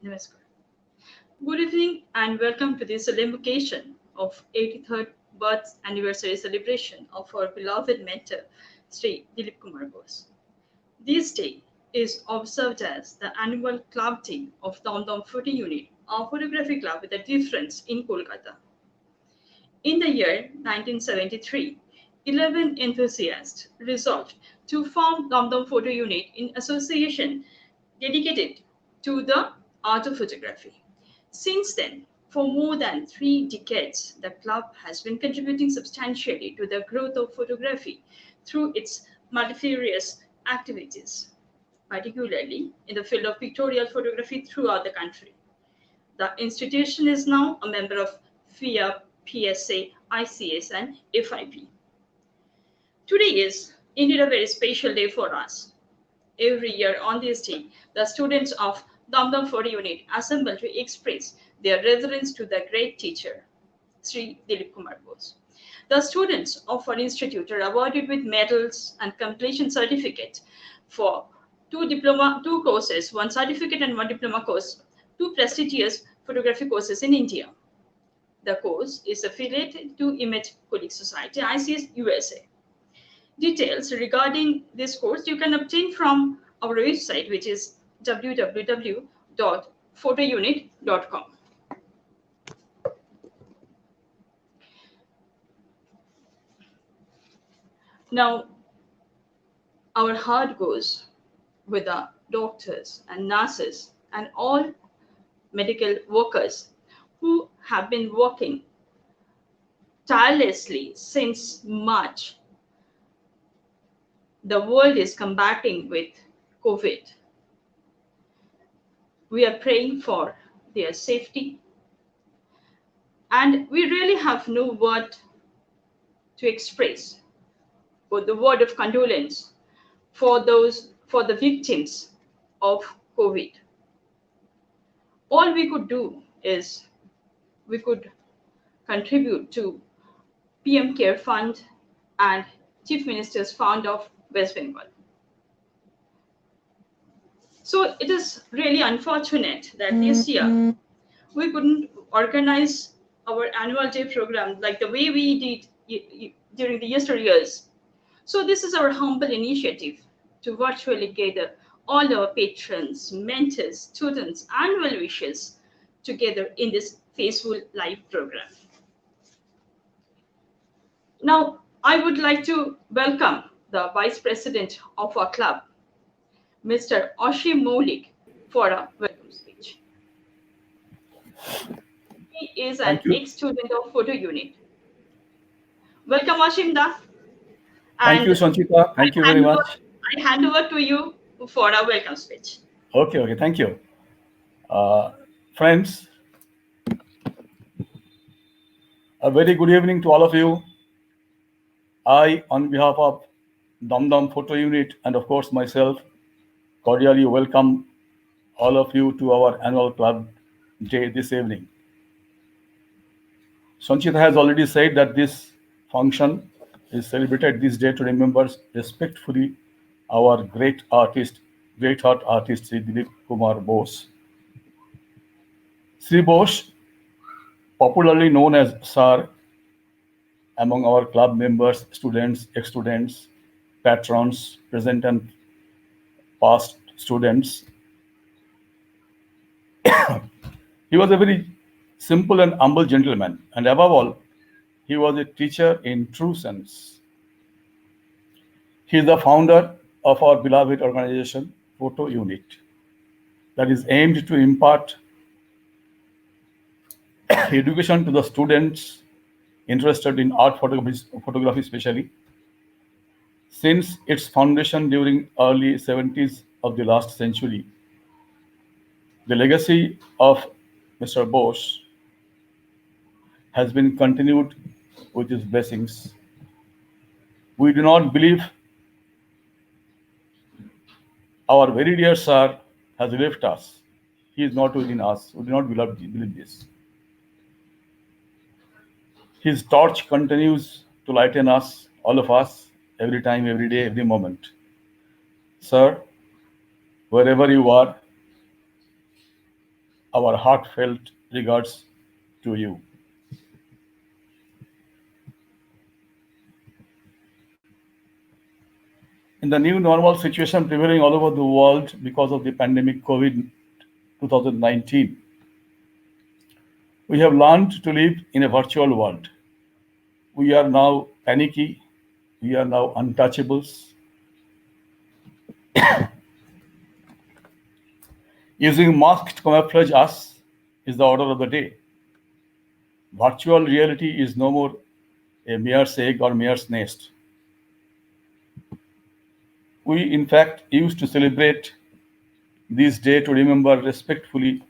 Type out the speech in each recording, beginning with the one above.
Namaskar. Good evening and welcome to the solemn occasion of 83rd birth anniversary celebration of our beloved mentor, Sri Dilip Kumar Bose. This day is observed as the annual club day of Dum Dum Foto Unit, a photography club with a difference in Kolkata. In the year 1973, 11 enthusiasts resolved to form Dum Dum Photo Unit in association dedicated to the art of photography. Since then, for more than 3 decades, the club has been contributing substantially to the growth of photography through its multifarious activities, particularly in the field of pictorial photography throughout the country. The institution is now a member of FIA, PSA, ICS, and FIP. Today is indeed a very special day for us. Every year on this day, the students of Dum Dum Foto Unit assemble to express their reverence to the great teacher, Sri Dilip Kumar Bose. The students of our institute are awarded with medals and completion certificate for two courses, one certificate and one diploma course, two prestigious photography courses in India. The course is affiliated to Image Colleague Society, ICS USA. Details regarding this course you can obtain from our website, which is www.photounit.com. Now, our heart goes with the doctors and nurses and all medical workers who have been working tirelessly since March. The world is combating with COVID. We are praying for their safety, and we really have no word to express but the word of condolence for the victims of COVID. All we could do is we could contribute to PM Care Fund and Chief Minister's Fund of West Bengal. So it is really unfortunate that this year we couldn't organize our annual day program like the way we did during the yesteryears. So this is our humble initiative to virtually gather all our patrons, mentors, students, and well-wishers together in this faithful live program. Now, I would like to welcome the Vice President of our club, Mr. Ashim Maulik, for a welcome speech. He is an Thank you. ex-student of Photo Unit. Welcome, Ashim Da. Thank you, And Sanchita. Thank you very much. I hand over to you for a welcome speech. Okay. Thank you. Friends, a very good evening to all of you. I, on behalf of Dum Dum Photo Unit and of course myself, cordially welcome all of you to our annual club day this evening. Sanchita has already said that this function is celebrated this day to remember respectfully our great heart artist, Sri Dilip Kumar Bose. Sri Bose, popularly known as Sir among our club members, students, ex-students, patrons, present and past students. He was a very simple and humble gentleman, and above all, he was a teacher in true sense. He is the founder of our beloved organization, Photo Unit, that is aimed to impart education to the students interested in art photography especially. Since its foundation during early 70s of the last century, the legacy of Mr. Bose has been continued with his blessings. We do not believe our very dear sir has left us. He is not within us. We do not believe this. His torch continues to lighten us, all of us, every time, every day, every moment. Sir, wherever you are, our heartfelt regards to you. In the new normal situation prevailing all over the world because of the pandemic COVID 2019, we have learned to live in a virtual world. We are now panicky, we are now untouchables. Using masked to camouflage us is the order of the day. Virtual reality is no more a mare's egg or mare's nest. We, in fact, used to celebrate this day to remember respectfully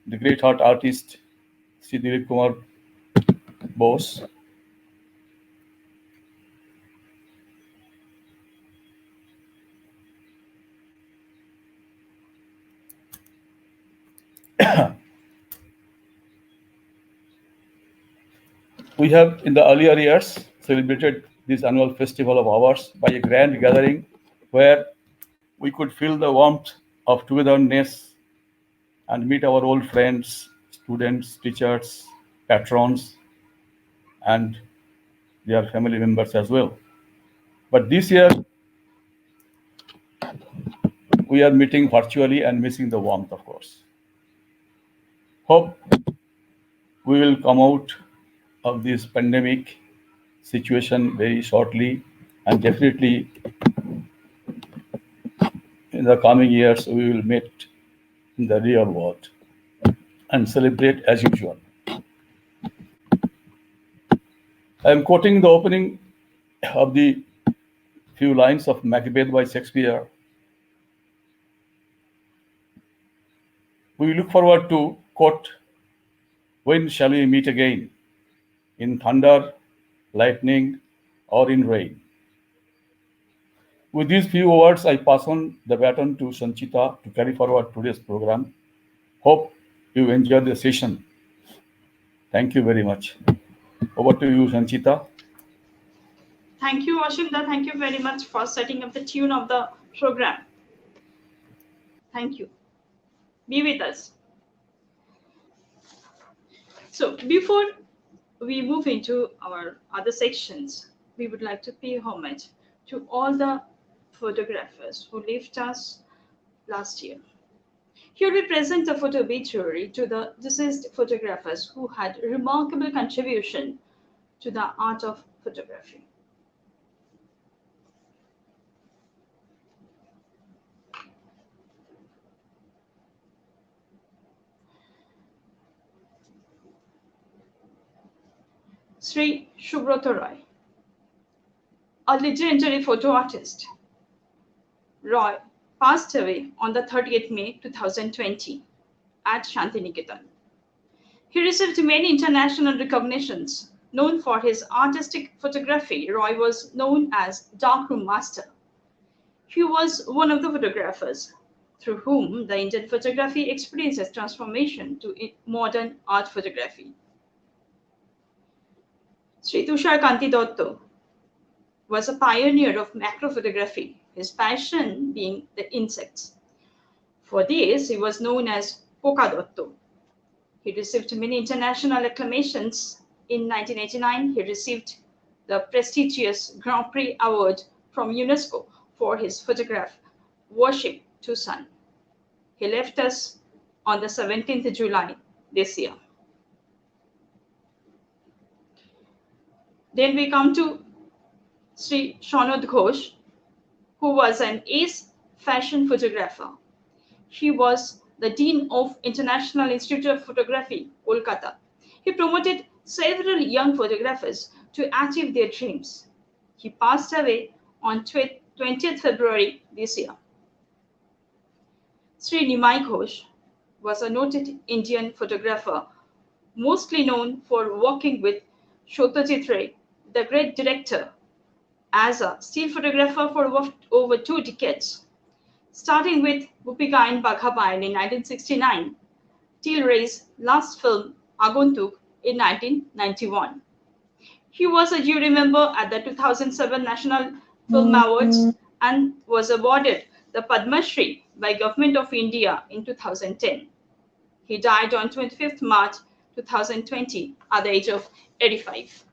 the great art artist Sri Dilip Kumar Bose. We have, in the earlier years, celebrated this annual festival of ours by a grand gathering where we could feel the warmth of togetherness and meet our old friends, students, teachers, patrons, and their family members as well. But this year, we are meeting virtually and missing the warmth, of course. Hope we will come out of this pandemic situation very shortly, and definitely in the coming years, we will meet in the real world and celebrate as usual. I am quoting the opening of the few lines of Macbeth by Shakespeare. We look forward to, quote, when shall we meet again? In thunder, lightning, or in rain? With these few words, I pass on the baton to Sanchita to carry forward today's program. Hope you enjoy the session. Thank you very much. Over to you, Sanchita. Thank you, Ashimda. Thank you very much for setting up the tune of the program. Thank you. Be with us. So, before we move into our other sections, we would like to pay homage to all the photographers who left us last year. Here we present a photo obituary to the deceased photographers who had remarkable contribution to the art of photography. Sri Subrata Roy, a legendary photo artist. Roy passed away on the 30th May 2020 at Shantiniketan. He received many international recognitions. Known for his artistic photography, Roy was known as Darkroom Master. He was one of the photographers through whom the Indian photography experiences transformation to modern art photography. Sri Tushar Kanti Dotto was a pioneer of macro photography, his passion being the insects. For this, he was known as Poka Dotto. He received many international acclamations. In 1989, he received the prestigious Grand Prix Award from UNESCO for his photograph, Worship to Sun. He left us on the 17th July this year. Then we come to Sri Shanod Ghosh, who was an ace fashion photographer. He was the Dean of International Institute of Photography, Kolkata. He promoted several young photographers to achieve their dreams. He passed away on 20th February this year. Sri Nimai Ghosh was a noted Indian photographer, mostly known for working with Satyajit Ray, the great director, as a still photographer for over 2 decades. Starting with Gopika and Baghabayan in 1969, till Ray's last film, Aguntuk, in 1991. He was a jury member at the 2007 National Film Awards and was awarded the Padma Shri by Government of India in 2010. He died on 25th March 2020 at the age of 85.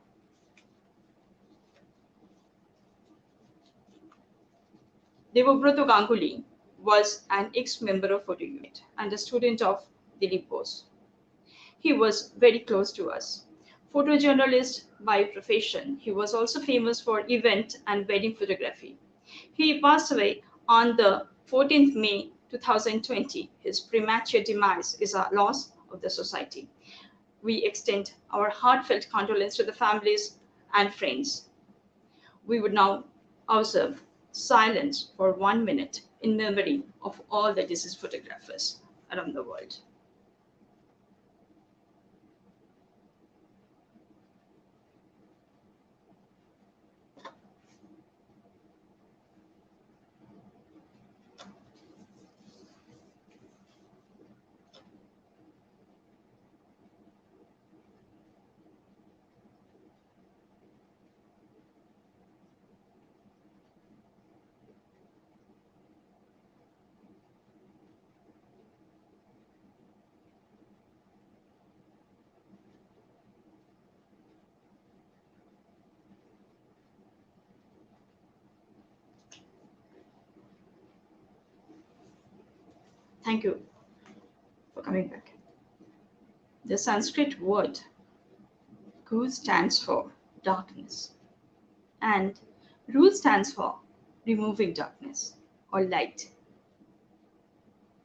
Devobroto Ganguly was an ex-member of Photo Unit and a student of Dilip Bose. He was very close to us. Photojournalist by profession, he was also famous for event and wedding photography. He passed away on the 14th May 2020. His premature demise is a loss of the society. We extend our heartfelt condolence to the families and friends. We would now observe silence for 1 minute in memory of all the deceased photographers around the world. Thank you for coming back. The Sanskrit word Gu stands for darkness, and Ru stands for removing darkness or light.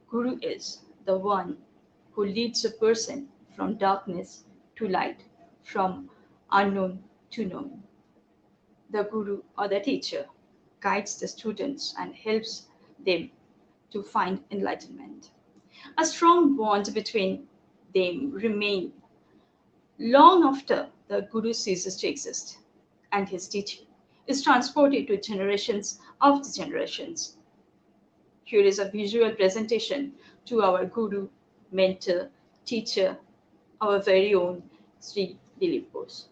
Guru is the one who leads a person from darkness to light, from unknown to known. The guru or the teacher guides the students and helps them to find enlightenment. A strong bond between them remains long after the guru ceases to exist, and his teaching is transported to generations after generations. Here is a visual presentation to our guru, mentor, teacher, our very own Sri Dilip Bose.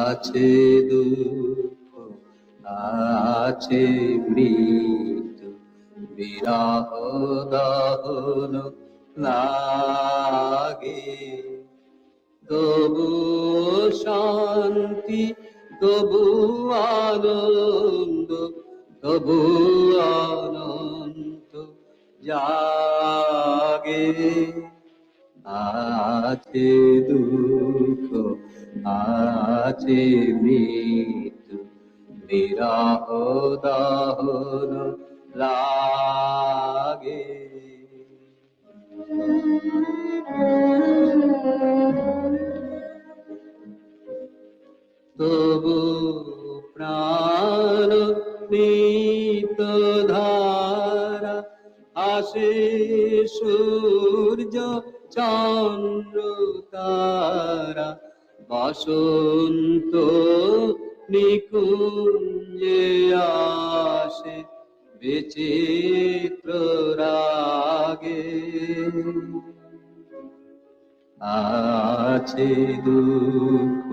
আছে দুঃখ আছে মৃত্যু বিরহ দহন লাগে তবু শান্তি তবু আনন্দ তবু অনন্ত জাগে আছে দুঃখ আছে মৃত্যু বিরহ দহন লাগে তবু প্রাণ নিত ধারা আসে সূর্য চন্দ্র তারা বসন্ত নিকুঞ্জে আসে বিচিত্র রাগে আছে দুঃখ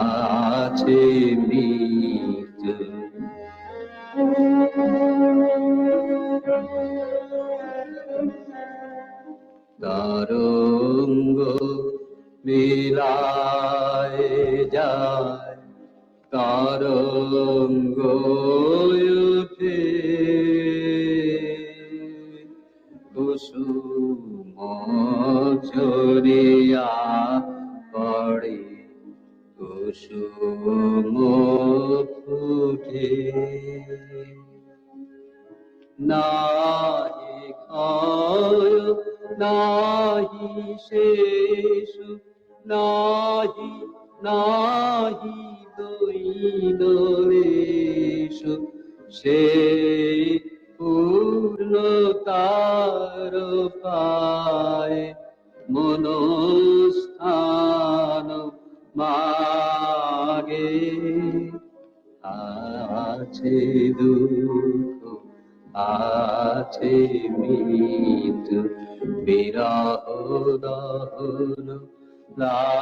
আছে মৃত্যু তরঙ্গ মিলায় যায় তরঙ্গ উঠে কুসুম ঝরিয়া পড়ে কুসুম ফুটে নাহি ক্ষয় নাহি শেষ নাহি নাহি দৈনলেশ সেই পূর্ণতার পায় মনস্থান মাগে আছে দুঃখ আছে মৃত্যু বিরহ দহন লাগে।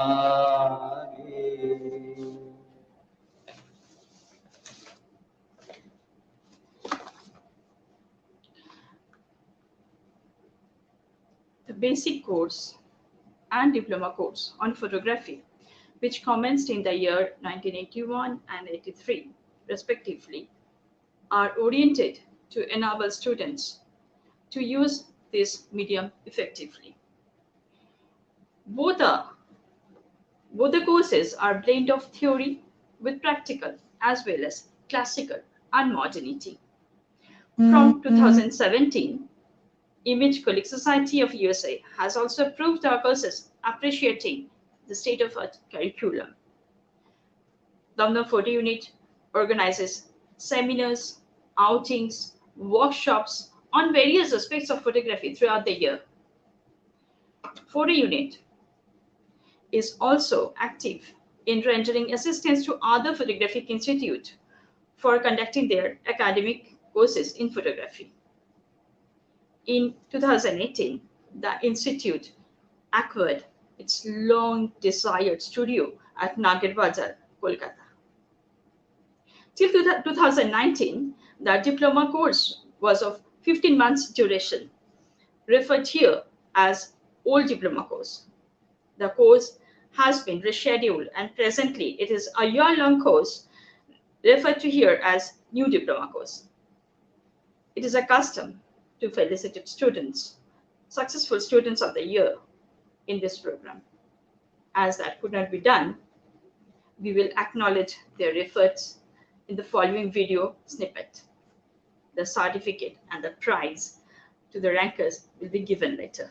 The basic course and diploma course on photography, which commenced in the year 1981 and 83, respectively, are oriented to enable students to use this medium effectively. Both the, both the courses are a blend of theory with practical as well as classical and modernity. From 2017, Image Colleague Society of USA has also approved our courses, appreciating the state-of-art curriculum. Dum Dum Foto unit organizes seminars, outings, workshops on various aspects of photography throughout the year. Photo unit is also active in rendering assistance to other photographic institutes for conducting their academic courses in photography. In 2018, the institute acquired its long-desired studio at Nagar Bazar, Kolkata. Till 2019, the diploma course was of 15 months duration, referred here as old diploma course. The course has been rescheduled and presently it is a year-long course referred to here as new diploma course. It is a custom to felicitate students, successful students of the year in this program. As that could not be done, we will acknowledge their efforts in the following video snippet. The certificate and the prize to the rankers will be given later.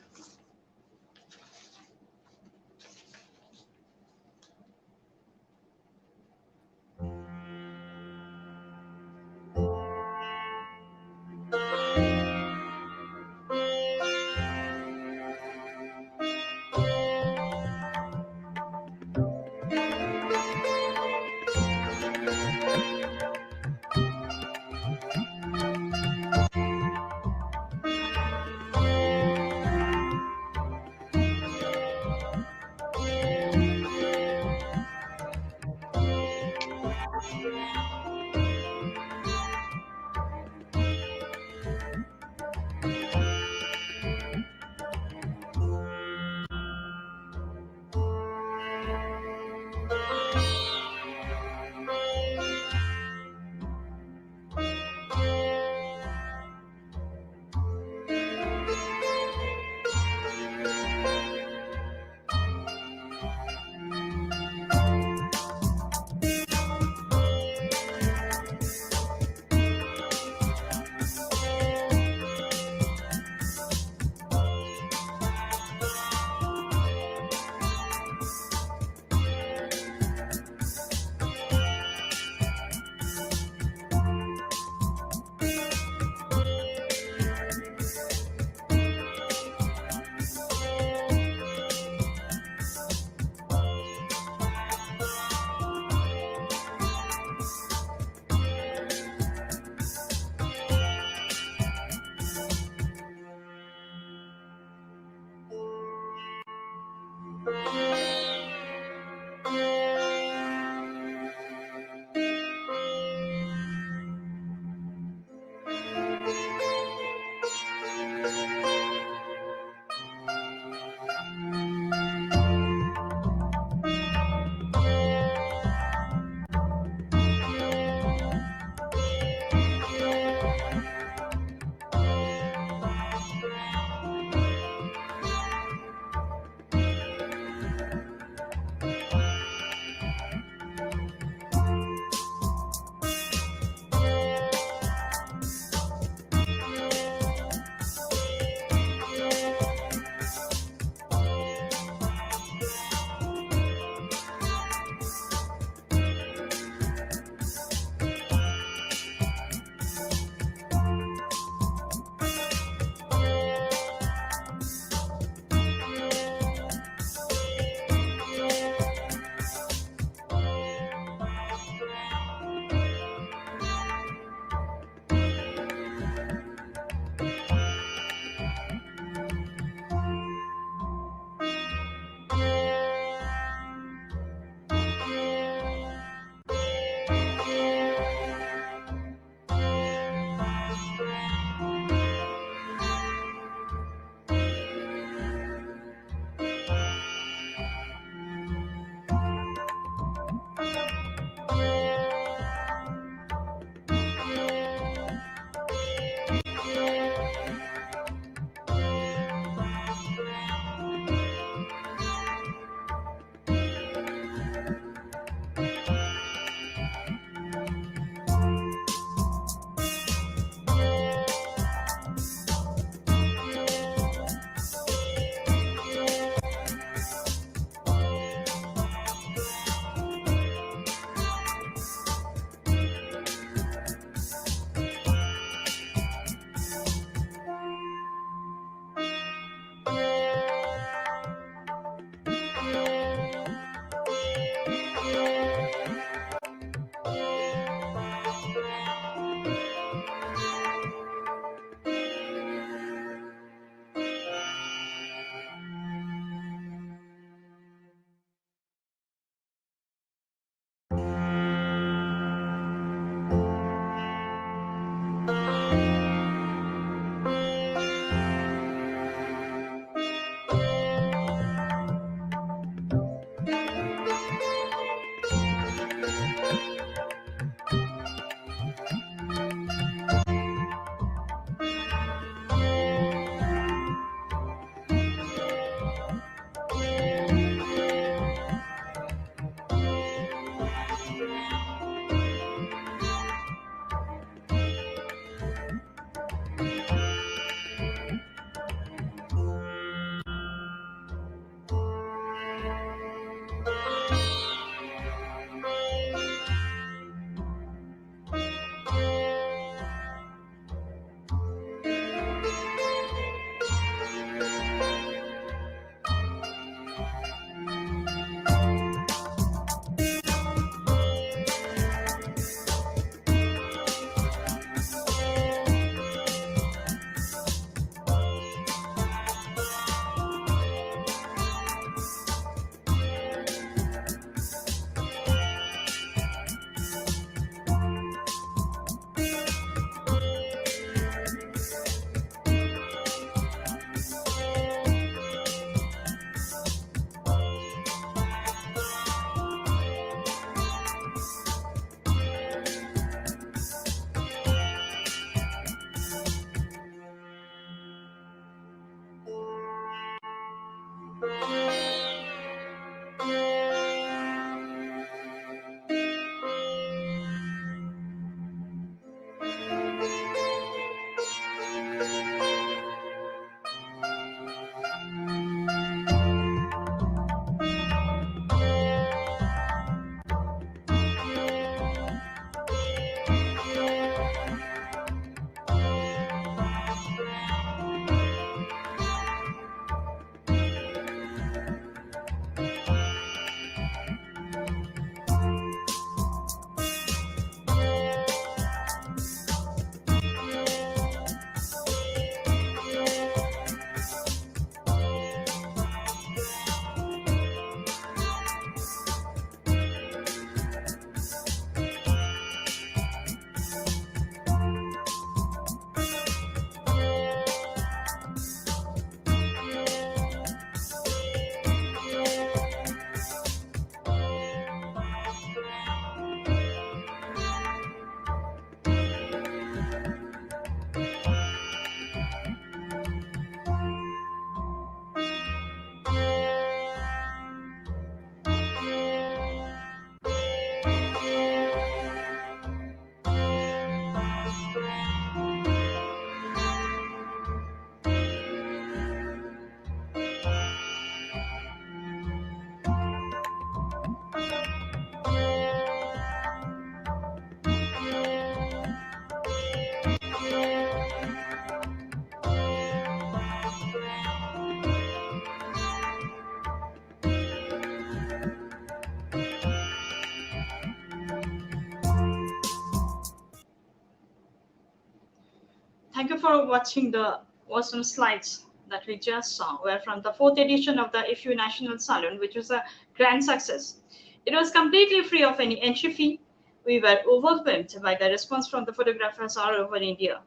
Thank you for watching the awesome slides that we just saw were from the fourth edition of the FU National Salon, which was a grand success. It was completely free of any entry fee. We were overwhelmed by the response from the photographers all over India.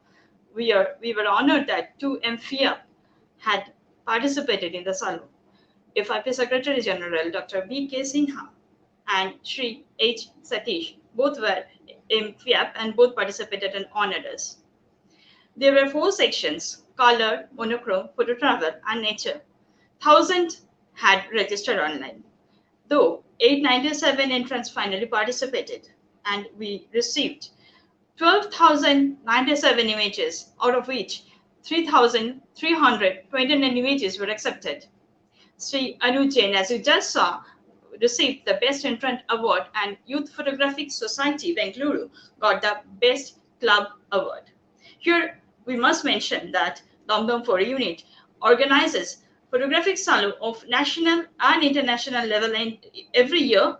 We were honored that two MFIAP had participated in the salon. FIP Secretary General Dr. B.K. Sinha and Shri H. Satish both were MFIAP and both participated and honored us. There were 4 sections: color, monochrome, photo travel, and nature. 1,000 had registered online. Though 897 entrants finally participated, and we received 12,097 images, out of which 3,329 images were accepted. Sri Anuj Jain, as you just saw, received the Best Entrant Award, and Youth Photographic Society Bengaluru got the Best Club Award. Here, we must mention that Dum Dum Foto unit organizes photographic salon of national and international level every year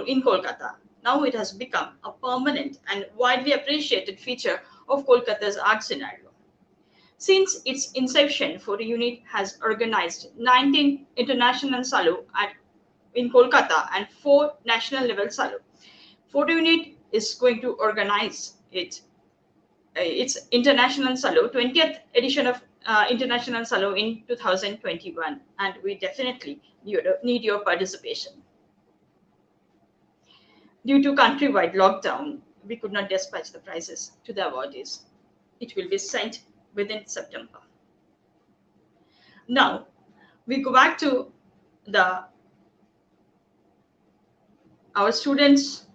in Kolkata. Now it has become a permanent and widely appreciated feature of Kolkata's art scenario. Since its inception, Photo Unit has organized 19 international salon in Kolkata and 4 national level salon. Photo Unit is going to organize its international salon, 20th edition of international salon in 2021, and we definitely need your participation. Due to countrywide lockdown, we could not dispatch the prizes to the awardees. It will be sent within September. Now, we go back to our students'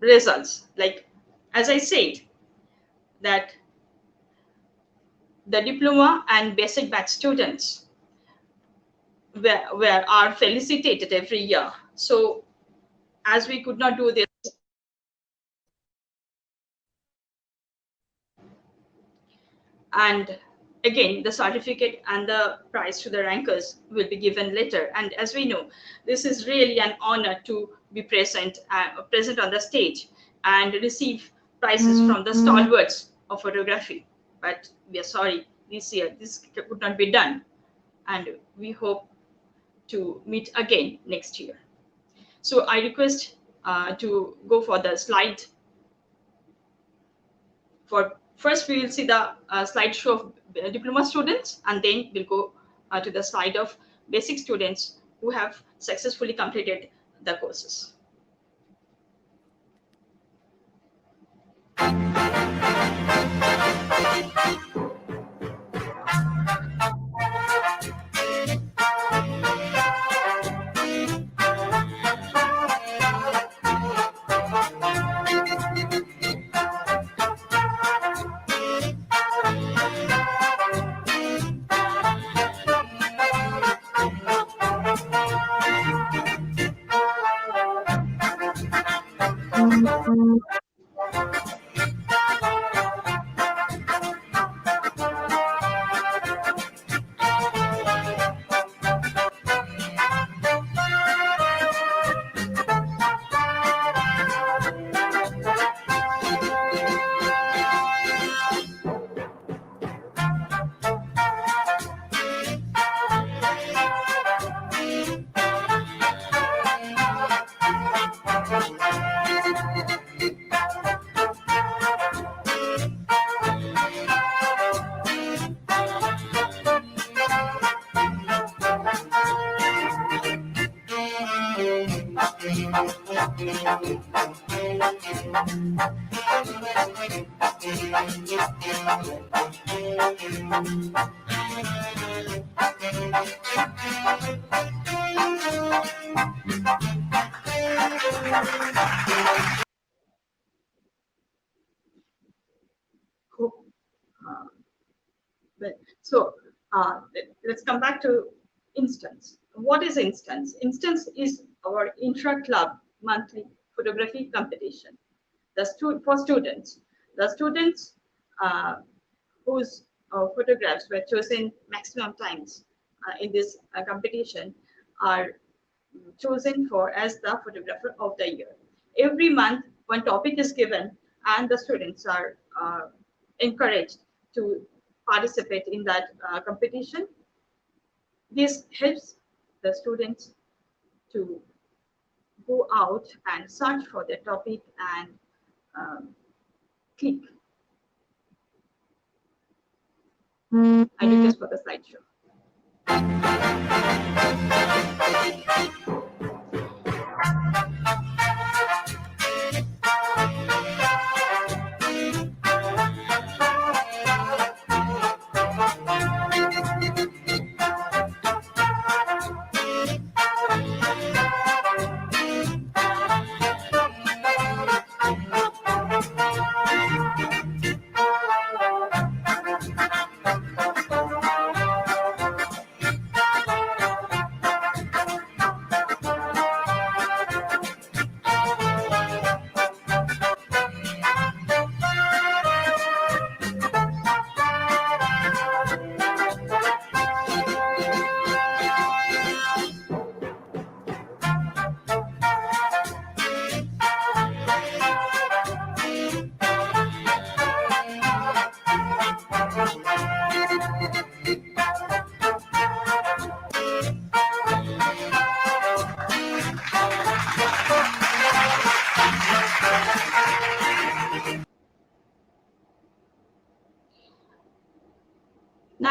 results. Like, as I said, that the diploma and basic batch students are felicitated every year. So, as we could not do this, and again, the certificate and the prize to the rankers will be given later. And as we know, this is really an honor to be present on the stage and receive prizes from the stalwarts of photography. But we are sorry, this year this could not be done, and we hope to meet again next year. So I request to go for the slide. First, we will see the slideshow of diploma students, and then we'll go to the slide of basic students who have successfully completed the courses. Hope, uh, well, so let's come back to instance. What is instance? Instance is our intra-club monthly photography competition. For students, the students uh, whose photographs were chosen maximum times in this competition are chosen for as the photographer of the year. Every month, one topic is given, and the students are encouraged to participate in that competition. This helps the students to go out and search for the topic and um, click. I request for the slideshow.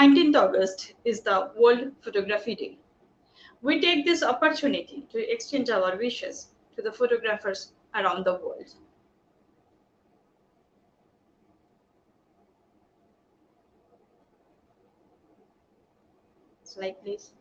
19th August is the World Photography Day. We take this opportunity to exchange our wishes to the photographers around the world. Slide, please.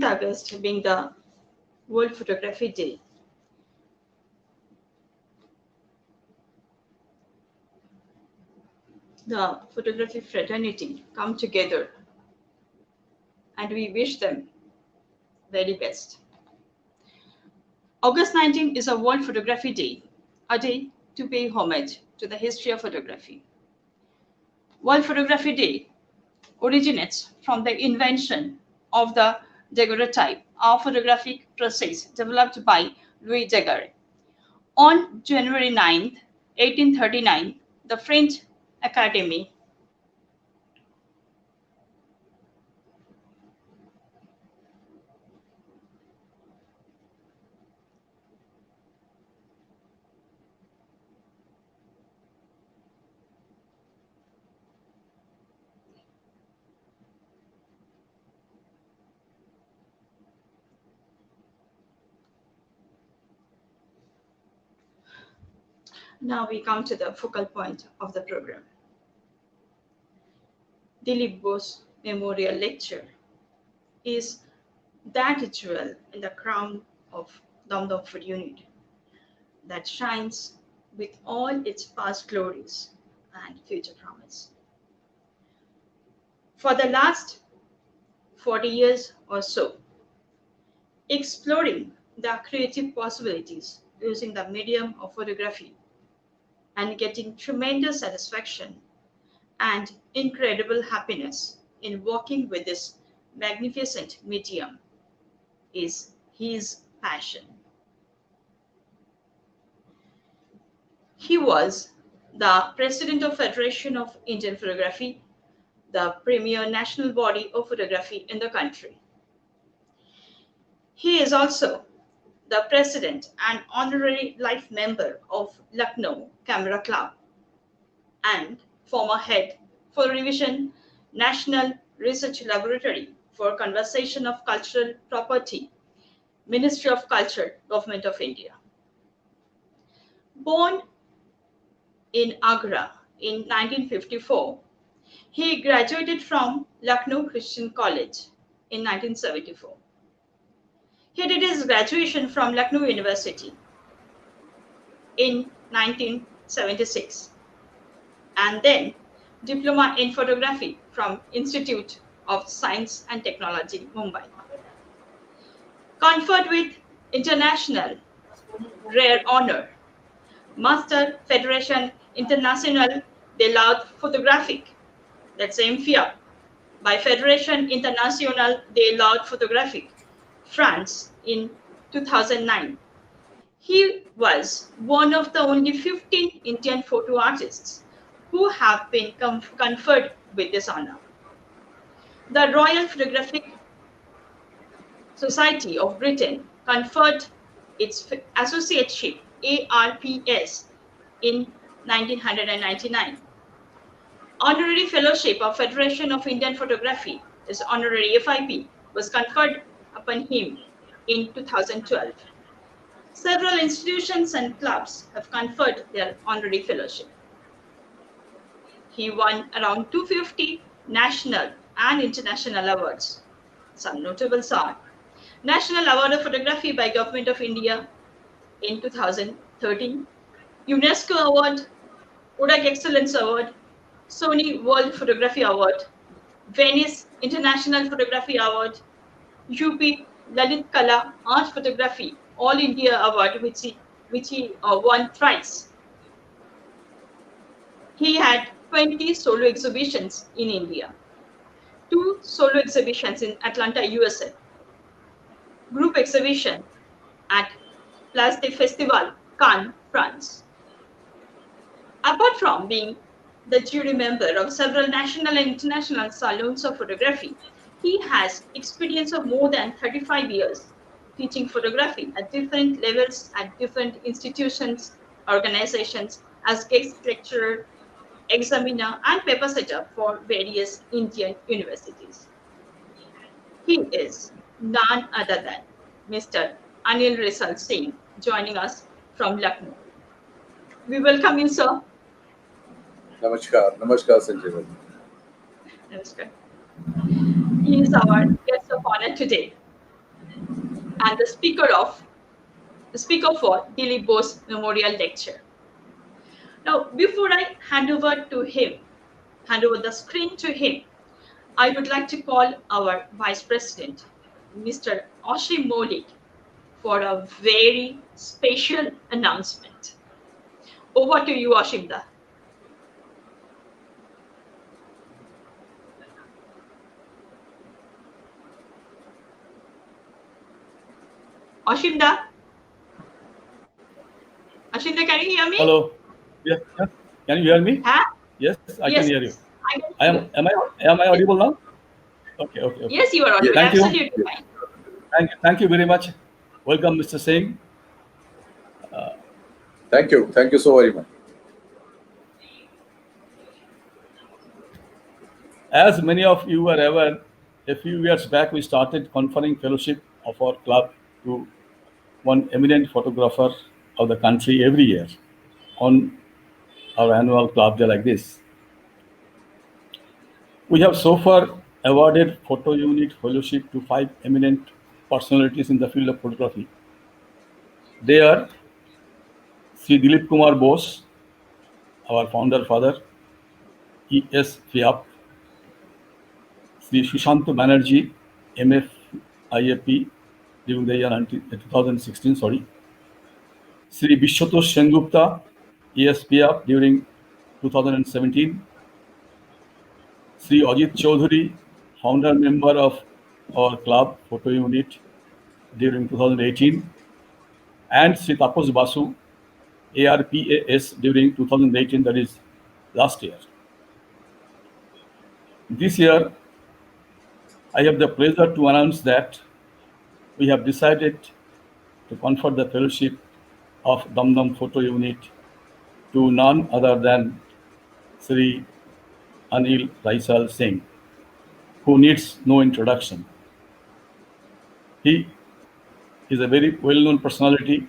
August being the World Photography Day. The photography fraternity come together and we wish them very best. August 19 is a World Photography Day, a day to pay homage to the history of photography. World Photography Day originates from the invention of the daguerreotype, a photographic process developed by Louis Daguerre. On January 9, 1839, the French Academy Now we come to the focal point of the program. Dilip Bose Memorial Lecture is that jewel in the crown of Dum Dum Foto unit that shines with all its past glories and future promise. For the last 40 years or so, exploring the creative possibilities using the medium of photography and getting tremendous satisfaction and incredible happiness in working with this magnificent medium is his passion. He was the president of Federation of Indian Photography, the premier national body of photography in the country. He is also the president and honorary life member of Lucknow Camera Club and former head for Revision National Research Laboratory for Conservation of Cultural Property, Ministry of Culture, Government of India. Born in Agra in 1954, he graduated from Lucknow Christian College in 1974. He did his graduation from Lucknow University in 1976 and then diploma in photography from Institute of Science and Technology, Mumbai. Conferred with international rare honor, Master Fédération Internationale de l'Art Photographique, that's MFIA, by Fédération Internationale de l'Art Photographique, France in 2009. He was one of the only 15 Indian photo artists who have been conferred with this honor. The Royal Photographic Society of Britain conferred its associateship ARPS in 1999. Honorary Fellowship of Federation of Indian Photography, is honorary FIP, was conferred upon him in 2012. Several institutions and clubs have conferred their honorary fellowship. He won around 250 national and international awards. Some notables are National Award of Photography by Government of India in 2013, UNESCO Award, Kodak Excellence Award, Sony World Photography Award, Venice International Photography Award, UP Lalit Kala Art Photography All India Award, which he won thrice. He had 20 solo exhibitions in India, 2 solo exhibitions in Atlanta, USA, group exhibition at Place des Festivals, Cannes, France. Apart from being the jury member of several national and international salons of photography, he has experience of more than 35 years teaching photography at different levels at different institutions, organizations, as guest lecturer, examiner, and paper setter for various Indian universities. He is none other than Mr. Anil Risal Singh, joining us from Lucknow. We welcome you, sir. Namaskar, Namaskar, Sanjay. Namaskar. He is our guest of honor today and the speaker for Dilip Bose Memorial Lecture. Now, before I hand over the screen to him, I would like to call our Vice President, Mr. Ashim Maulik, for a very special announcement. Over to you, Ashimda. Ashimda? Ashimda, can you hear me? Hello. Yes. Can you hear me? Huh? Yes, I Yes, can hear you. I can hear you. Am I audible now? Okay. Yes, you are audible. Thank you. Absolutely fine. Thank you very much. Welcome, Mr. Singh. Thank you so very much. As many of you are aware, a few years back we started conferring fellowship of our club to one eminent photographer of the country every year on our annual club day like this. We have so far awarded Photo Unit Fellowship to 5 eminent personalities in the field of photography. They are Sri Dilip Kumar Bose, our founder father, E.S. Fiap, Sri Sushant Banerjee, MF IAP during the year 2016, Sri Vishwatosh Sengupta, ESPF during 2017, Sri Ajit Chaudhary, founder member of our club Photo Unit during 2018, and Sri Tapas Basu, ARPAS during 2018, that is last year. This year, I have the pleasure to announce that we have decided to confer the fellowship of Dum Dum Foto Unit to none other than Sri Anil Risal Singh, who needs no introduction. He is a very well-known personality,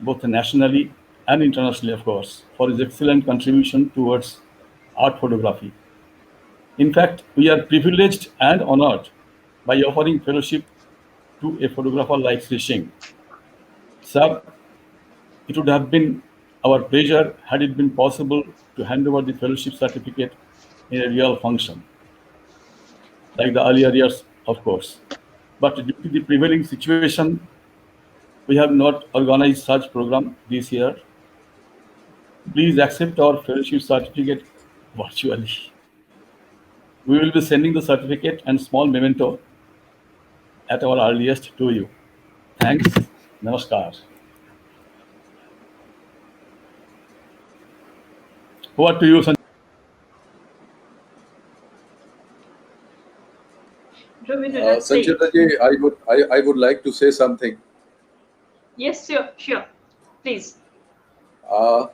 both nationally and internationally, of course, for his excellent contribution towards art photography. In fact, we are privileged and honored by offering fellowship to a photographer like Sri Singh. Sir, it would have been our pleasure had it been possible to hand over the fellowship certificate in a real function, like the earlier years, of course. But due to the prevailing situation, we have not organized such program this year. Please accept our fellowship certificate virtually. We will be sending the certificate and small memento at our earliest to you. Thanks. Namaskar. Over to you, Sanjay. Rabindranath Sanjay said, ji, I would like to say something. yes, sure, please. Uh,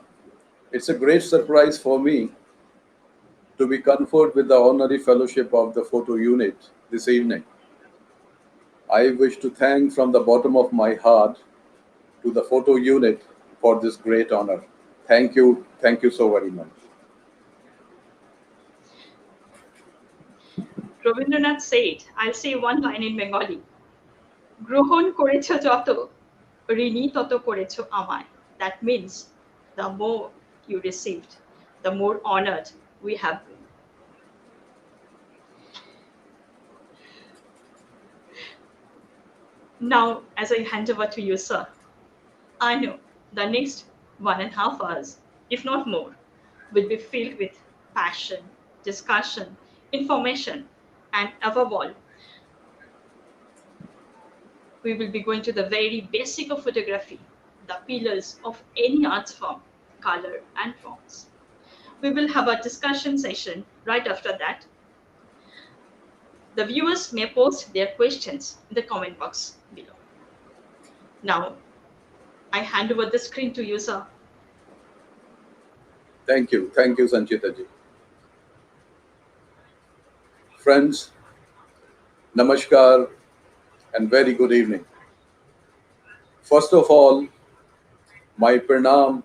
it's a great surprise for me to be conferred with the honorary fellowship of the photo unit this evening. I wish to thank from the bottom of my heart to the photo unit for this great honor. Thank you so very much. Rabindranath said, I'll say one line in Bengali. গ্রহণ করেছ যত ঋণী তত করেছ আমায়. That means the more you received, the more honored we have been. Now, as I hand over to you, sir, I know the next 1.5 hours, if not more, will be filled with passion, discussion, information, and above all, we will be going to the very basic of photography, the pillars of any art form, color, and forms. We will have a discussion session right after that. The viewers may post their questions in the comment box below. Now, I hand over the screen to you, sir. Thank you, Sanchita ji. Friends, namaskar and very good evening. First of all, my pranam,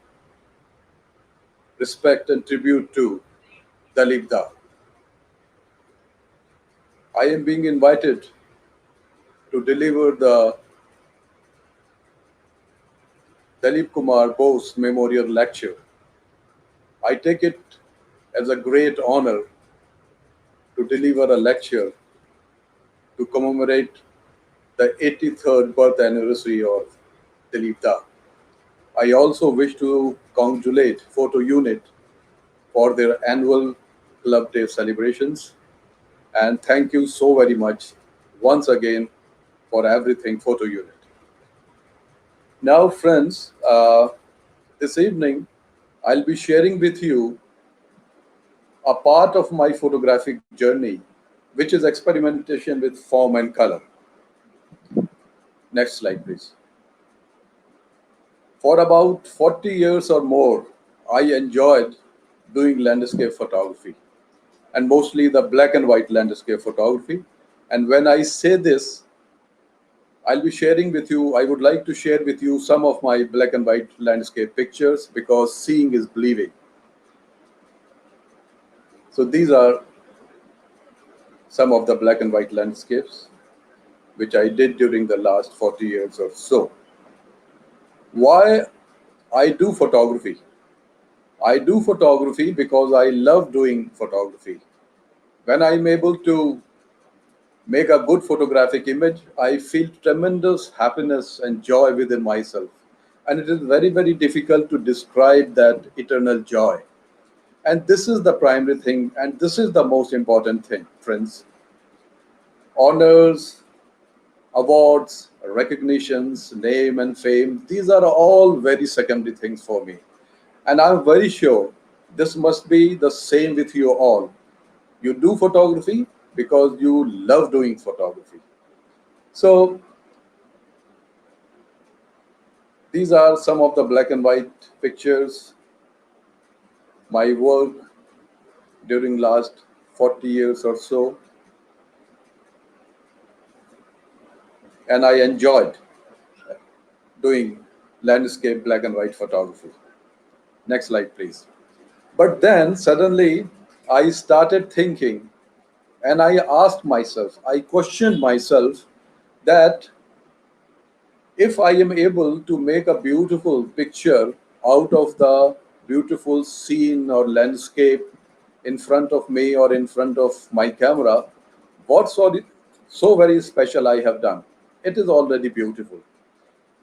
respect and tribute to Dilip da. I am being invited to deliver the Dilip Kumar Bose Memorial Lecture. I take it as a great honor to deliver a lecture to commemorate the 83rd birth anniversary of Dilip da. I also wish to congratulate Photo Unit for their annual Club Day celebrations. And thank you so very much once again for everything Photo Unit. Now, friends, this evening I'll be sharing with you a part of my photographic journey, which is experimentation with form and color. Next slide, please. For about 40 years or more, I enjoyed doing landscape photography, and mostly the black and white landscape photography. And when I say this, I'll be sharing with you, I would like to share with you some of my black and white landscape pictures, because seeing is believing. So these are some of the black and white landscapes, which I did during the last 40 years or so. Why I do photography? I do photography because I love doing photography. When I'm able to make a good photographic image, I feel tremendous happiness and joy within myself. And it is very, very difficult to describe that eternal joy. And this is the primary thing, and this is the most important thing, friends. Honors, awards, recognitions, name, and fame, these are all very secondary things for me. And I'm very sure this must be the same with you all. You do photography because you love doing photography. So, these are some of the black and white pictures, my work during last 40 years or so, and I enjoyed doing landscape black and white photography. Next slide, please. But then suddenly I started thinking and I asked myself, I questioned myself that if I am able to make a beautiful picture out of the beautiful scene or landscape in front of me or in front of my camera, what so very special I have done? It is already beautiful.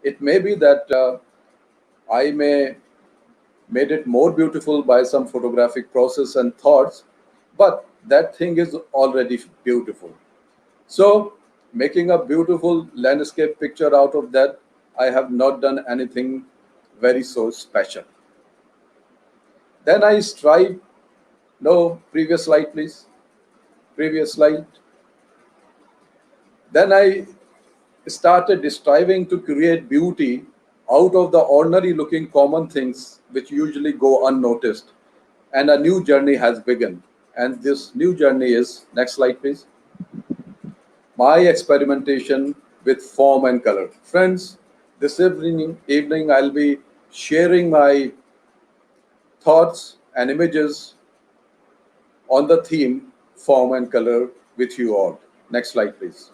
It may be that I may made it more beautiful by some photographic process and thoughts, but that thing is already beautiful. So, making a beautiful landscape picture out of that, I have not done anything very so special. Then I strive, no, previous slide, please. Previous slide. Then I started striving to create beauty out of the ordinary looking common things which usually go unnoticed. And a new journey has begun. And this new journey is, next slide, please, my experimentation with form and color. Friends, this evening I'll be sharing my thoughts and images on the theme form and color with you all. Next slide, please.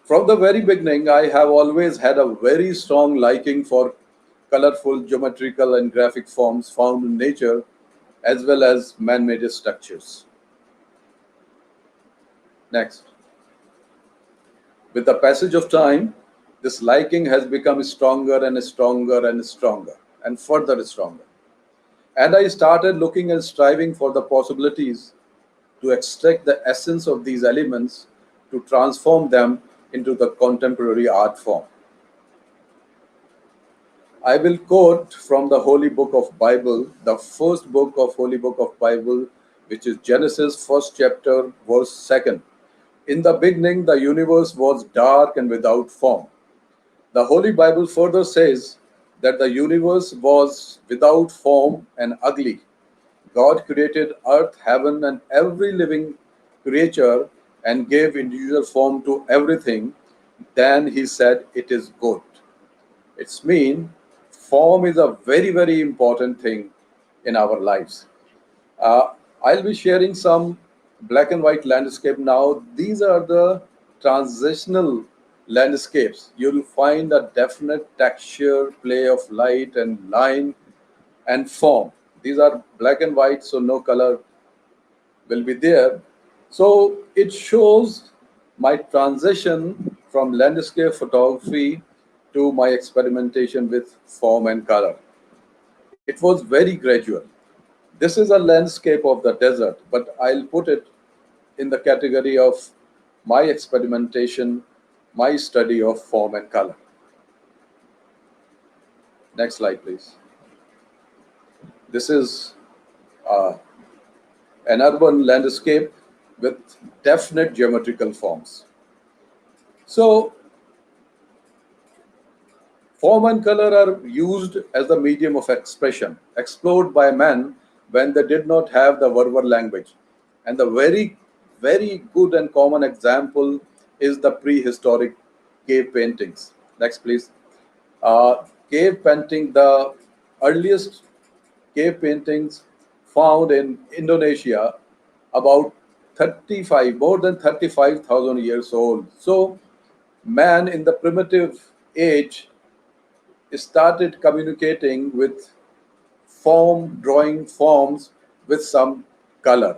From the very beginning, I have always had a very strong liking for colorful geometrical and graphic forms found in nature as well as man made structures. Next. With the passage of time, this liking has become stronger and stronger and stronger and further stronger. And I started looking and striving for the possibilities to extract the essence of these elements to transform them into the contemporary art form. I will quote from the Holy Book of Bible, the first book of Holy Book of Bible, which is Genesis, first chapter, verse 2nd. In the beginning, the universe was dark and without form. The Holy Bible further says that the universe was without form and ugly. God created earth, heaven, and every living creature and gave individual form to everything. Then he said, "It is good." It's mean form is a very, very important thing in our lives. Uh, I'll be sharing some black and white landscape now. These are the transitional landscapes. You'll find a definite texture, play of light and line and form. These are black and white, so no color will be there. So it shows my transition from landscape photography to my experimentation with form and color. It was very gradual. This is a landscape of the desert, but I'll put it in the category of my experimentation, my study of form and color. Next slide, please. This is uh, an urban landscape with definite geometrical forms. So, form and color are used as the medium of expression, explored by men when they did not have the verbal language. And the very, very good and common example is the prehistoric cave paintings. Next, please. Cave painting, the earliest cave paintings found in Indonesia about more than 35,000 years old. So man in the primitive age started communicating with drawing forms with some color.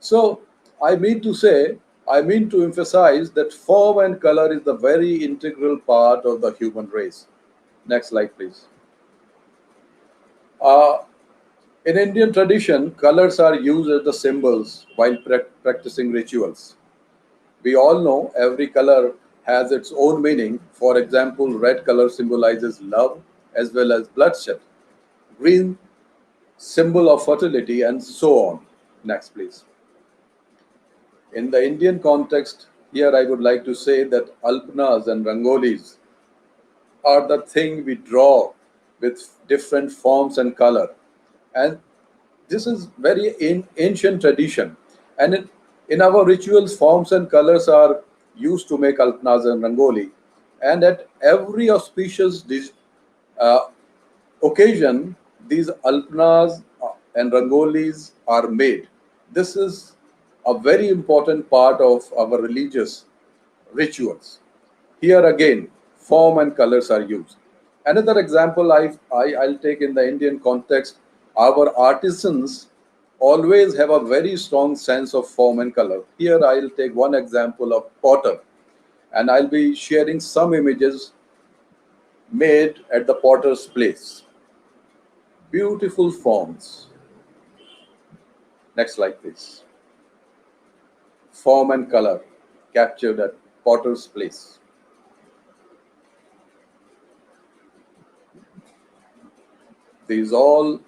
So I mean to emphasize that form and color is the very integral part of the human race. Next slide, please. Uh, in Indian tradition, colors are used as the symbols while practicing rituals. We all know every color has its own meaning. For example, red color symbolizes love as well as bloodshed. Green, symbol of fertility, and so on. Next, please. In the Indian context, here I would like to say that alpanas and rangolis are the thing we draw with different forms and color. And this is very ancient tradition. And in our rituals, forms and colors are used to make alpanas and rangoli. And at every auspicious uh, occasion, these alpanas and rangolis are made. This is a very important part of our religious rituals. Here again, form and colors are used. Another example I'll take in the Indian context, our artisans always have a very strong sense of form and color. Here I'll take one example of potter, and I'll be sharing some images made at the potter's place. Beautiful forms. Next slide, please. Form and color captured at potter's place. These all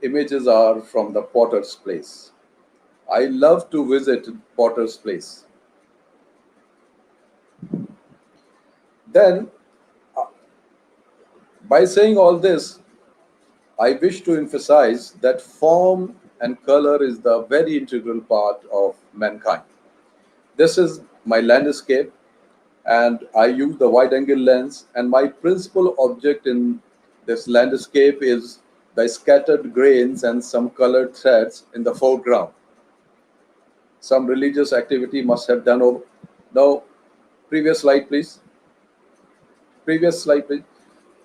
images are from the potter's place. I love to visit potter's place. Then, by saying all this, I wish to emphasize that form and color is the very integral part of mankind. This is my landscape, and I use the wide angle lens, and my principal object in this landscape is the scattered grains and some colored threads in the foreground. Some religious activity must have done over. Now, previous slide, please. Previous slide, please.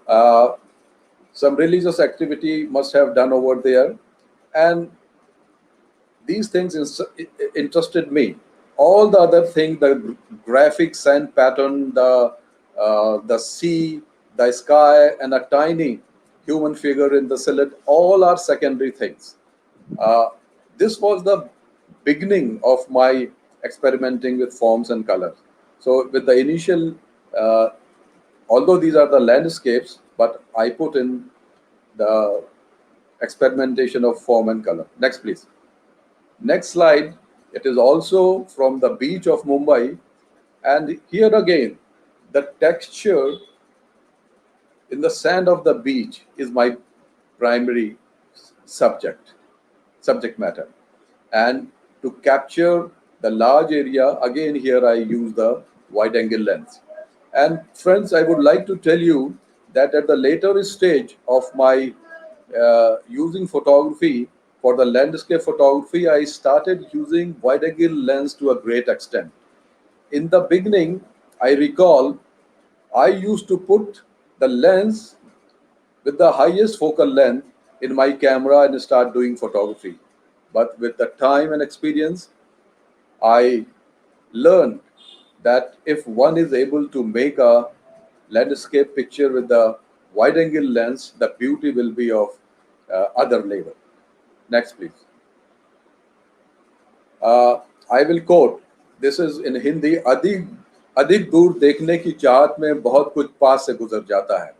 Uh, some religious activity must have done over there, and these things interested me. All the other things, the graphics and pattern, the sea, the sky, and a tiny human figure in the silhouette, all are secondary things. Uh, this was the beginning of my experimenting with forms and colors. So with the initial, uh, although these are the landscapes, but I put in the experimentation of form and color. Next, please. Next slide. It is also from the beach of Mumbai, and here again, the texture in the sand of the beach is my primary subject matter. And to capture the large area, again here I use the wide angle lens. And friends, I would like to tell you that at the later stage of my using photography, for the landscape photography, I started using wide angle lens to a great extent. In the beginning, I recall I used to put the lens with the highest focal length in my camera and start doing photography. But with the time and experience, I learned that if one is able to make a landscape picture with the wide angle lens, the beauty will be of other level. Next, please. I will quote. This is in Hindi. अधिक अधिक दूर देखने की चाहत में बहुत कुछ पास से गुजर जाता है.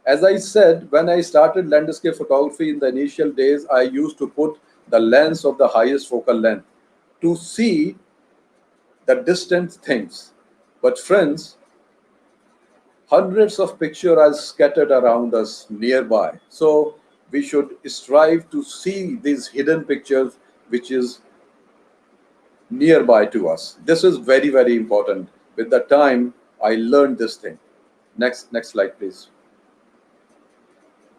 As I said, when I started landscape photography in the initial days, I used to put the lens of the highest focal length to see the distant things. But friends, hundreds of pictures are scattered around us nearby. So we should strive to see these hidden pictures which is nearby to us. This is very, very important. With the time, I learned this thing. Next slide, please.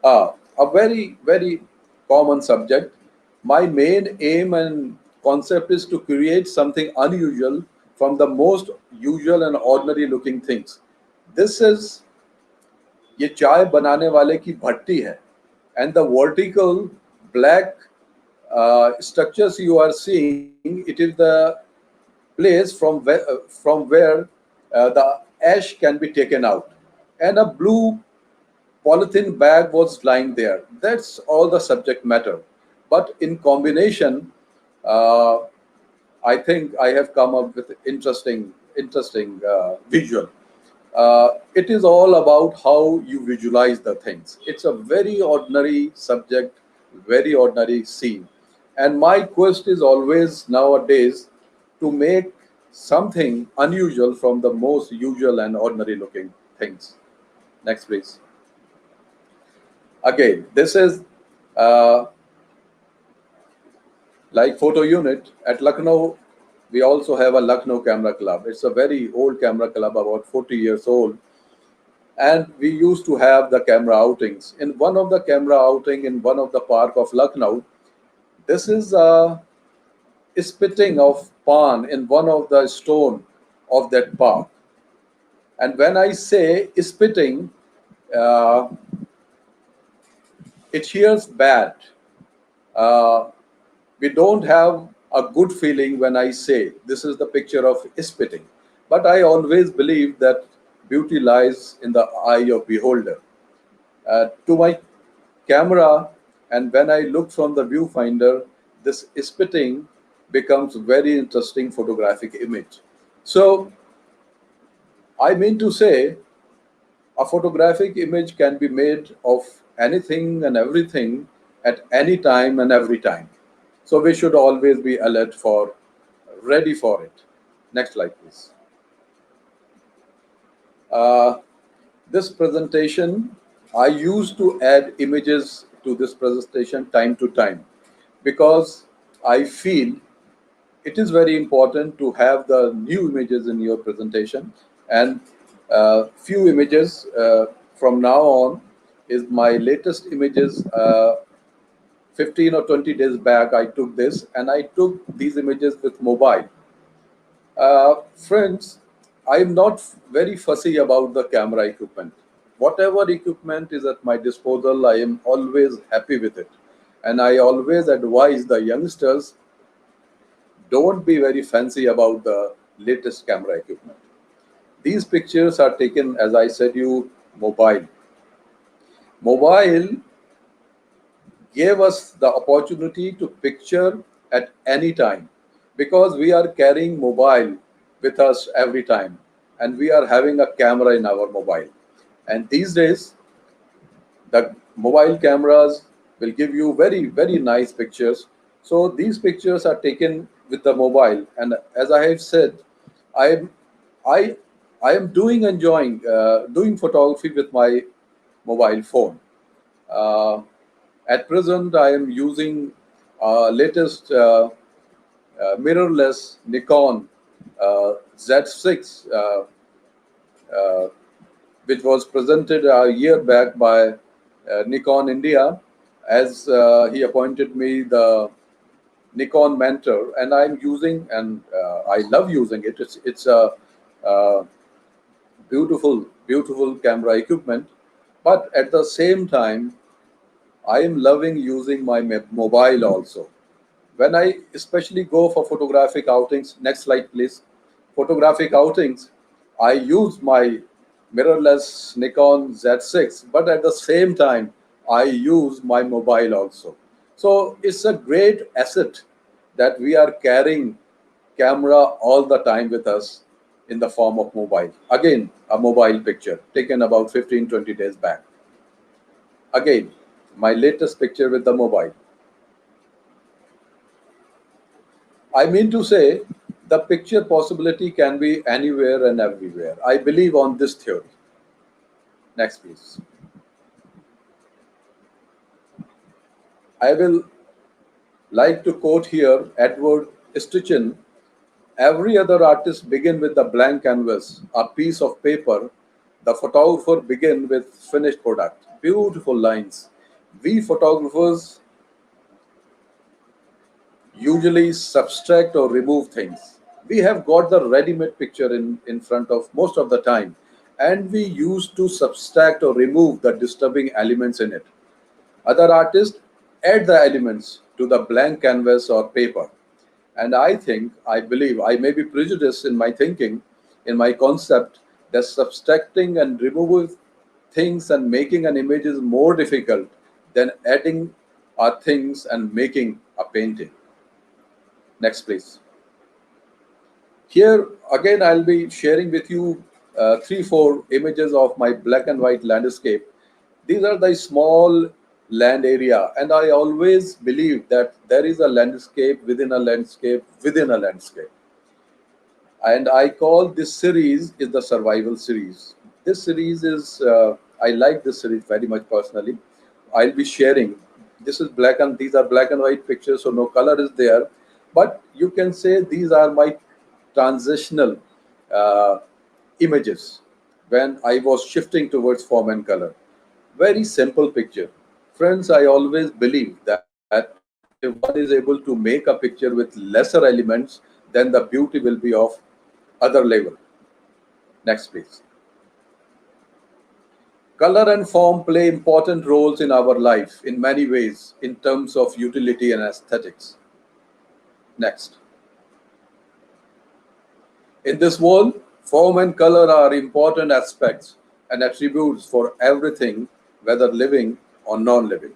A very, very common subject. My main aim and concept is to create something unusual from the most usual and ordinary looking things. This is ये चाय बनाने वाले की भट्टी है, and the vertical black structures you are seeing, it is the place from where the ash can be taken out, and a blue polythene bag was lying there. That's all the subject matter. But in combination, uh, I think I have come up with interesting visual. It is all about how you visualize the things. It's a very ordinary subject, very ordinary scene. And my quest is always nowadays to make something unusual from the most usual and ordinary looking things. Next, please. Again, this is uh, like photo unit at Lucknow. We also have a Lucknow Camera Club. It's a very old camera club, about 40 years old. And we used to have the camera outings. In one of the camera outing in one of the park of Lucknow, this is a spitting of pan in one of the stone of that park. And when I say spitting, uh, it hears bad. Uh, we don't have a good feeling when I say this is the picture of spitting. But I always believe that beauty lies in the eye of beholder. To my camera, and when I look from the viewfinder, this spitting becomes very interesting photographic image. So I mean to say a photographic image can be made of anything and everything at any time and every time. So we should always be alert for, ready for it. Next slide, please. Uh, this presentation, I used to add images to this presentation time to time because I feel it is very important to have the new images in your presentation. And few images from now on is my latest images. 15 or 20 days back, I took this, and I took these images with mobile. Friends, I'm not very fussy about the camera equipment. Whatever equipment is at my disposal, I am always happy with it. And I always advise the youngsters, don't be very fancy about the latest camera equipment. These pictures are taken, as I said you, mobile. Mobile gave us the opportunity to picture at any time because we are carrying mobile with us every time, and we are having a camera in our mobile. And these days, the mobile cameras will give you very nice pictures. So these pictures are taken with the mobile, and as I have said, i am i I am enjoying doing photography with my mobile phone. uh, at present, I am using latest mirrorless Nikon Z6, uh, which was presented a year back by Nikon India, as he appointed me the Nikon mentor, and I'm using, and I love using it. It's a beautiful camera equipment, but at the same time, I am loving using my mobile also. When I especially go for photographic outings, next slide please. Photographic outings, I use my mirrorless Nikon Z6, but at the same time, I use my mobile also. So it's a great asset that we are carrying camera all the time with us in the form of mobile. Again, a mobile picture taken about 15-20 days back. Again, my latest picture with the mobile. I mean to say, the picture possibility can be anywhere and everywhere. I believe on this theory. Next, please. I will like to quote here Edward Stitchin. Every other artist begin with the blank canvas, a piece of paper. The photographer begin with finished product. Beautiful lines. We photographers usually subtract or remove things. We have got the ready-made picture in front of most of the time, and we used to subtract or remove the disturbing elements in it. Other artists add the elements to the blank canvas or paper. And I think, I believe, I may be prejudiced in my thinking, in my concept, that subtracting and removing things and making an image is more difficult than adding things and making a painting. Next, please. Here again, I'll be sharing with you three, four images of my black and white landscape. These are the small land area, and I always believe that there is a landscape within a landscape within a landscape. And I call this series is the survival series. This series is I like this series very much personally. I'll be sharing. This is black and these are black and white pictures, so no color is there. But you can say these are my transitional uh, images when I was shifting towards form and color. Very simple picture. Friends, I always believe that if one is able to make a picture with lesser elements, then the beauty will be of other level. Next, please. Color and form play important roles in our life in many ways in terms of utility and aesthetics. Next. In this world, form and color are important aspects and attributes for everything, whether living or non living.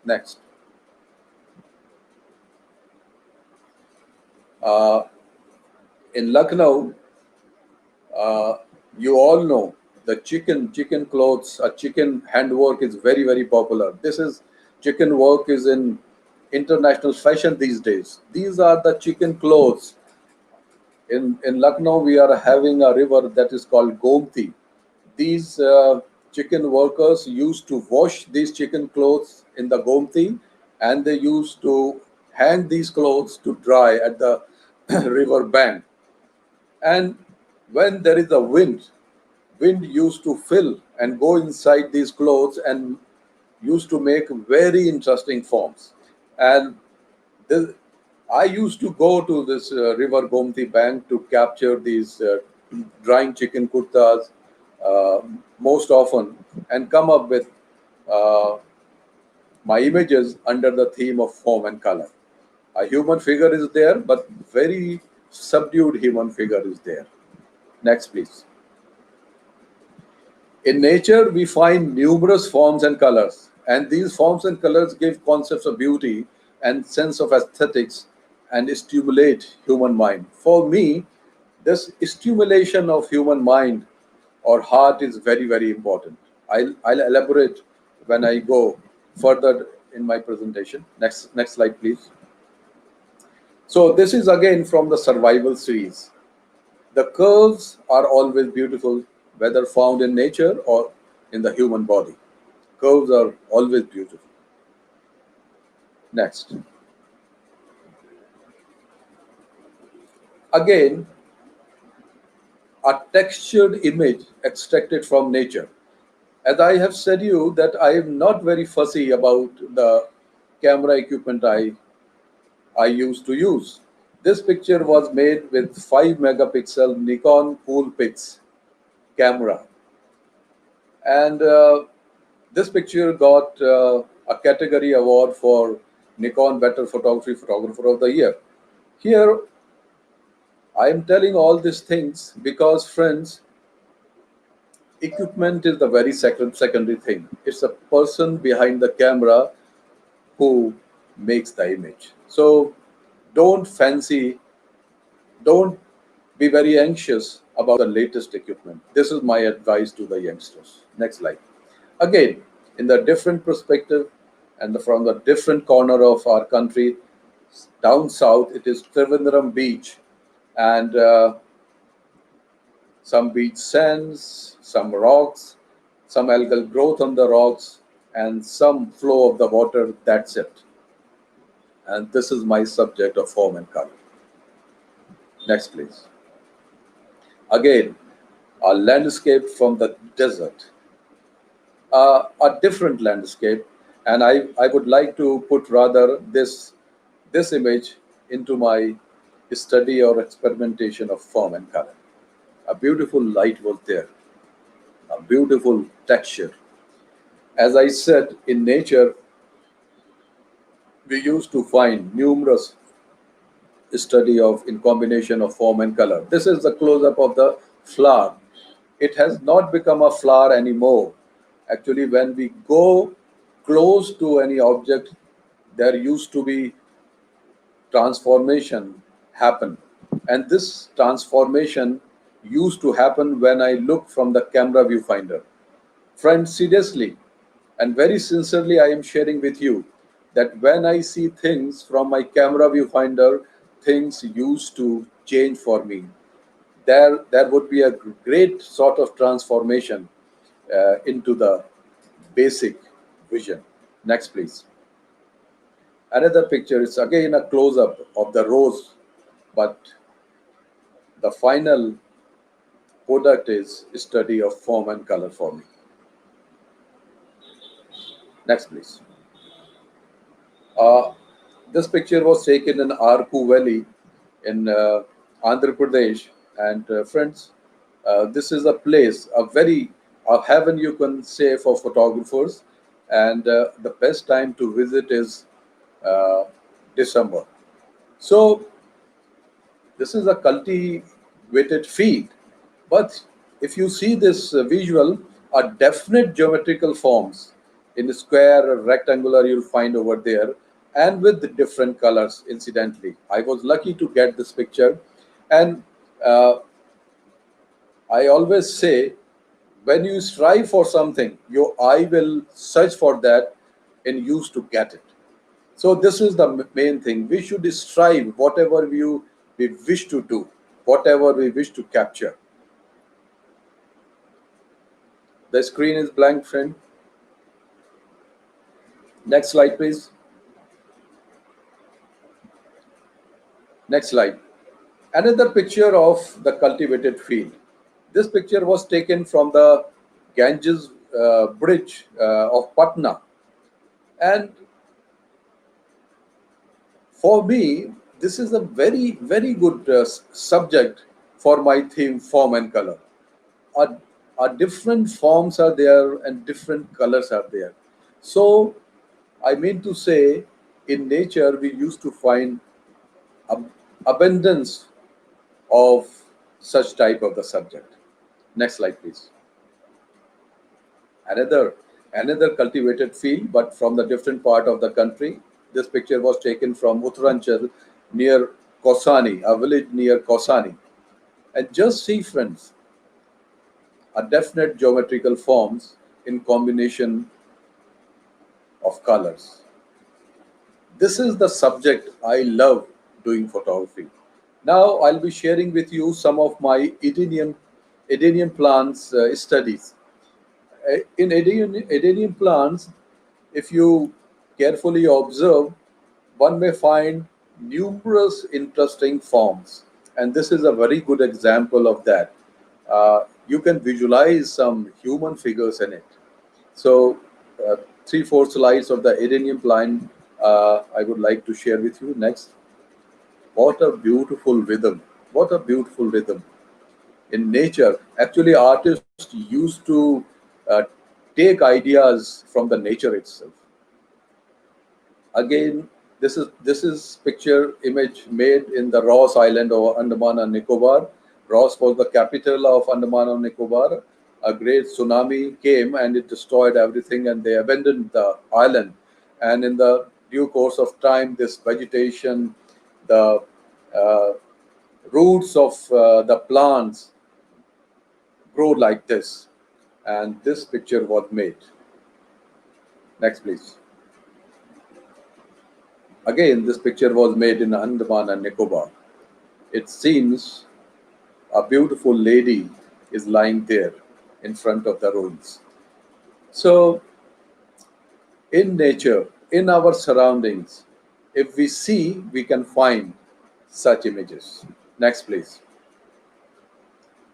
Next. Uh, in Lucknow, uh, you all know the chicken clothes, chicken handwork is very popular. This is chicken work is in international fashion these days. These are the chicken clothes. In Lucknow, we are having a river that is called Gomti. These chicken workers used to wash these chicken clothes in the Gomti, and they used to hang these clothes to dry at the river bank. And when there is a wind used to fill and go inside these clothes and used to make very interesting forms. And this, I used to go to this river Gomti bank to capture these drying chicken kurtas uh, most often and come up with uh, my images under the theme of form and color. A human figure is there, but very subdued human figure is there. Next, please. In nature, we find numerous forms and colors, and these forms and colors give concepts of beauty and sense of aesthetics and stimulate human mind. For me, this stimulation of human mind or heart is very important. I'll elaborate when I go further in my presentation. Next slide, please. So this is again from the survival series. The curves are always beautiful, whether found in nature or in the human body. Curves are always beautiful. Next. Again, a textured image extracted from nature. As I have said you that I am not very fussy about the camera equipment I used to use. This picture was made with 5 megapixel Nikon Coolpix camera, and this picture got a category award for Nikon Better Photography Photographer of the Year. Here, I am telling all these things because, friends, equipment is the very secondary thing. It's the person behind the camera who makes the image. So don't fancy, don't be very anxious about the latest equipment. This is my advice to the youngsters. Next slide. Again, in the different perspective and from the different corner of our country, down south, it is Trivandrum Beach, and some beach sands, some rocks, some algal growth on the rocks, and some flow of the water. That's it. And this is my subject of form and color. Next, please. Again, a landscape from the desert, a different landscape, and I would like to put rather this image into my study or experimentation of form and color. A beautiful light was there, a beautiful texture. As I said, in nature, we used to find numerous study of in combination of form and color. This is the close-up of the flower. It has not become a flower anymore. Actually, when we go close to any object, there used to be transformation happen. And this transformation used to happen when I look from the camera viewfinder. Friends, seriously and very sincerely, I am sharing with you that when I see things from my camera viewfinder, things used to change for me. There would be a great sort of transformation into the basic vision. Next, please. Another picture is again a close up of the rose, but the final product is study of form and color for me. Next, please. Uh, this picture was taken in Arku Valley in Andhra Pradesh. And friends, this is a place, a heaven you can say for photographers. And the best time to visit is uh, December. So this is a cultivated field. But if you see this visual, are definite geometrical forms in square or rectangular you'll find over there, and with different colors. Incidentally, I was lucky to get this picture, and uh, I always say, when you strive for something, your eye will search for that and use to get it. So this is the main thing. We should strive whatever we wish to do, whatever we wish to capture. The screen is blank, friend. Next slide, please. Next slide. Another picture of the cultivated field. This picture was taken from the Ganges bridge of Patna. And for me, this is a very good subject for my theme, form and color. Our, our different forms are there and different colors are there. So I mean to say, in nature, we used to find ab- abundance of such type of the subject. Next slide, please. Another another cultivated field, but from the different part of the country. This picture was taken from Uttaranchal near Kosani, a village near Kosani. And just see, friends, a definite geometrical forms in combination of colors. This is the subject I love doing photography. Now I'll be sharing with you some of my Edenium plants studies. In Edenium plants, if you carefully observe, one may find numerous interesting forms. And this is a very good example of that. You can visualize some human figures in it. So, uh, 3 4 slides of the Edenium plant I would like to share with you next. What a beautiful rhythm! What a beautiful rhythm! In nature, actually, artists used to take ideas from the nature itself. Again, this is picture image made in the Ross Island of Andaman and Nicobar. Ross was the capital of Andaman and Nicobar. A great tsunami came and it destroyed everything, and they abandoned the island. And in the due course of time, this vegetation, the uh, roots of the plants grow like this, and this picture was made. Next, please. Again, this picture was made in Andaman and Nicobar. It seems a beautiful lady is lying there in front of the ruins. So, in nature, in our surroundings, if we see, we can find such images. Next, please.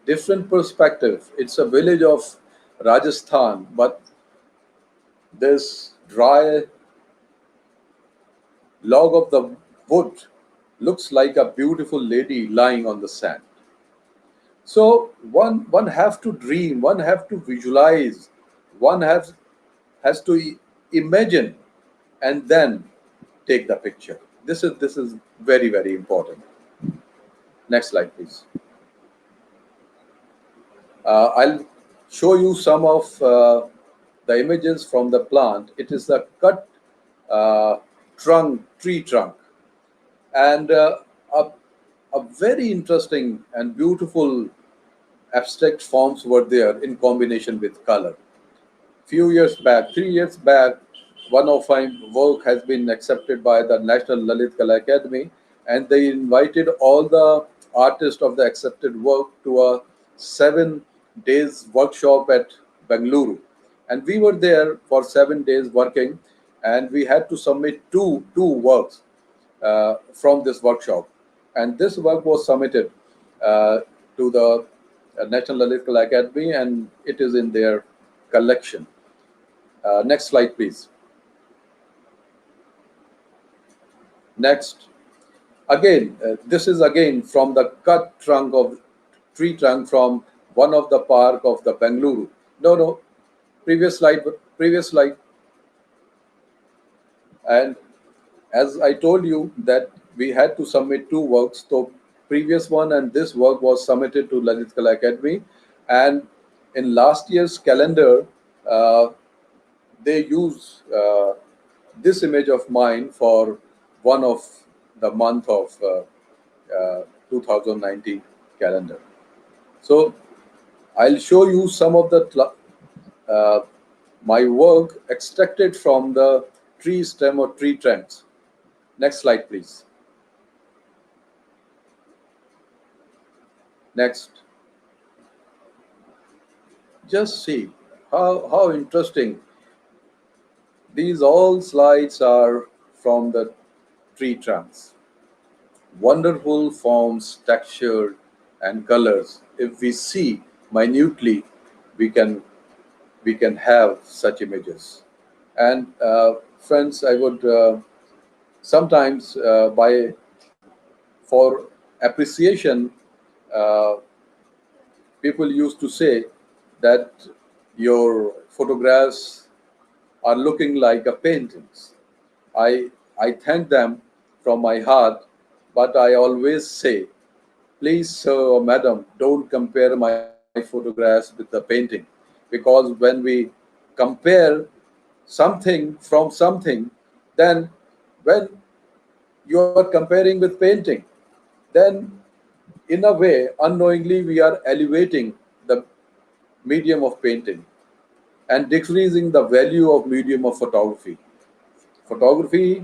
Different perspective. It's a village of Rajasthan, but this dry log of the wood looks like a beautiful lady lying on the sand. So one have to dream, one have to visualize, one has to imagine, and then take the picture. This is very, very important. Next slide, please. I'll show you some of the images from the plant. It is a cut uh, tree trunk, and a, a very interesting and beautiful abstract forms were there in combination with color. Few years back, 3 years back, one of my work has been accepted by the National Lalit Kala Academy, and they invited all the artists of the accepted work to a 7 days workshop at Bengaluru. And we were there for 7 days working, and we had to submit two works from this workshop. And this work was submitted to the National Lalit Kala Academy, and it is in their collection. Next slide, please. Next. Again, this is again from the cut trunk of tree trunk from one of the park of the Bengaluru. No, no, previous slide, previous slide. And as I told you that we had to submit two works. So previous one and this work was submitted to Lalit Kala Academy, and in last year's calendar, uh, they use this image of mine for one of the month of 2019 calendar. So I'll show you some of the uh, my work extracted from the tree stem or tree trunks. Next slide, please. Next. Just see how interesting. These all slides are from the tree trunks. Wonderful forms, texture, and colors. If we see minutely, we can we can have such images. And friends, I would sometimes by for appreciation, uh, people used to say that your photographs are looking like a paintings. I thank them from my heart, but I always say, please, sir or madam, don't compare my photographs with the painting, because when we compare something from something, then when you are comparing with painting, then in a way, unknowingly, we are elevating the medium of painting and decreasing the value of medium of photography. Photography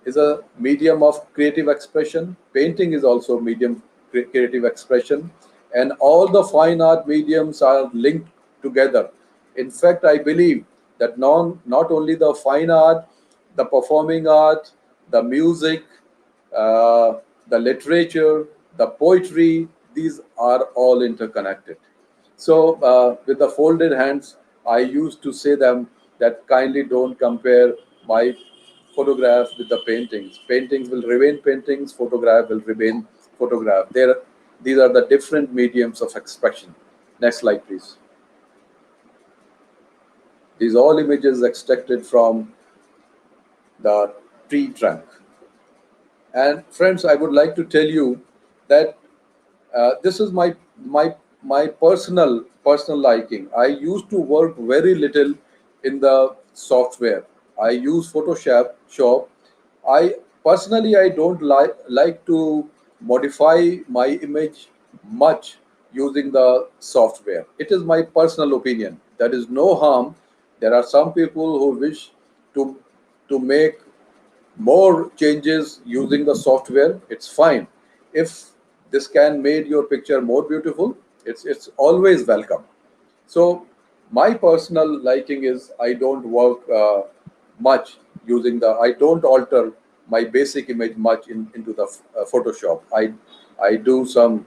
is a medium of creative expression. Painting is also medium creative expression, and all the fine art mediums are linked together. In fact, I believe that not only the fine art, the performing art, the music, uh, the literature, the poetry, these are all interconnected. So, with the folded hands, I used to say them that kindly don't compare my photographs with the paintings. Paintings will remain paintings, photograph will remain photograph. These are the different mediums of expression. Next slide, please. These all images extracted from the tree trunk. And friends, I would like to tell you that this is my personal liking. I used to work very little in the software. I use Photoshop. Shop. I don't like to modify my image much using the software. It is my personal opinion. There is no harm. There are some people who wish to to make more changes using the software. It's fine. If this can make your picture more beautiful, it's always welcome. So my personal liking is I don't work much using the I don't alter my basic image much into the Photoshop. I do some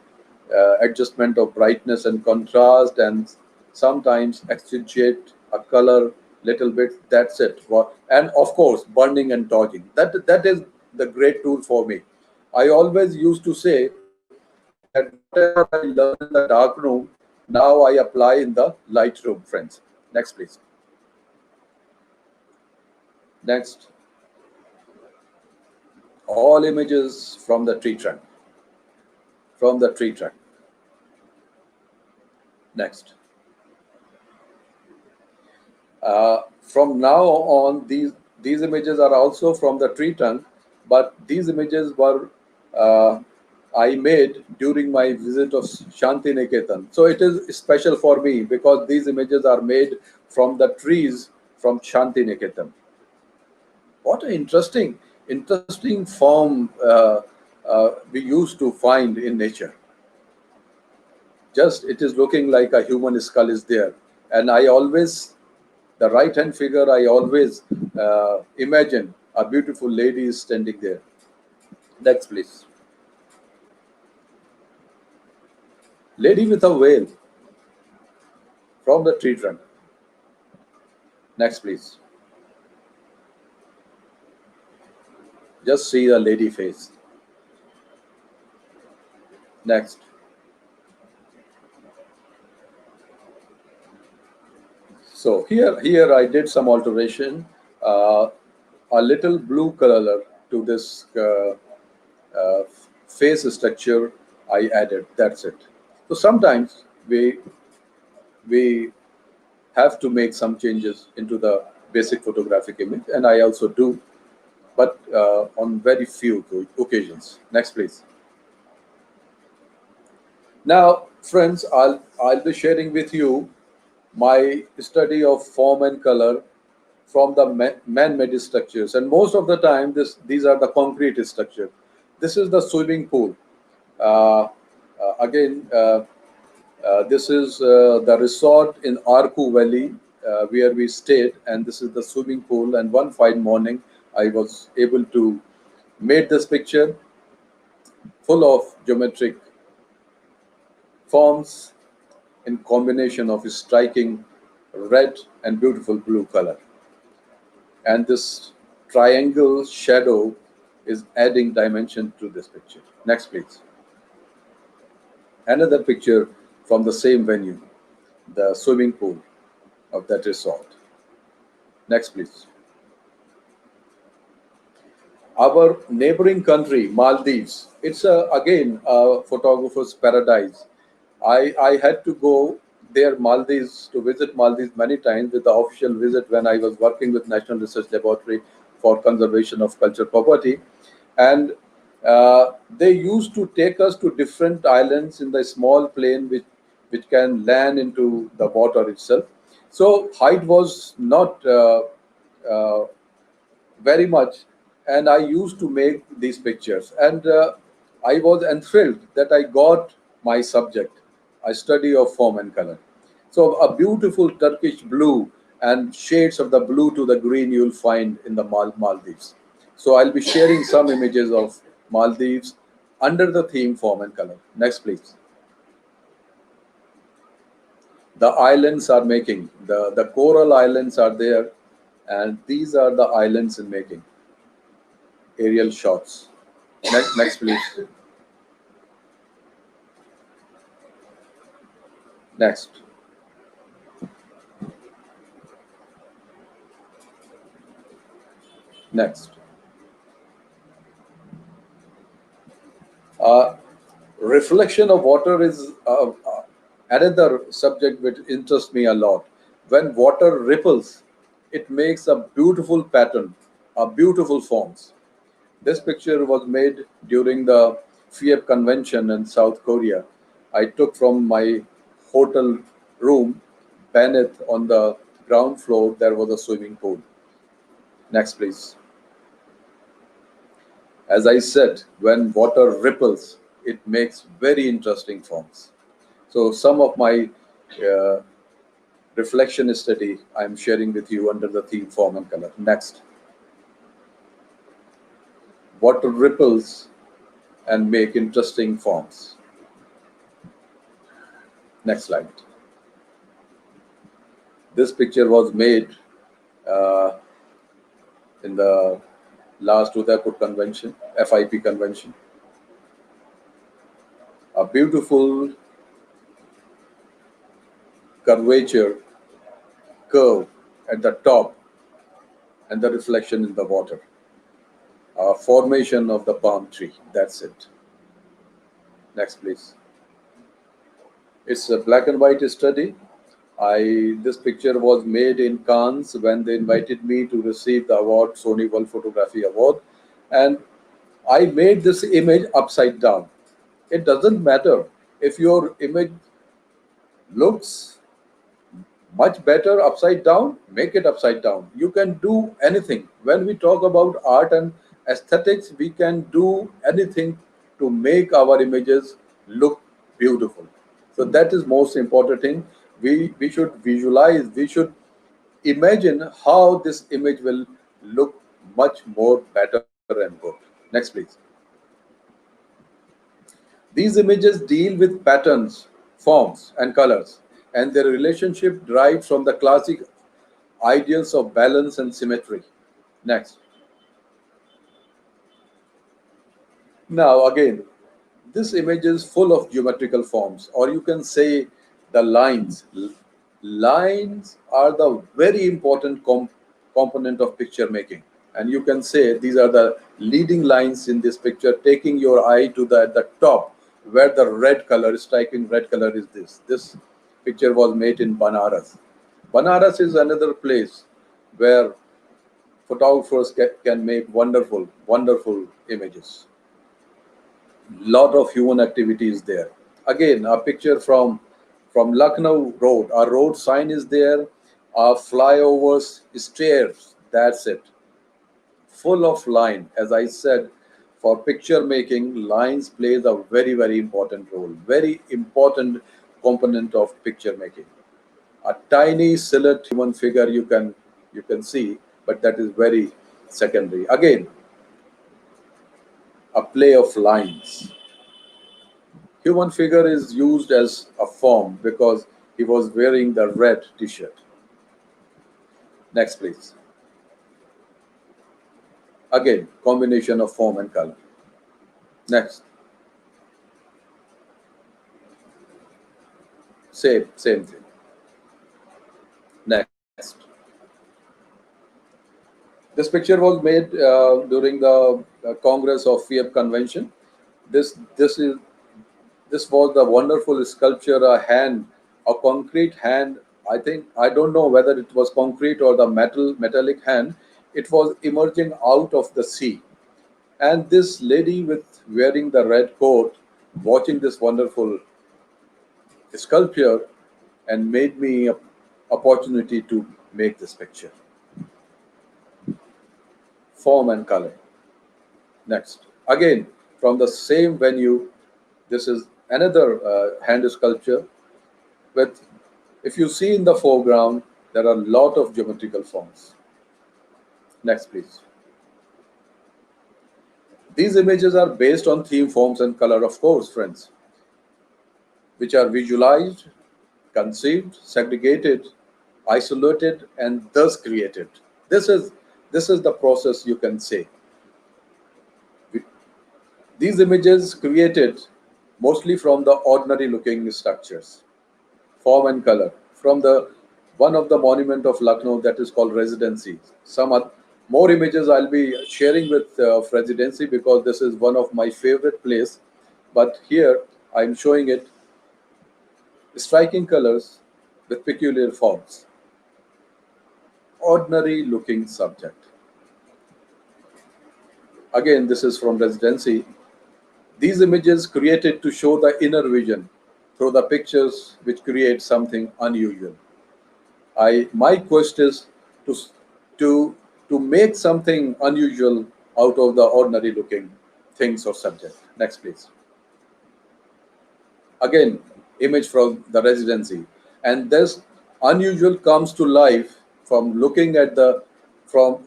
adjustment of brightness and contrast, and sometimes accentuate a color little bit. That's it. And of course, burning and dodging. That is the great tool for me. I always used to say that whatever I learn in the dark room, now I apply in the light room, friends. Next, please. Next, all images from the tree trunk. From the tree trunk. Next. From now on, these images are also from the tree trunk, but these images were uh, I made during my visit of Shanti Niketan. So it is special for me because these images are made from the trees from Shanti Niketan. What an interesting form we used to find in nature. Just it is looking like a human skull is there, and I always the right hand figure, I always imagine a beautiful lady is standing there. Next, please. Lady with a veil from the tree trunk. Next, please. Just see the lady face. Next. So here I did some alteration. Uh, a little blue color to this uh, face structure I added. That's it. So sometimes we have to make some changes into the basic photographic image, and I also do, but on very few occasions. Next, please. Now, friends, I'll be sharing with you my study of form and color from the man-made structures, and most of the time, these are the concrete structure. This is the swimming pool. Uh, again, this is the resort in Arku Valley where we stayed, and this is the swimming pool. And one fine morning, I was able to make this picture full of geometric forms in combination of striking red and beautiful blue color. And this triangle shadow is adding dimension to this picture. Next, please. Another picture from the same venue, the swimming pool of that resort. Next, please. Our neighboring country, Maldives, it's again a photographer's paradise. I had to go there, Maldives, to visit Maldives many times with the official visit when I was working with National Research Laboratory for Conservation of Cultural Property. And they used to take us to different islands in the small plane which can land into the water itself. So height was not uh, very much, and I used to make these pictures. And I was enthralled that I got my subject, a study of form and color. So a beautiful Turkish blue and shades of the blue to the green you'll find in the Maldives. So I'll be sharing some images of Maldives under the theme form and color. Next, please. The islands are making, the coral islands are there, and these are the islands in making. Aerial shots. Next, please. Next. Next. Uh, Reflection of water is another subject which interests me a lot. When water ripples, it makes a beautiful pattern, a beautiful forms. This picture was made during the FIEP convention in South Korea. I took from my hotel room, beneath on the ground floor, there was a swimming pool. Next, please. As I said, when water ripples, it makes very interesting forms. So some of my uh, reflection study I'm sharing with you under the theme form and color. Next. Water ripples and make interesting forms. Next slide. This picture was made uh, in the last Udaipur convention, FIP convention. A beautiful curvature curve at the top and the reflection in the water. Formation of the palm tree. That's it. Next, please. It's a black and white study. This picture was made in Cannes when they invited me to receive the award, Sony World Photography Award, and I made this image upside down. It doesn't matter if your image looks much better upside down, make it upside down. You can do anything. When we talk about art and aesthetics, we can do anything to make our images look beautiful. So that is most important thing. We should visualize, we should imagine how this image will look much more better and good. Next, please. These images deal with patterns, forms, and colors, and their relationship derived from the classic ideals of balance and symmetry. Next. Now, again, this image is full of geometrical forms, or you can say the lines. Lines are the very important component of picture making. And you can say these are the leading lines in this picture, taking your eye to the top where the red color, striking red color is this. This picture was made in Banaras. Banaras is another place where photographers can make wonderful, wonderful images. Lot of human activity is there. Again, a picture from Lucknow Road. A road sign is there. Flyovers, stairs. That's it. Full of line. As I said, for picture making, lines plays a very very important role. Very important component of picture making. A tiny silhouette human figure you can see, but that is very secondary. Again, a play of lines. Human figure is used as a form because he was wearing the red t-shirt. Next, please. Again, combination of form and color. Next. Same thing. Next. This picture was made during the Congress of FIAP convention. This this was the wonderful sculpture, a hand, a concrete hand. I don't know whether it was concrete or the metallic hand. It was emerging out of the sea, and this lady with wearing the red coat, watching this wonderful sculpture, and made me a opportunity to make this picture. Form and color. Next, again from the same venue, this is another hand sculpture with, if you see in the foreground, there are a lot of geometrical forms. Next, please. These images are based on theme, forms, and color, of course, friends, which are visualized, conceived, segregated, isolated, and thus created. This is the process, you can say. These images created mostly from the ordinary looking structures, form and color, from the one of the monument of Lucknow that is called Residency. More images I'll be sharing with Residency because this is one of my favorite place. But here I'm showing it striking colors with peculiar forms. Ordinary looking subject. Again, this is from Residency. These images created to show the inner vision through the pictures which create something unusual. My quest is to to to make something unusual out of the ordinary looking things or subject. Next, please. Again, image from the Residency, and this unusual comes to life from looking at from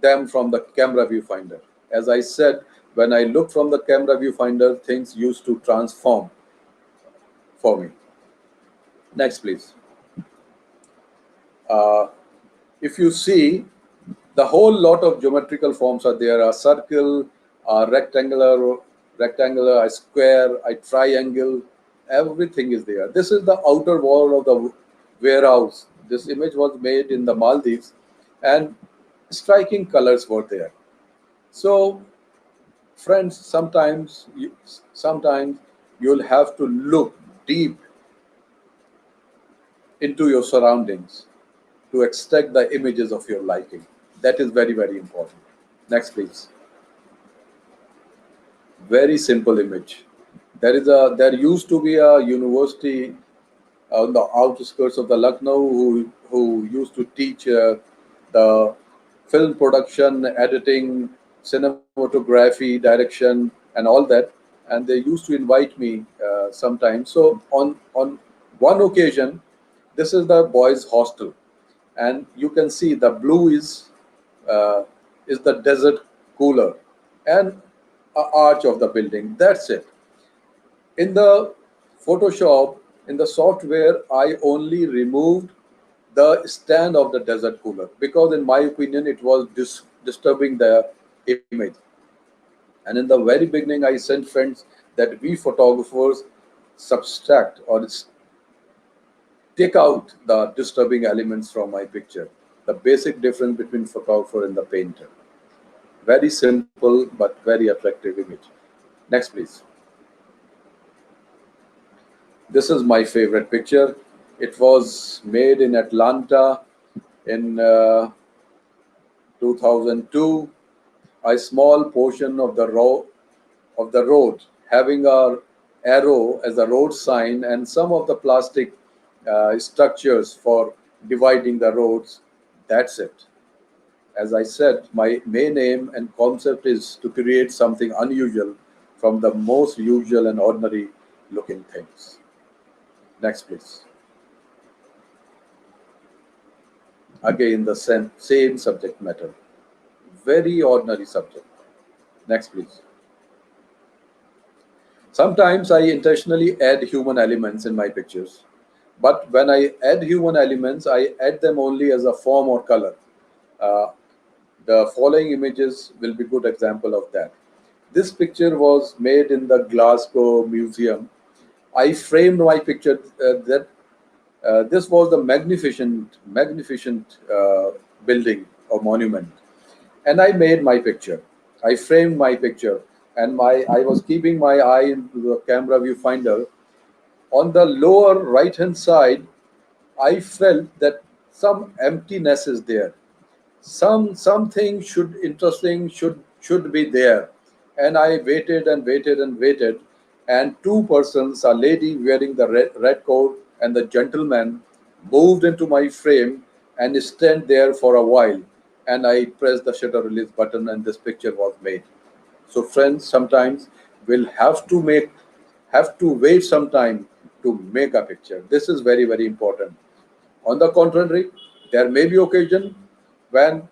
the camera viewfinder. As I said, when I look from the camera viewfinder, things used to transform for me. Next, please. Uh, if you see The whole lot of geometrical forms are there: a circle, a rectangular, a square, a triangle. Everything is there. This is the outer wall of the warehouse. This image was made in the Maldives, and striking colors were there. So, friends, sometimes you'll have to look deep into your surroundings to extract the images of your liking. That is very, very important. Next, please. Very simple image. There used to be a university on the outskirts of the Lucknow who used to teach the film production, editing, cinematography, direction, and all that. And they used to invite me sometimes. So on one occasion, this is the boys' hostel, and you can see the blue uh, is the desert cooler and a arch of the building. That's it. In the Photoshop, in the software, I only removed the stand of the desert cooler because, in my opinion, it was disturbing the image. And in the very beginning, I sent friends that we photographers subtract or take out the disturbing elements from my picture. The basic difference between photographer and the painter. Very simple but very attractive image. Next, please. This is my favorite picture. It was made in Atlanta in 2002. A small portion of the road having a arrow as a road sign and some of the plastic structures for dividing the roads. That's it. As I said, my main aim and concept is to create something unusual from the most usual and ordinary looking things. Next, please. Again, the same subject matter. Very ordinary subject. Next, please. Sometimes I intentionally add human elements in my pictures, but when I add human elements, I add them only as a form or color. Uh, the following images will be good example of that. This picture was made in the Glasgow Museum. I framed my picture that this was the magnificent building or monument, and I made my picture. I framed my picture, and my I was keeping my eye into the camera viewfinder. On the lower right hand side, I felt that some emptiness is there. Something should be there, and I waited and waited and waited, and two persons, a lady wearing the red coat and the gentleman, moved into my frame and stand there for a while, and I pressed the shutter release button, and this picture was made. So, friends, sometimes we'll have to wait some time to make a picture. This is very, very important. On the contrary, there may be occasion when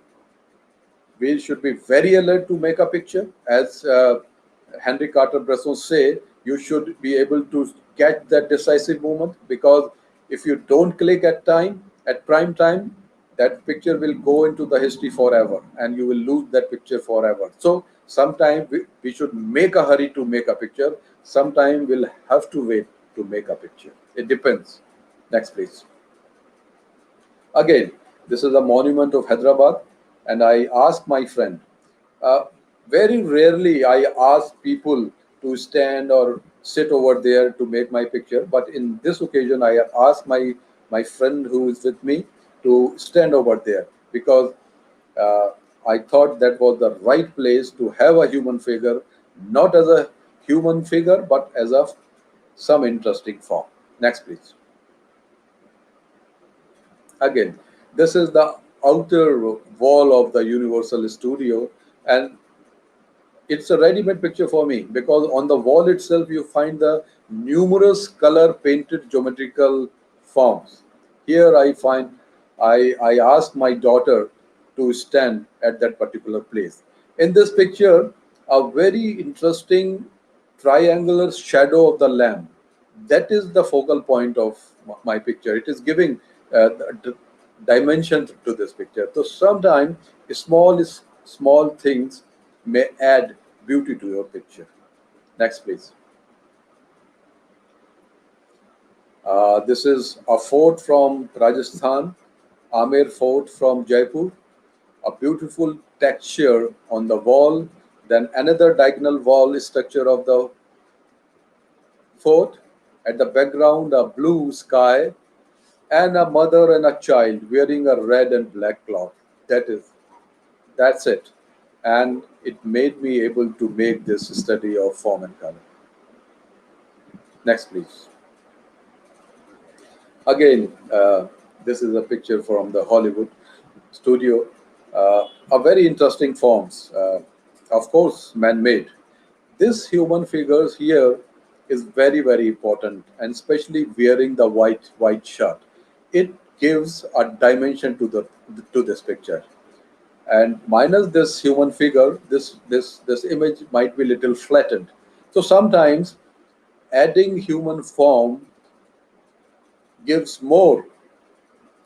we should be very alert to make a picture. As Henry Carter Bresson say, you should be able to catch that decisive moment, because if you don't click at prime time, that picture will go into the history forever, and you will lose that picture forever. So sometimes we should make a hurry to make a picture. Sometimes we'll have to wait to make a picture. It depends. Next, please. Again, this is a monument of Hyderabad, and I asked my friend. Uh, Very rarely I ask people to stand or sit over there to make my picture, but in this occasion I asked my friend who is with me to stand over there, because uh, I thought that was the right place to have a human figure, not as a human figure, but as a some interesting form. Next, please. Again, this is the outer wall of the Universal Studio, and it's a ready-made picture for me, because on the wall itself you find the numerous color painted geometrical forms. Here I asked my daughter to stand at that particular place. In this picture, a very interesting triangular shadow of the lamp, that is the focal point of my picture. It is giving dimension to this picture. So sometimes Small things may add beauty to your picture. Next, please. This is a fort from Rajasthan, Amer Fort from Jaipur, a beautiful texture on the wall, then another diagonal wall structure of the fort. At the background, a blue sky and a mother and a child wearing a red and black cloth. That is, that's it. And it made me able to make this study of form and color. Next, please. Again, this is a picture from the Hollywood studio. A very interesting forms, of course, man-made. This human figures here is very important, and especially wearing the white shirt. It gives a dimension to this picture. And minus this human figure, this image might be little flattened. So sometimes adding human form gives more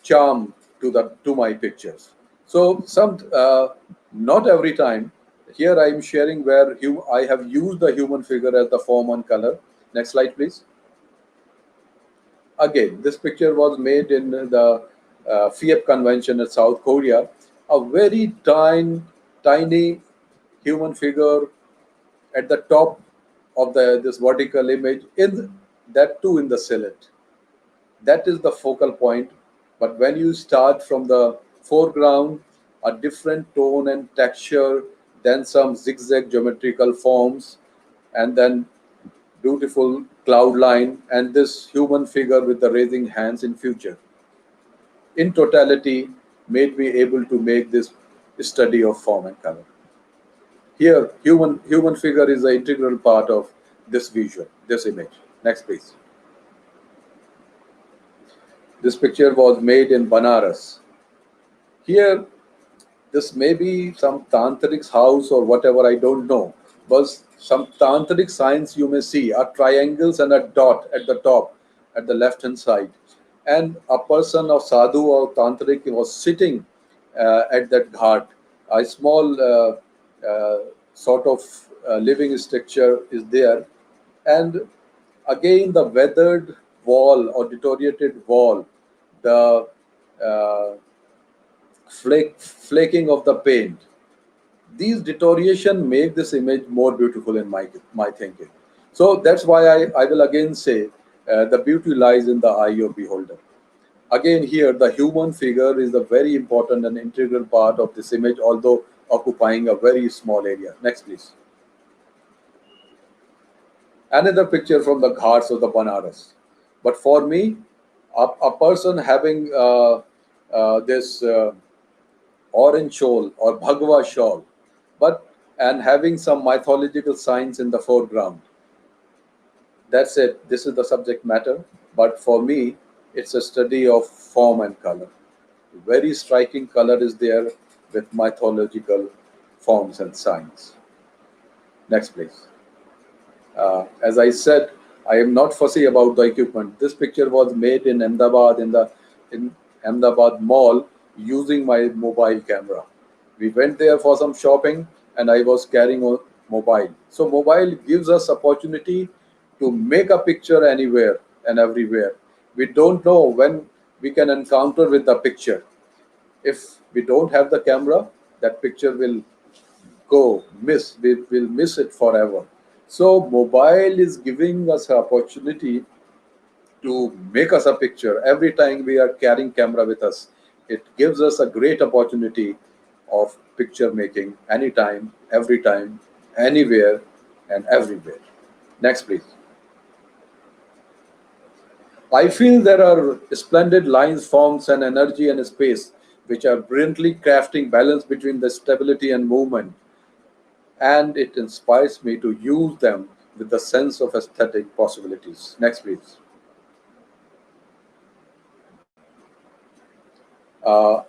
charm to my pictures. So not every time. Here I am sharing where I have used the human figure as the form and color. Next slide, please. Again, this picture was made in the FIEP convention in South Korea. A very tiny human figure at the top of this vertical image, in that too in the silhouette. That is the focal point. But when you start from the foreground, a different tone and texture, then some zigzag geometrical forms, and then beautiful cloud line, and this human figure with the raising hands in future. In totality, made me able to make this study of form and color. Here, human figure is an integral part of this visual, this image. Next, please. This picture was made in Banaras. Here, this may be some tantric's house or whatever, I don't know. But some tantric signs you may see are triangles and a dot at the top, at the left hand side. And a person of sadhu or tantric was sitting at that ghat. A small sort of living structure is there. And again, the weathered wall or deteriorated wall, the uh, flaking of the paint, these deterioration make this image more beautiful in my thinking. So that's why I will again say the beauty lies in the eye of beholder. Again, here the human figure is a very important and integral part of this image, although occupying a very small area. Next, please. Another picture from the ghats of the Banaras. But for me, a person having this orange shawl or Bhagwa shawl, but and having some mythological signs in the foreground. That's it. This is the subject matter. But for me, it's a study of form and color. Very striking color is there with mythological forms and signs. Next, please. As I said, I am not fussy about the equipment. This picture was made in Ahmedabad in Ahmedabad Mall using my mobile camera. We went there for some shopping, and I was carrying a mobile. So mobile gives us opportunity to make a picture anywhere and everywhere. We don't know when we can encounter with the picture. If we don't have the camera, that picture will go miss. We will miss it forever. So mobile is giving us an opportunity to make us a picture every time we are carrying camera with us. It gives us a great opportunity of picture making anytime, every time, anywhere, and everywhere. Next, please. I feel there are splendid lines, forms, and energy and space which are brilliantly crafting balance between the stability and movement, and it inspires me to use them with the sense of aesthetic possibilities. Next, please. Uh,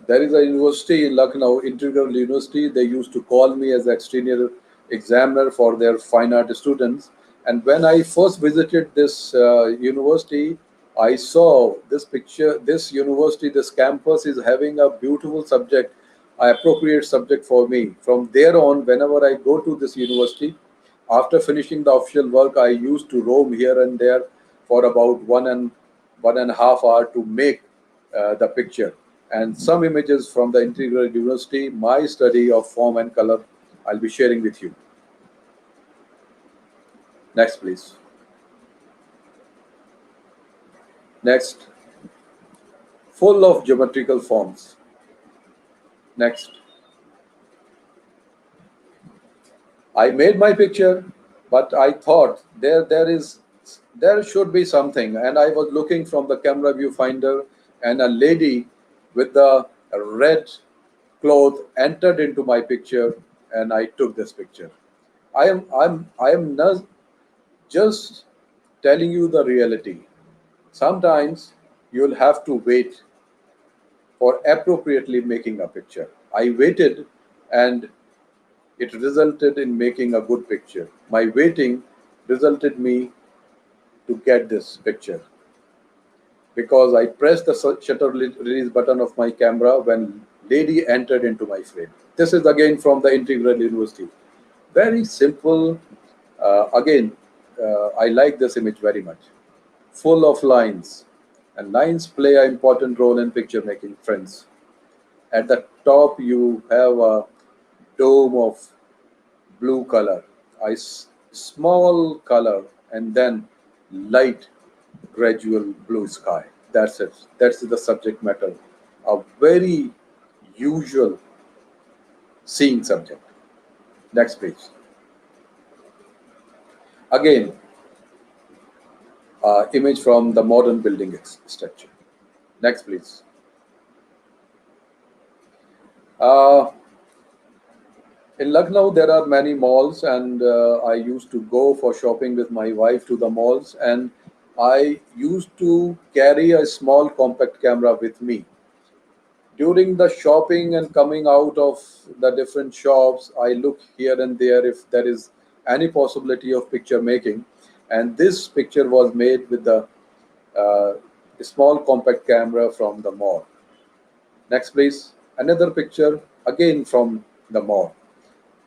there is a university in Lucknow, Integral University. They used to call me as the external examiner for their fine art students. And when I first visited this university, I saw this picture. This university, this campus is having a beautiful subject appropriate subject for me. From there on, whenever I go to this university, after finishing the official work, I used to roam here and there for about 1.5 hour to make the picture. And some images from the Integral University, my study of form and color, I'll be sharing with you. Next, please. Next, full of geometrical forms. Next. I made my picture, but I thought there should be something, and I was looking from the camera viewfinder, and a lady with the red cloth entered into my picture, and I took this picture. I am not just telling you the reality. Sometimes you'll have to wait for appropriately making a picture. I waited, and it resulted in making a good picture. My waiting resulted me to get this picture because I pressed the shutter release button of my camera when lady entered into my frame. This is again from the Integral University. Very simple. Again, I like this image very much. Full of lines, and lines play an important role in picture making, friends. At the top, you have a dome of blue color, small color, and then light gradual blue sky. That's it. That's the subject matter. A very usual seeing subject. Next page. Again, image from the modern building structure. Next, please. Uh, in Lucknow, there are many malls, and I used to go for shopping with my wife to the malls, and I used to carry a small compact camera with me. During the shopping and coming out of the different shops, I look here and there if there is any possibility of picture making. And this picture was made with the uh, small compact camera from the mall. Next, please. Another picture again from the mall.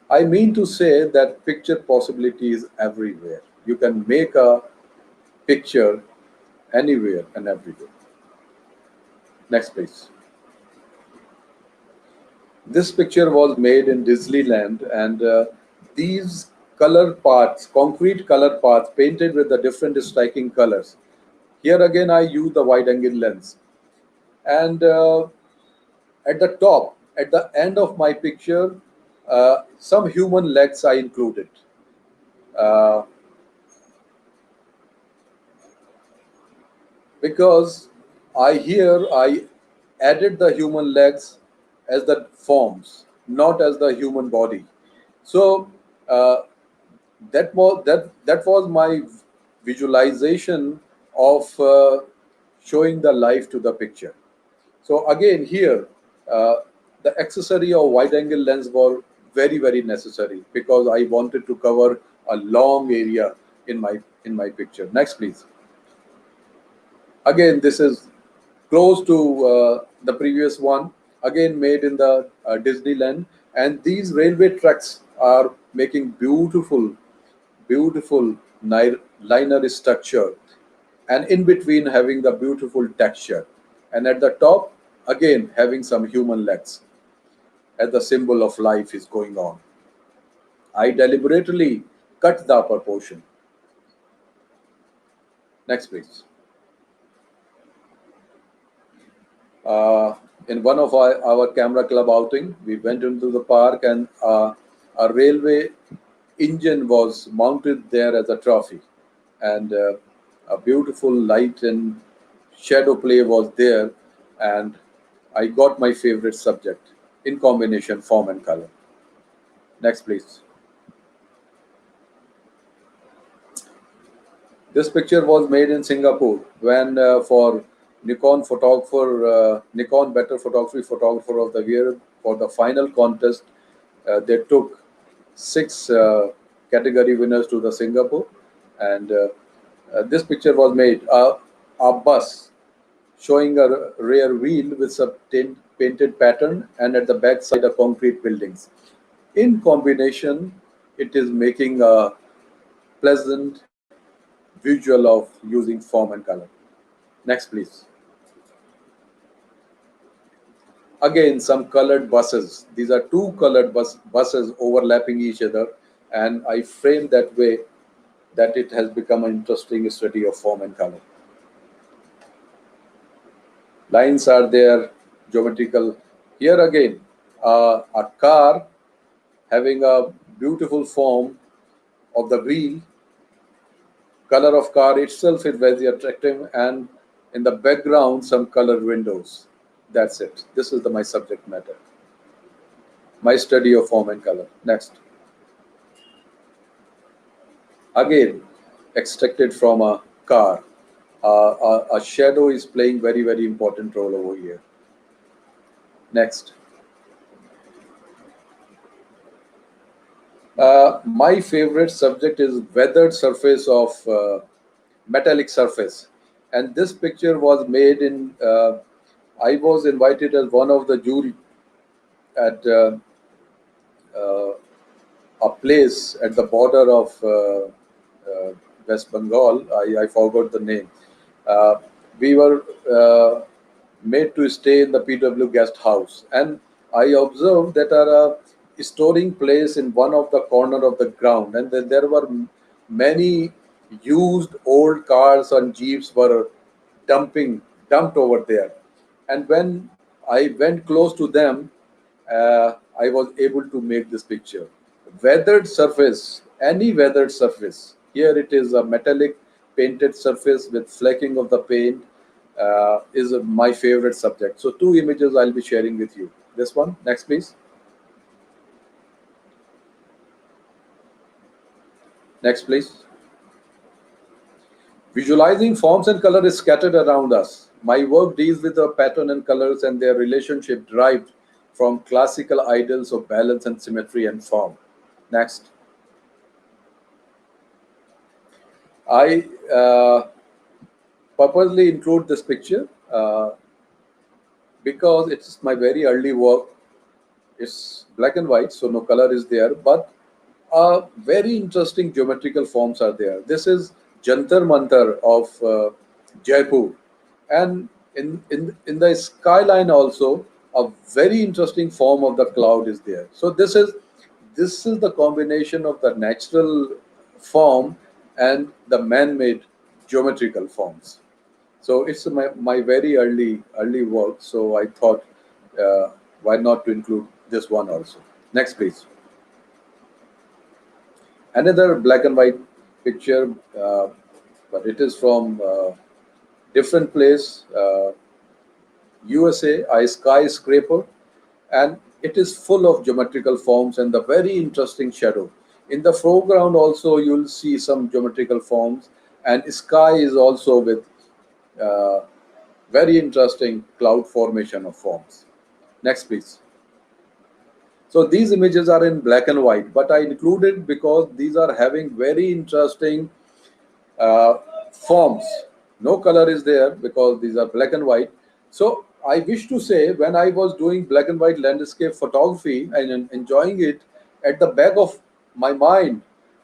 I mean to say that picture possibility is everywhere. You can make a picture anywhere and everywhere. Next, please. This picture was made in Disneyland, and these color parts, concrete color parts, painted with the different striking colors. Here again, I use the wide angle lens. And at the top, at the end of my picture, some human legs I included. Uh, because I added the human legs as the forms, not as the human body. So uh, that was my visualization of showing the life to the picture. So again here, uh, the accessory of wide angle lens were very necessary because I wanted to cover a long area in my picture. Next, please. Again, this is close to the previous one, again made in the Disneyland. And these railway tracks are making beautiful liner structure, and in between having the beautiful texture. And at the top, again having some human legs as the symbol of life is going on. I deliberately cut the upper portion. Next, please. uh, in one of our camera club outing, we went into the park, and a railway engine was mounted there as a trophy, and a beautiful light and shadow play was there, and I got my favorite subject in combination form and color. Next, please. This picture was made in Singapore when for Nikon Better Photography Photographer of the Year for the final contest, they took six category winners to the Singapore, and this picture was made a bus showing a rear wheel with some painted pattern, and at the back side are concrete buildings. In combination, it is making a pleasant visual of using form and color. Next, please. Again, some colored buses. These are two colored buses overlapping each other, and I frame that way that it has become an interesting study of form and color. Lines are there, geometrical. Here again, a car having a beautiful form of the wheel. Color of car itself is very attractive, and in the background, some colored windows. That's it. This is my subject matter, my study of form and color. Next. Again, extracted from a car. A shadow is playing very important role over here. Next. My favorite subject is weathered surface of metallic surface, and this picture was made in. I was invited as one of the jury at uh, a place at the border of West Bengal. I forgot the name. Uh, we were made to stay in the PW guest house, and I observed that a storing place in one of the corner of the ground, and then there were many used old cars and jeeps were dumped over there. And when I went close to them, I was able to make this picture. Weathered surface, any weathered surface. Here it is a metallic painted surface with flecking of the paint, is my favorite subject. So two images I'll be sharing with you. This one, next please. Next please. Visualizing forms and color is scattered around us. My work deals with the pattern and colors and their relationship derived from classical ideals of balance and symmetry and form. Next. I purposely include this picture because it's my very early work. It's black and white, so no color is there, but very interesting geometrical forms are there. This is Jantar Mantar of Jaipur, and in the skyline also a very interesting form of the cloud is there. So this is the combination of the natural form and the man-made geometrical forms. So it's my very early work. So I thought, why not to include this one also. Next, please. Another black and white picture, but it is from different place, USA, a skyscraper, and it is full of geometrical forms and the very interesting shadow. In the foreground also you'll see some geometrical forms, and sky is also with uh, very interesting cloud formation of forms. Next, please. So these images are in black and white, but I included because these are having very interesting uh, forms. No color is there because these are black and white. So I wish to say, when I was doing black and white landscape photography and enjoying it, at the back of my mind,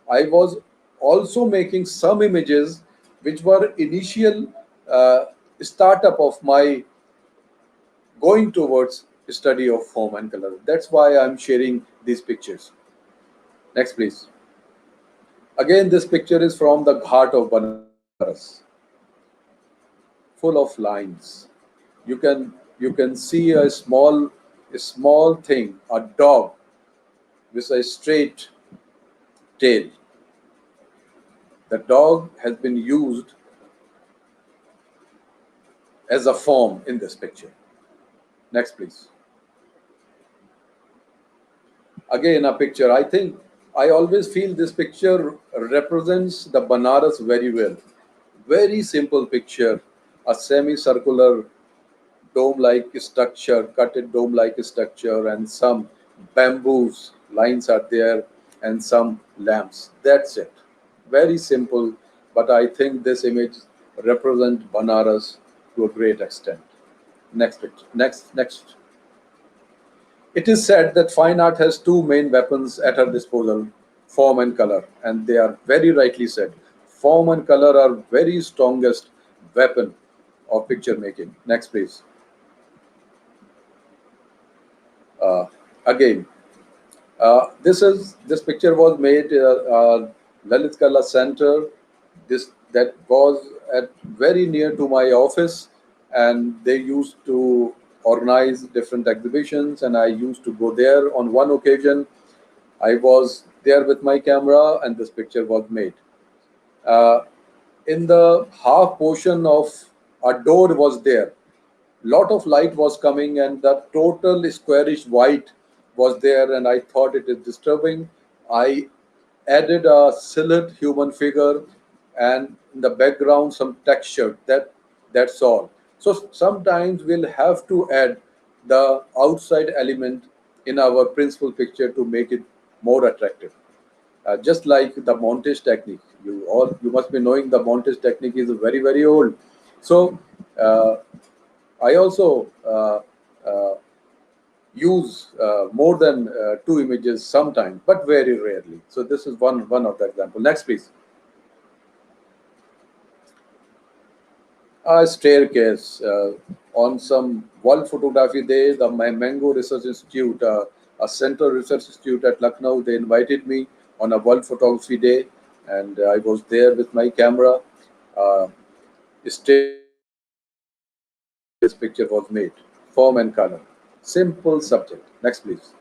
I was also making some images which were initial uh, startup of my going towards study of form and color. That's why I'm sharing these pictures. Next, please. Again, this picture is from the Ghat of Banaras, full of lines. You can see a small thing, a dog with a straight tail. The dog has been used as a form in this picture. Next, please. Again, a picture. I think I always feel this picture represents the Banaras very well. Very simple picture, a semicircular dome-like structure, cutted dome-like structure, and some bamboos lines are there, and some lamps. That's it. Very simple, but I think this image represents Banaras to a great extent. Next picture. Next. It is said that fine art has two main weapons at her disposal, form and color, and they are very rightly said. Form and color are very strongest weapon of picture making. Next, please. Uh, Again, this picture was made Lalit Kala Center. This that was at very near to my office, and they used to organize different exhibitions, and I used to go there. On one occasion, I was there with my camera, and this picture was made. Uh, in the half portion of a door was there, lot of light was coming and the total squarish white was there, and I thought it is disturbing. I added a silhouette human figure and in the background some texture. That's all. So sometimes we'll have to add the outside element in our principal picture to make it more attractive. Just like the montage technique, you must be knowing the montage technique is very old. So uh, I also use more than two images sometimes, but very rarely. So this is one of the example. Next, please. A staircase on some World Photography Day. The my Mango Research Institute, a central research institute at Lucknow, they invited me on a World Photography Day, and I was there with my camera. Uh, Staircase picture was made. Form and color. Simple subject. Next, please.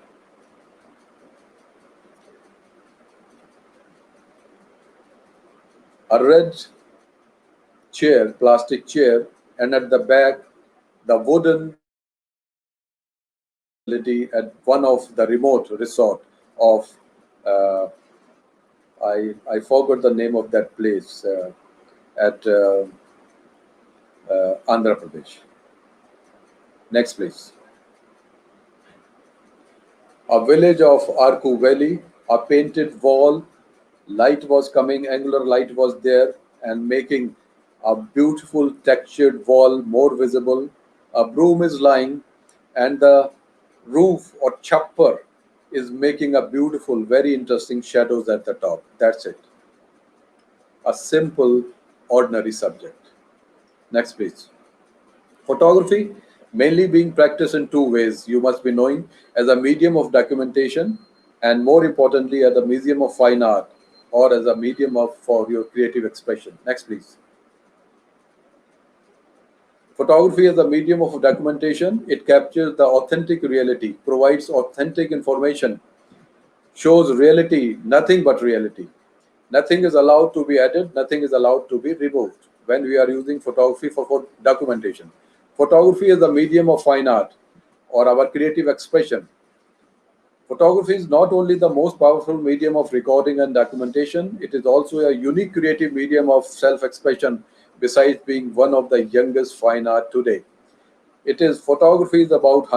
A red chair, plastic chair, and at the back, the wooden facility at one of the remote resort of uh, I forgot the name of that place at Andhra Pradesh. Next, please. A village of Arku Valley, a painted wall, light was coming, angular light was there, and making a beautiful textured wall more visible. A broom is lying, and the roof or chapper is making a beautiful, very interesting shadows at the top. That's it. A simple, ordinary subject. Next, please. Photography mainly being practiced in two ways. You must be knowing as a medium of documentation, and more importantly, as a medium of fine art or as a medium of for your creative expression. Next, please. Photography as a medium of documentation, it captures the authentic reality, provides authentic information, shows reality, nothing but reality. Nothing is allowed to be added, nothing is allowed to be removed when we are using photography for documentation. Photography is the medium of fine art or our creative expression. Photography is not only the most powerful medium of recording and documentation, it is also a unique creative medium of self expression, besides being one of the youngest fine art today. It is photography is about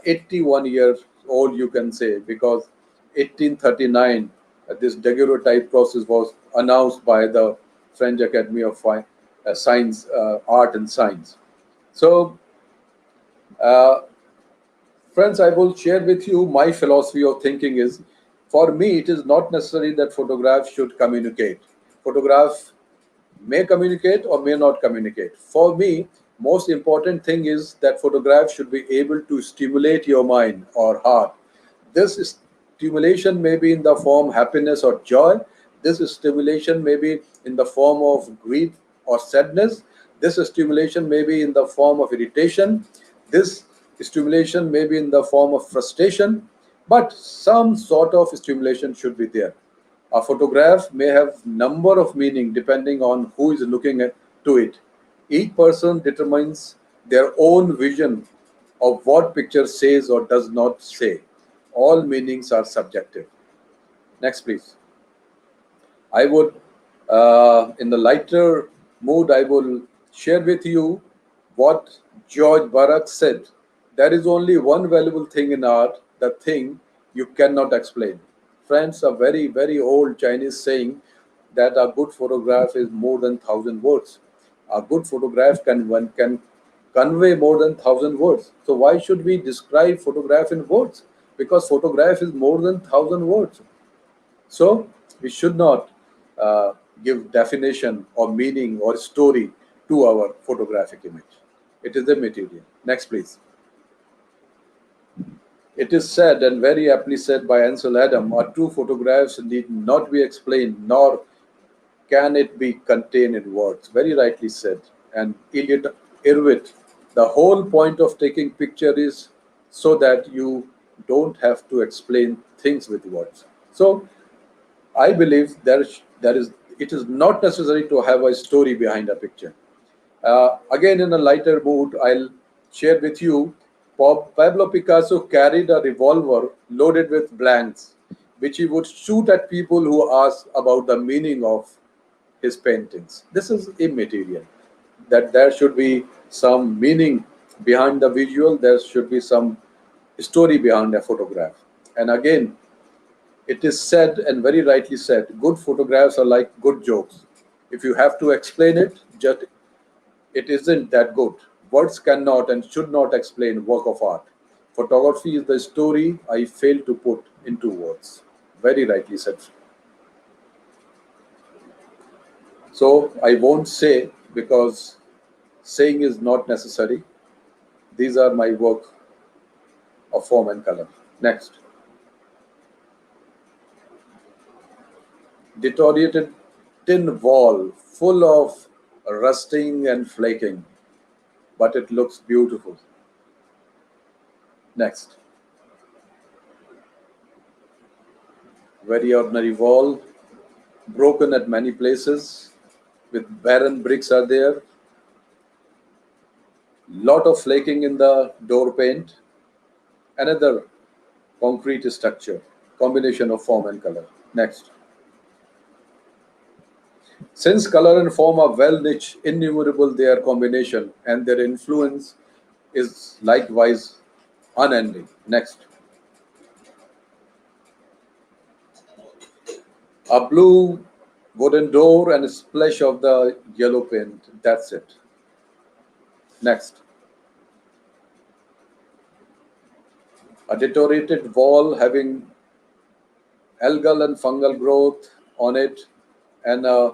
81 years old, you can say, because 1839 this daguerreotype process was announced by the French Academy of Science, Art and Science. So, uh, friends, I will share with you my philosophy of thinking is, for me, it is not necessary that photograph should communicate. Photograph may communicate or may not communicate. For me, most important thing is that photograph should be able to stimulate your mind or heart. This stimulation may be in the form happiness or joy. This stimulation may be in the form of grief or sadness. This stimulation may be in the form of irritation. This stimulation may be in the form of frustration, but some sort of stimulation should be there. A photograph may have number of meaning depending on who is looking to it. Each person determines their own vision of what picture says or does not say. All meanings are subjective. Next, please. I would, in the lighter mood, I will share with you what George Barak said. There is only one valuable thing in art, the thing you cannot explain. Friends, a very old Chinese saying that a good photograph is more than thousand words. A good photograph can convey more than 1,000 words. So why should we describe photograph in words? Because photograph is more than 1,000 words. So we should not uh, give definition or meaning or story to our photographic image. It is the material. Next, please. It is said, and very aptly said by Ansel Adam, a true photographs need not be explained, nor can it be contained in words. Very rightly said. And Eliot Irwit, the whole point of taking picture is so that you don't have to explain things with words. So I believe there is it is not necessary to have a story behind a picture. Again, in a lighter mood, I'll share with you Pablo Picasso carried a revolver loaded with blanks, which he would shoot at people who asked about the meaning of his paintings. This is immaterial. That there should be some meaning behind the visual, there should be some story behind a photograph. And again, it is said, and very rightly said, good photographs are like good jokes. If you have to explain it, just it isn't that good. Words cannot and should not explain work of art. Photography is the story I fail to put into words. Very rightly said. So I won't say because saying is not necessary. These are my work of form and color. Next. Deteriorated tin wall full of rusting and flaking, but it looks beautiful. Next. Very ordinary wall, broken at many places, with barren bricks are there, lot of flaking in the door paint, another concrete structure, combination of form and color. Next. Since color and form are well niche, innumerable their combination, and their influence is likewise unending. Next. A blue wooden door and a splash of the yellow paint. That's it. Next. A deteriorated wall having algal and fungal growth on it, and a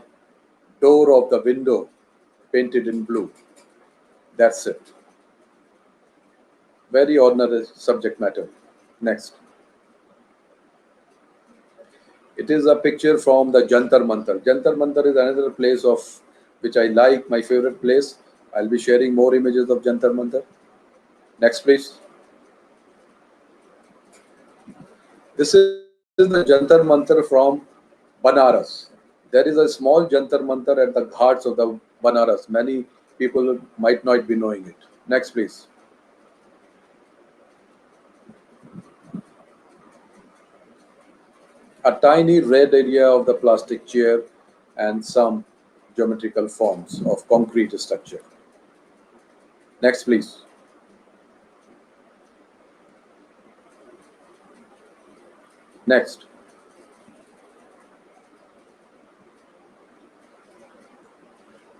door of the window painted in blue. That's it. Very ordinary subject matter. Next. It is a picture from the Jantar Mantar. Jantar Mantar is another place of which I like, my favorite place. I'll be sharing more images of Jantar Mantar. Next, please. This is the Jantar Mantar from Banaras. There is a small Jantar Mantar at the ghats of the Banaras. Many people might not be knowing it. Next, please. A tiny red area of the plastic chair and some geometrical forms of concrete structure. Next, please. Next.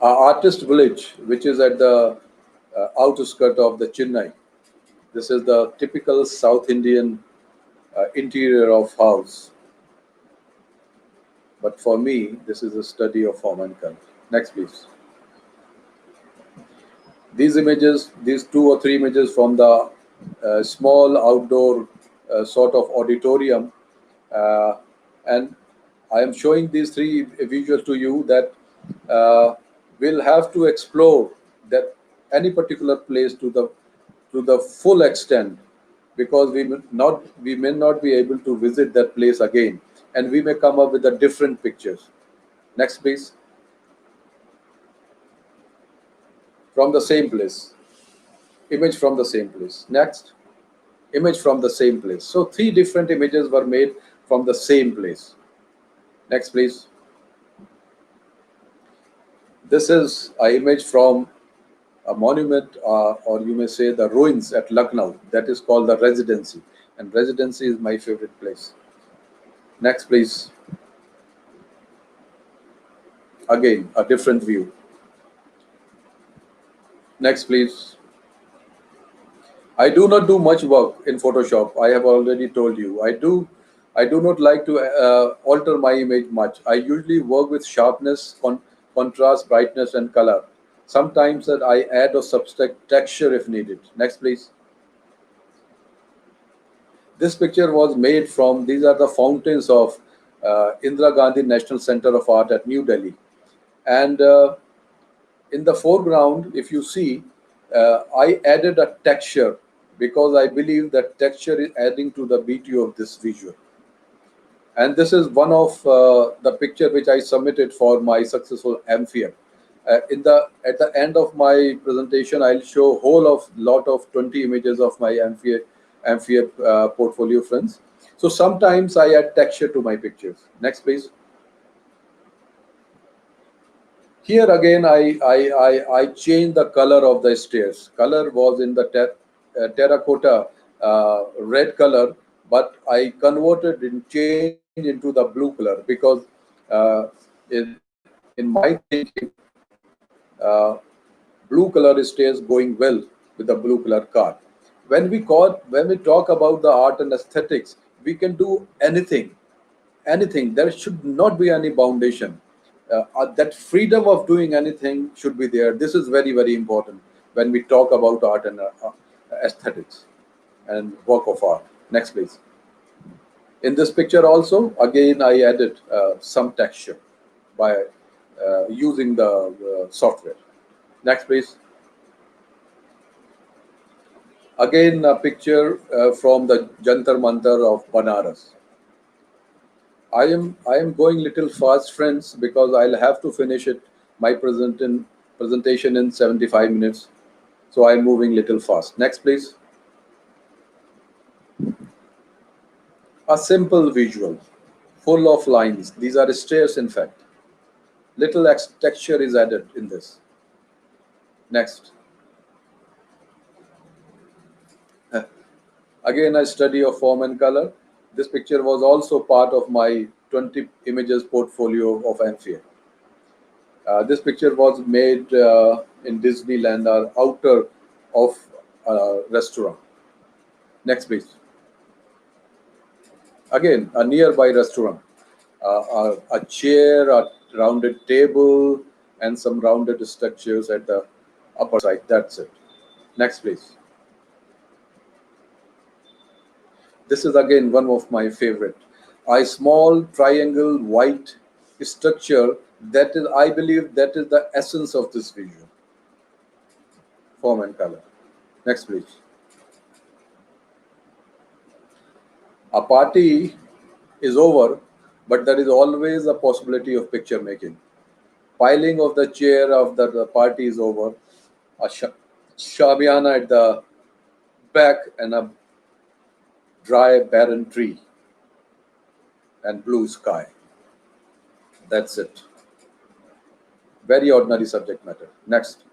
Our artist village, which is at the outskirt of the Chennai. This is the typical South Indian interior of house. But for me, this is a study of form and color. Next, please. These images, these two or three images from the small outdoor sort of auditorium, uh, and I am showing these three visuals to you that uh, we'll have to explore that any particular place to the full extent, because we may not be able to visit that place again, and we may come up with a different pictures. Next, please. From the same place, image from the same place. Next, image from the same place. So three different images were made from the same place. Next, please. This is an image from a monument, or you may say the ruins at Lucknow. That is called the Residency, and Residency is my favorite place. Next, please. Again, a different view. Next, please. I do not do much work in Photoshop. I have already told you. I do not like to alter my image much. I usually work with sharpness, contrast, brightness, and color. Sometimes that I add or subtract texture if needed. Next, please. This picture was made from, these are the fountains of Indira Gandhi National Center of Art at New Delhi. And in the foreground, if you see, I added a texture because I believe that texture is adding to the beauty of this visual. And this is one of the picture which I submitted for my successful MFA. In the At the end of my presentation, I'll show whole of lot of 20 images of my MFA portfolio, friends. So sometimes I add texture to my pictures. Next, please. Here again, I changed the color of the stairs. Color was in the terracotta red color, but I converted and changed into the blue color because uh, in my thinking, uh, blue color stays going well with the blue color card. When we talk about the art and aesthetics, we can do anything. There should not be any foundation. That freedom of doing anything should be there. This is very, very important when we talk about art and aesthetics and work of art. Next, please. In this picture also, again, I added some texture by using the software. Next, please. Again, a picture from the Jantar Mantar of Banaras. I am going little fast, friends, because I'll have to finish it my presentation in 75 minutes. So I'm moving little fast. Next, please. A simple visual, full of lines. These are stairs, in fact. Little texture is added in this. Next. Again, a study of form and color. This picture was also part of my 20 images portfolio of MFA. This picture was made in Disneyland, or outer of a restaurant. Next, please. Again, a nearby restaurant. A chair, a rounded table, and some rounded structures at the upper side. That's it. Next, please. This is again one of my favorite. A small triangle white structure, that is, I believe, that is the essence of this visual. Form and color. Next, please. A party is over, but there is always a possibility of picture making. Piling of the chair of the party is over. A shabiana at the back, and a dry, barren tree and blue sky. That's it. Very ordinary subject matter. Next.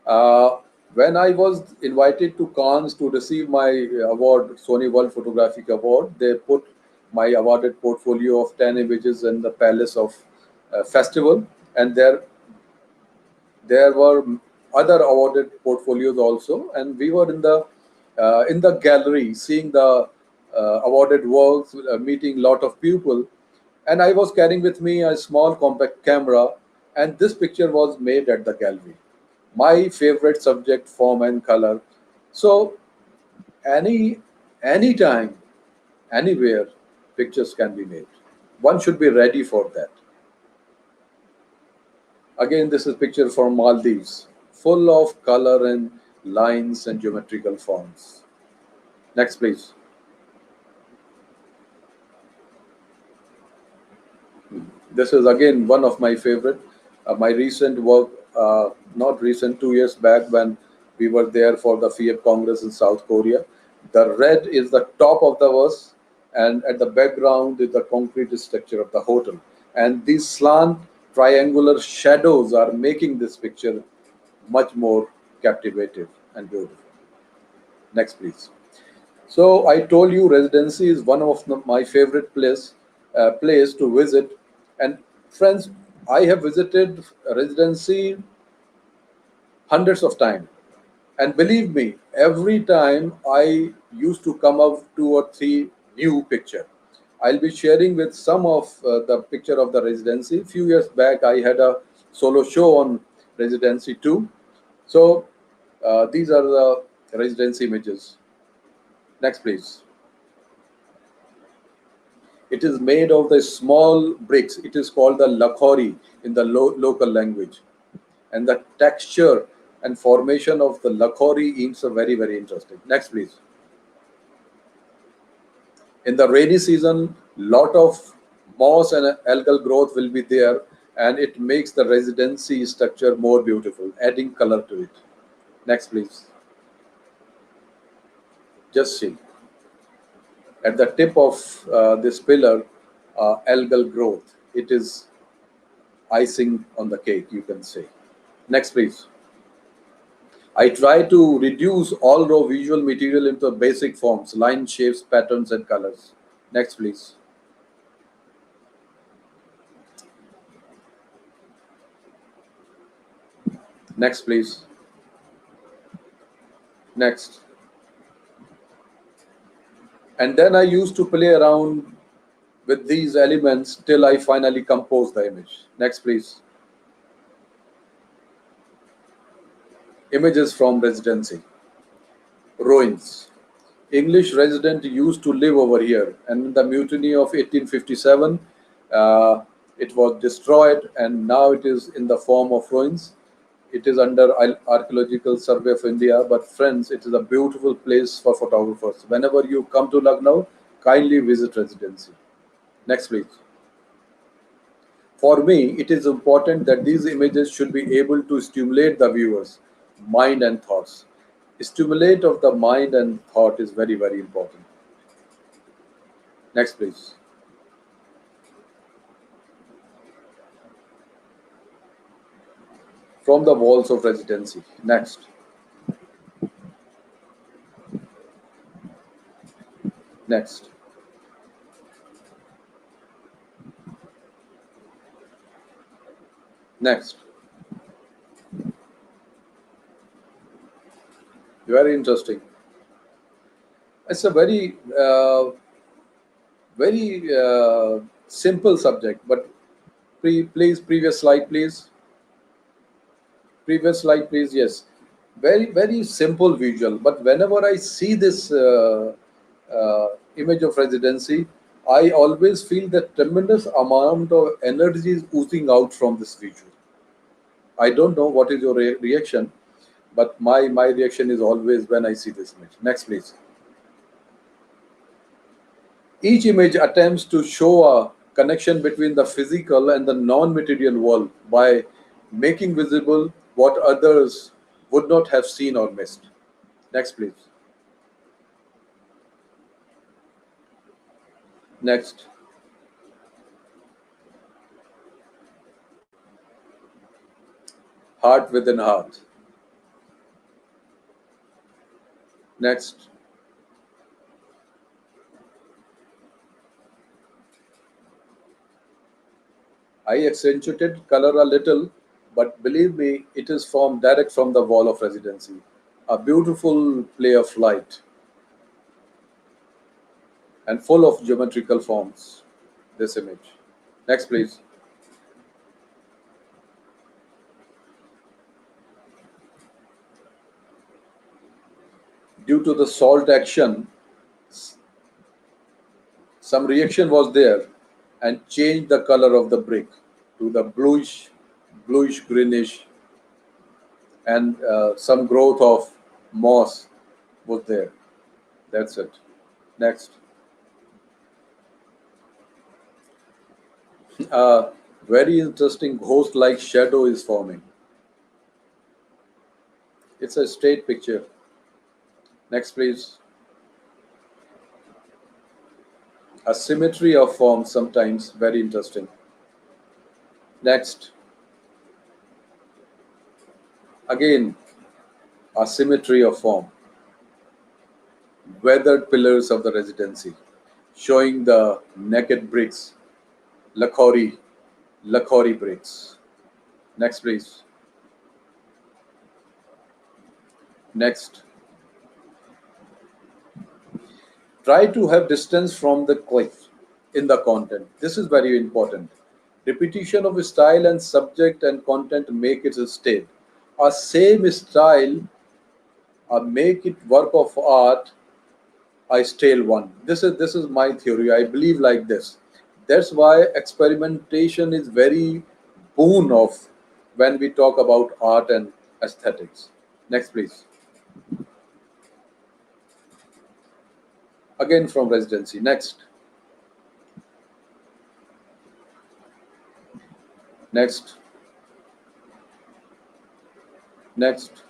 When I was invited to Cannes to receive my award, Sony World Photographic Award, they put my awarded portfolio of 10 images in the Palace of Festival, and there were other awarded portfolios also, and we were in the gallery seeing the awarded works, meeting lot of people, and I was carrying with me a small compact camera, and this picture was made at the gallery. My favorite subject, form and color. So anytime, anywhere, pictures can be made. One should be ready for that. Again, this is picture from Maldives, full of color and lines and geometrical forms. Next, please. This is again one of my favorite. My recent work, not recent, 2 years back when we were there for the FIEP Congress in South Korea. The red is the top of the verse, and at the background is the concrete structure of the hotel. And these slant triangular shadows are making this picture much more captivating and beautiful. Next, please. So I told you residency is one of my favorite place to visit, and friends, I have visited residency hundreds of times. And believe me, every time I used to come up two or three new picture. I'll be sharing with some of the picture of the residency. A few years back, I had a solo show on residency too. So these are the residency images. Next, please. It is made of the small bricks. It is called the lakhori in the local language. And the texture and formation of the lakhori inks are very, very interesting. Next, please. In the rainy season, lot of moss and algal growth will be there, and it makes the residency structure more beautiful, adding color to it. Next, please. Just see. At the tip of this pillar, algal growth. It is icing on the cake, you can say. Next, please. I try to reduce all raw visual material into basic forms, line, shapes, patterns, and colors. Next, please. Next, please. Next. And then I used to play around with these elements till I finally compose the image. Next, please. Images from residency. Ruins. English resident used to live over here, and in the mutiny of 1857, it was destroyed, and now it is in the form of ruins. It is under Archaeological Survey of India, but friends, it is a beautiful place for photographers. Whenever you come to Lucknow, kindly visit residency. Next, please. For me, it is important that these images should be able to stimulate the viewers' mind and thoughts. Stimulate of the mind and thought is very, very important. Next, please. From the walls of residency. Next. Next. Next. Very interesting. It's a very simple subject, but please, previous slide, please. Previous slide, please. Yes, very, very simple visual. But whenever I see this image of residency, I always feel that tremendous amount of energy is oozing out from this visual. I don't know what is your reaction, but my reaction is always when I see this image. Next, please. Each image attempts to show a connection between the physical and the non-material world by making visible what others would not have seen or missed. Next, please. Next. Heart within heart. Next. I accentuated color a little, but believe me, it is from direct from the wall of residency. A beautiful play of light and full of geometrical forms. This image. Next, please. Due to the salt action, some reaction was there and changed the color of the brick to the bluish greenish, and some growth of moss was there. That's it. Next. A very interesting ghost like shadow is forming. It's a straight picture. Next, please. A symmetry of form, sometimes very interesting. Next. Again, a symmetry of form. Weathered pillars of the residency, showing the naked bricks, Lakhori bricks. Next, please. Next, try to have distance from the cliff in the content. This is very important. Repetition of style and subject and content make it stay. A same style make it work of art I stale one. This is my theory. I believe like this. That's why experimentation is very boon of when we talk about art and aesthetics. Next, please. Again from residency. Next, next, next,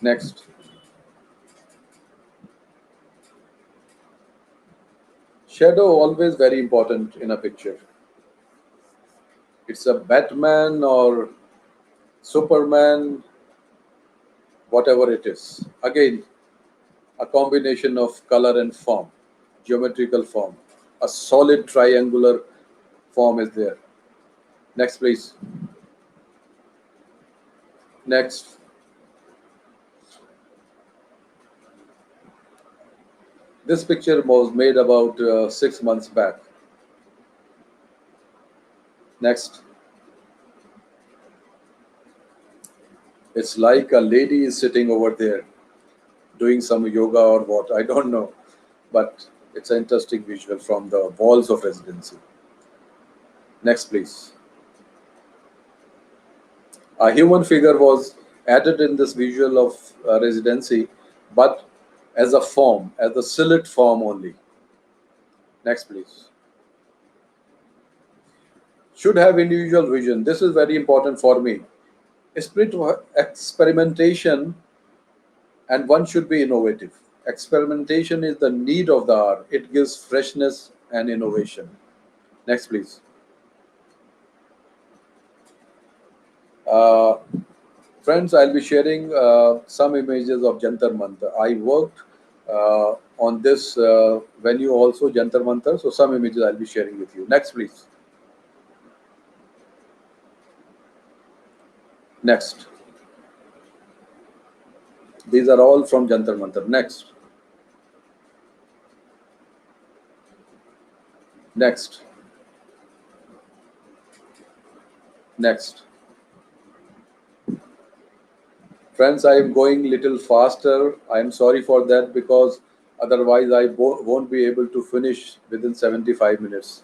next. Shadow always very important in a picture. It's a Batman or Superman, whatever it is. Again, a combination of color and form, geometrical form. A solid triangular form is there. Next, please. Next. This picture was made about 6 months back. Next. It's like a lady is sitting over there doing some yoga or what, I don't know. But it's an interesting visual from the walls of residency. Next, please. A human figure was added in this visual of residency, but as a form, as a silhouette form only. Next, please. Should have individual vision. This is very important for me. Spirit of experimentation, and one should be innovative. Experimentation is the need of the art. It gives freshness and innovation. Next, please. Uh, Friends, I'll be sharing some images of Jantar Mantar. I worked on this venue also, Jantar Mantar. So some images I'll be sharing with you. Next, please. Next. These are all from Jantar Mantar. Next. Next. Next. Friends, I am going little faster. I am sorry for that because otherwise I won't be able to finish within 75 minutes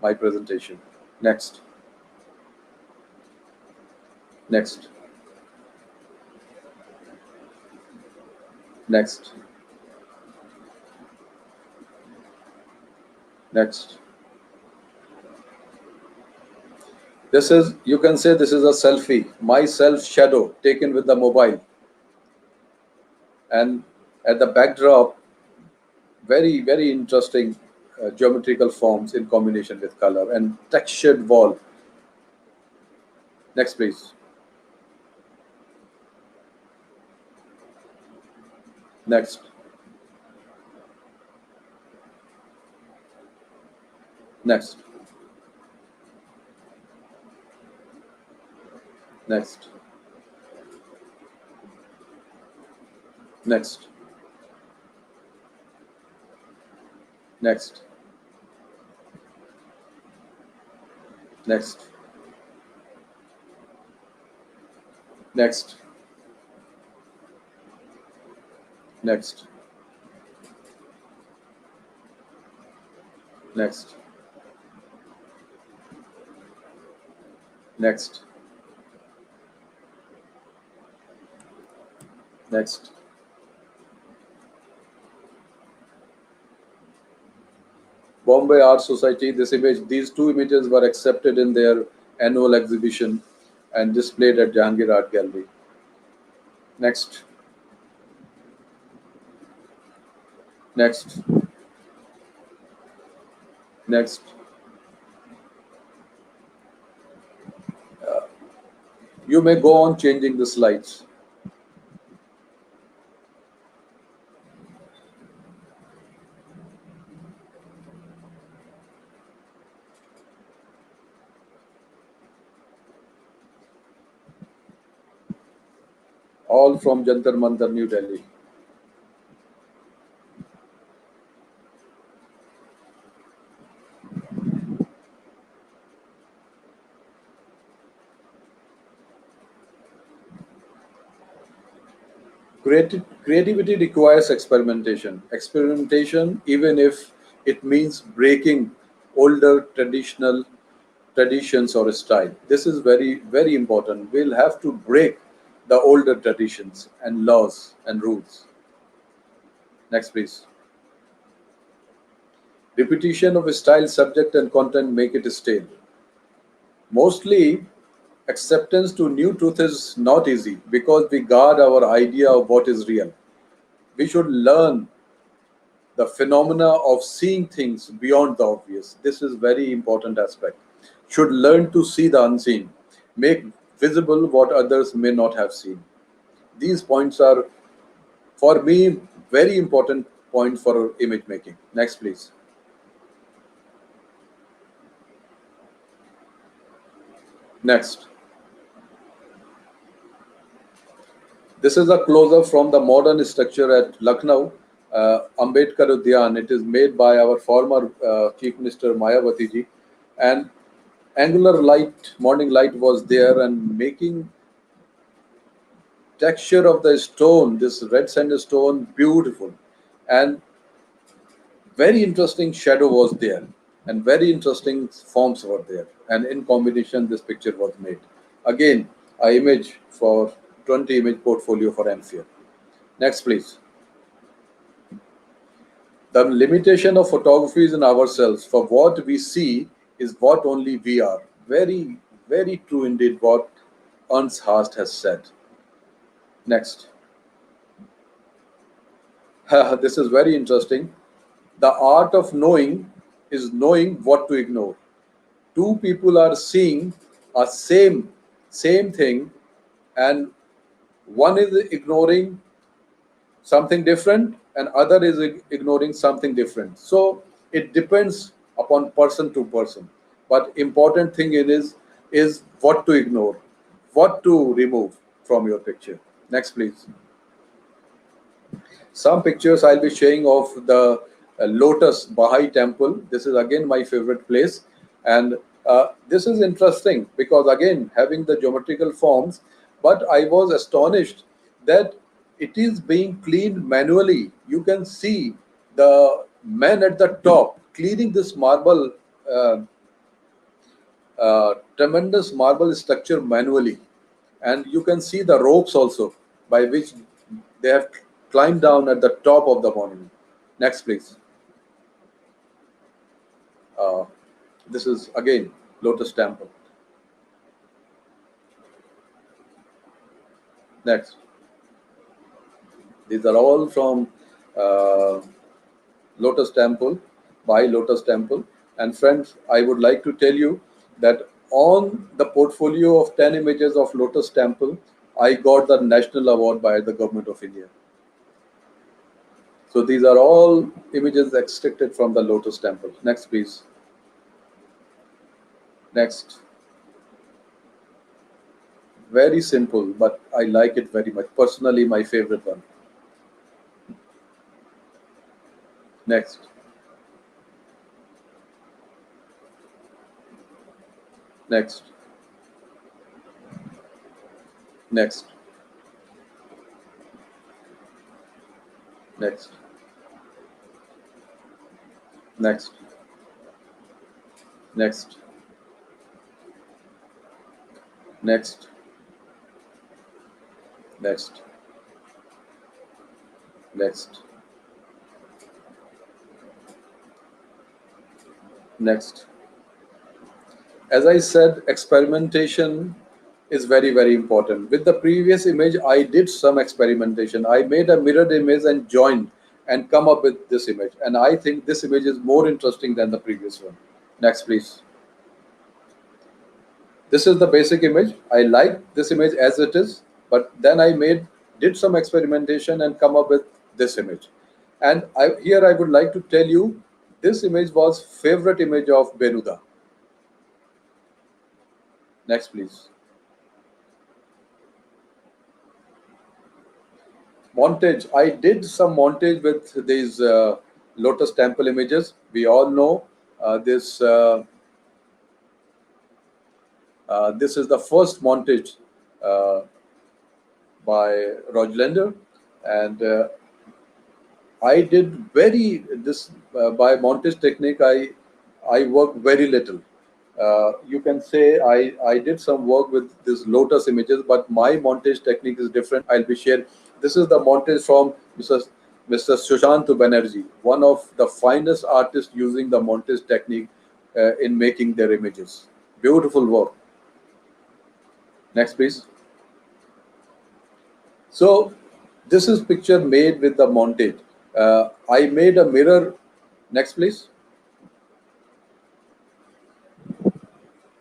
my presentation. Next. Next. Next. Next. This is, you can say this is a selfie, my self shadow taken with the mobile. And at the backdrop, very, very interesting geometrical forms in combination with color and textured wall. Next, please. Next. Next. Next. Next. Next. Next. Next. Next. Next. Next. Next. Bombay Art Society, this image, these two images were accepted in their annual exhibition and displayed at Jahangir Art Gallery. Next. Next. Next. You may go on changing the slides. all from Jantar Mantar, New Delhi. Creativity requires experimentation. Experimentation, even if it means breaking older traditional traditions or style. This is very, very important. We'll have to break the older traditions and laws and rules. Next, please. Repetition of style, subject, and content make it stale. Mostly, acceptance to new truth is not easy because we guard our idea of what is real. We should learn the phenomena of seeing things beyond the obvious. This is very important aspect. Should learn to see the unseen, make visible what others may not have seen. These points are, for me, very important point for image making. Next, please. Next. This is a close-up from the modern structure at Lucknow, Ambedkar Udyan. It is made by our former Chief Minister Mayawati ji, and angular light, morning light was there, and making texture of the stone, this red sandstone, beautiful, and very interesting shadow was there, and very interesting forms were there, and in combination, this picture was made. Again, a image for 20 image portfolio for MCA. Next, please. The limitation of photography is in ourselves. For what we see is what only we are. Very, very true indeed what Ernst Haast has said. Next. This is very interesting. The art of knowing is knowing what to ignore. Two people are seeing a same thing, and one is ignoring something different and other is ignoring something different. So it depends upon person to person, but important thing it is what to ignore, what to remove from your picture. Next, please. Some pictures I'll be showing of the Lotus Baha'i temple. This is again my favorite place, and this is interesting because again having the geometrical forms, but I was astonished that it is being cleaned manually. You can see the man at the top cleaning this marble, uh, tremendous marble structure manually, and you can see the ropes also by which they have climbed down at the top of the monument. Next, please. Uh, this is again Lotus Temple. Next, these are all from uh, Lotus Temple, by Lotus Temple. And friends, I would like to tell you that on the portfolio of 10 images of Lotus Temple, I got the national award by the government of India. So these are all images extracted from the Lotus Temple. Next, please. Next. Very simple, but I like it very much. Personally, my favorite one. Next. Next. Next. Next. Next. Next. Next. Next. Next. Next. As I said, experimentation is very, very important. With the previous image, I did some experimentation. I made a mirrored image and joined and come up with this image. And I think this image is more interesting than the previous one. Next, please. This is the basic image. I like this image as it is, but then did some experimentation and come up with this image. And here I would like to tell you, this image was favorite image of Benuda. Next, please. Montage. I did some montage with these lotus temple images. We all know this. This is the first montage uh, by Rojlander, and I did very this by montage technique. I worked very little. You can say I did some work with this lotus images, but my montage technique is different. I'll be sharing. This is the montage from Mr. Sushant Banerjee, one of the finest artists using the montage technique in making their images. Beautiful work. Next, please. So this is picture made with the montage. I made a mirror. Next, please.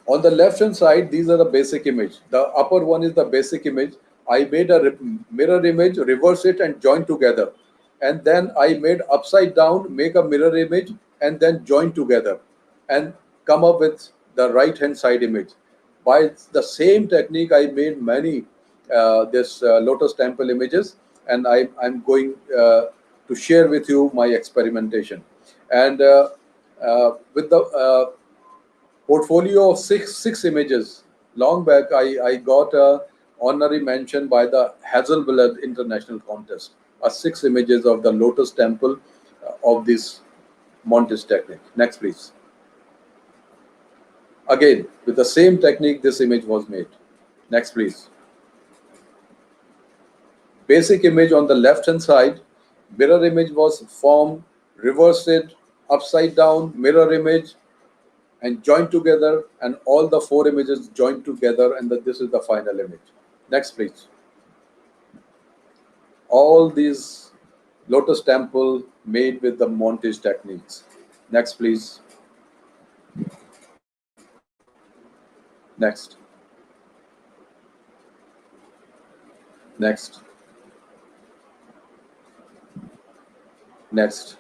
On the left hand side, these are the basic image. The upper one is the basic image. I made a mirror image, reverse it and join together. And then I made upside down, make a mirror image and then join together and come up with the right hand side image. By the same technique, I made many this lotus temple images, and I'm going to share with you my experimentation. And with the portfolio of six images. Long back, I got a honorary mention by the Hazelblad International Contest. Six images of the Lotus Temple of this montage technique. Next, please. Again, with the same technique, this image was made. Next, please. Basic image on the left hand side. Mirror image was formed, reversed it, upside down, mirror image, and joined together, and all the four images joined together, and this is the final image. Next, please. All these lotus temple made with the montage techniques. Next, please. Next. Next. Next.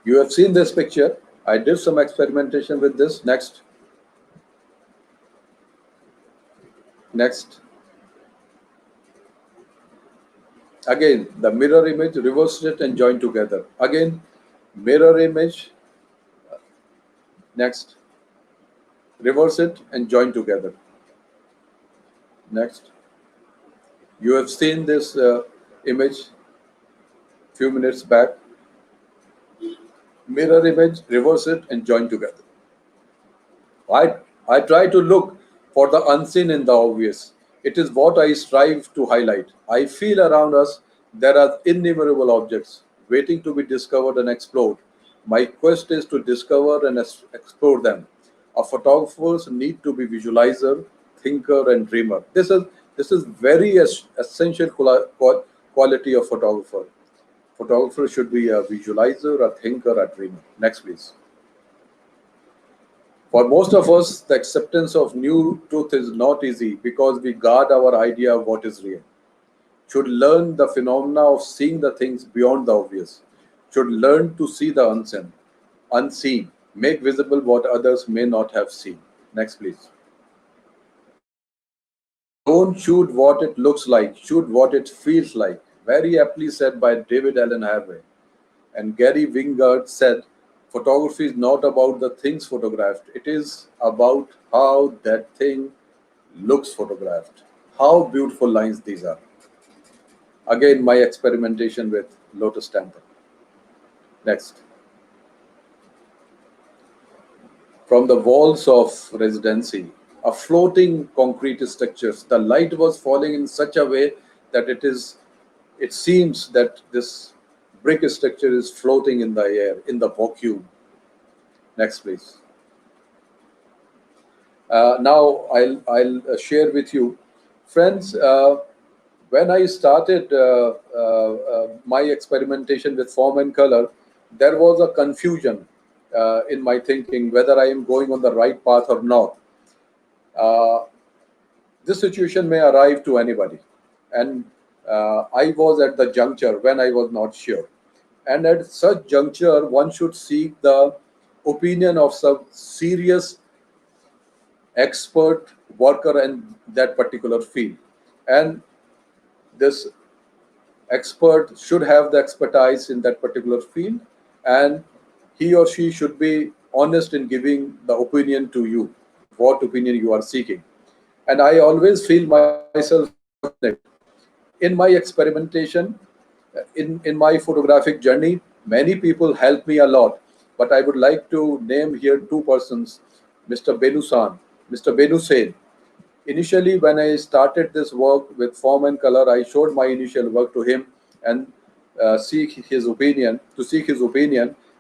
You have seen this picture. I did some experimentation with this. Next. Next. Again, the mirror image, reversed it and joined together. Again, mirror image. Next. Reverse it and join together. Next. You have seen this image few minutes back. Mirror image, reverse it and join together. I try to look for the unseen in the obvious. It is what I strive to highlight. I feel around us there are innumerable objects waiting to be discovered and explored. My quest is to discover and explore them. A photographers need to be visualizer, thinker, and dreamer. This is very essential quality of photographer. Photographer should be a visualizer, a thinker, a dreamer. Next, please. For most of us, the acceptance of new truth is not easy because we guard our idea of what is real. Should learn the phenomena of seeing the things beyond the obvious. Should learn to see the unseen, make visible what others may not have seen. Next, please. Don't shoot what it looks like, shoot what it feels like. Very aptly said by David Allen Harvey. And Gary Wingard said, photography is not about the things photographed, it is about how that thing looks photographed. How beautiful lines these are. Again, my experimentation with Lotus Temple. Next. From the walls of residency, a floating concrete structures. The light was falling in such a way that it seems that this brick structure is floating in the air, in the vacuum. Next, please. Now I'll share with you, friends. When I started my experimentation with form and color, there was a confusion in my thinking whether I am going on the right path or not. Uh, this situation may arrive to anybody, and I was at the juncture when I was not sure. And at such juncture, one should seek the opinion of some serious expert worker in that particular field. And This expert should have the expertise in that particular field, and he or she should be honest in giving the opinion to you, what opinion you are seeking. And I always feel myself fortunate in my experimentation, in my photographic journey. Many people help me a lot, but I would like to name here two persons: Mr. Benusan, Mr. Benusen. Initially, when I started this work with form and color, I showed my initial work to him and seek his opinion,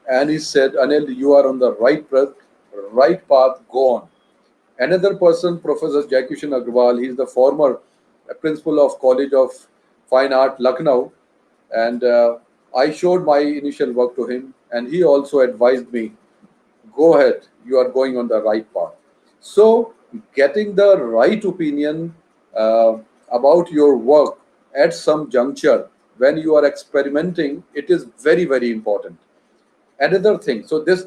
and he said, "Anil, you are on the right path. Go on." Another person, Professor Jaikushan Agrawal, he is the former principal of College of Fine Art, Lucknow, and I showed my initial work to him, and he also advised me, go ahead, you are going on the right path. So getting the right opinion uh, about your work at some juncture when you are experimenting, it is very, very important. Another thing, so this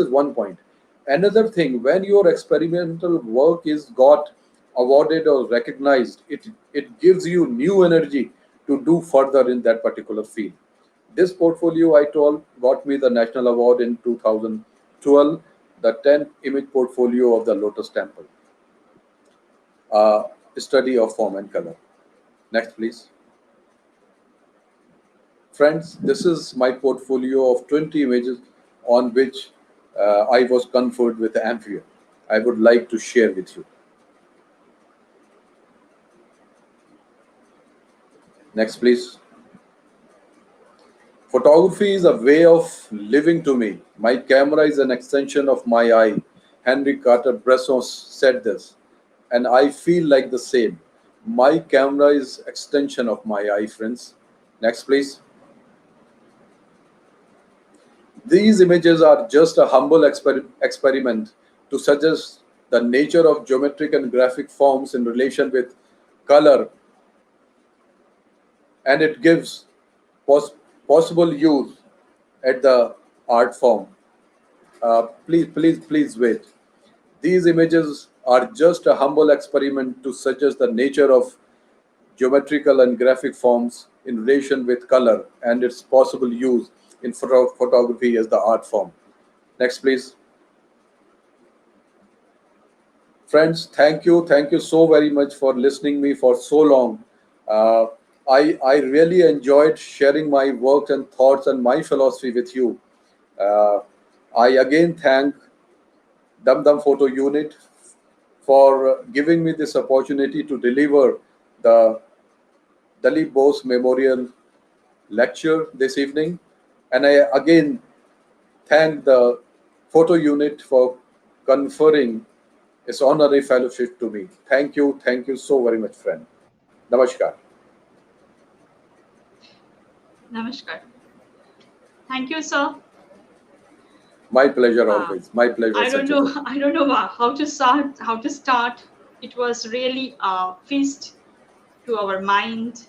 is one point. Another thing, when your experimental work is got awarded or recognized, it gives you new energy to do further in that particular field. This portfolio, I told, got me the national award in 2012, the 10th image portfolio of the Lotus Temple, uh, study of form and color. Next, please. Friends, this is my portfolio of 20 images on which I was conferred with the Amphion. I would like to share with you. Next, please. Photography is a way of living to me. My camera is an extension of my eye. Henry Carter Bresson said this, and I feel like the same. My camera is extension of my eye, friends. Next, please. These images are just a humble experiment to suggest the nature of geometric and graphic forms in relation with color, and it gives pos- possible use at the art form. Please wait. These images are just a humble experiment to suggest the nature of geometrical and graphic forms in relation with color and its possible use in photography as the art form. Next, please. Friends, thank you so very much for listening me for so long. Uh, I really enjoyed sharing my work and thoughts and my philosophy with you. Uh, I again thank Dum Dum Photo Unit for giving me this opportunity to deliver the Dalip Bose Memorial Lecture this evening. And I again thank the photo unit for conferring its honorary fellowship to me. Thank you so very much, friend. Namaskar. Namaskar. Thank you, sir. My pleasure Uh, always. My pleasure, I don't Sanchita. know. I don't know how to start. How to start. It was really a feast to our mind,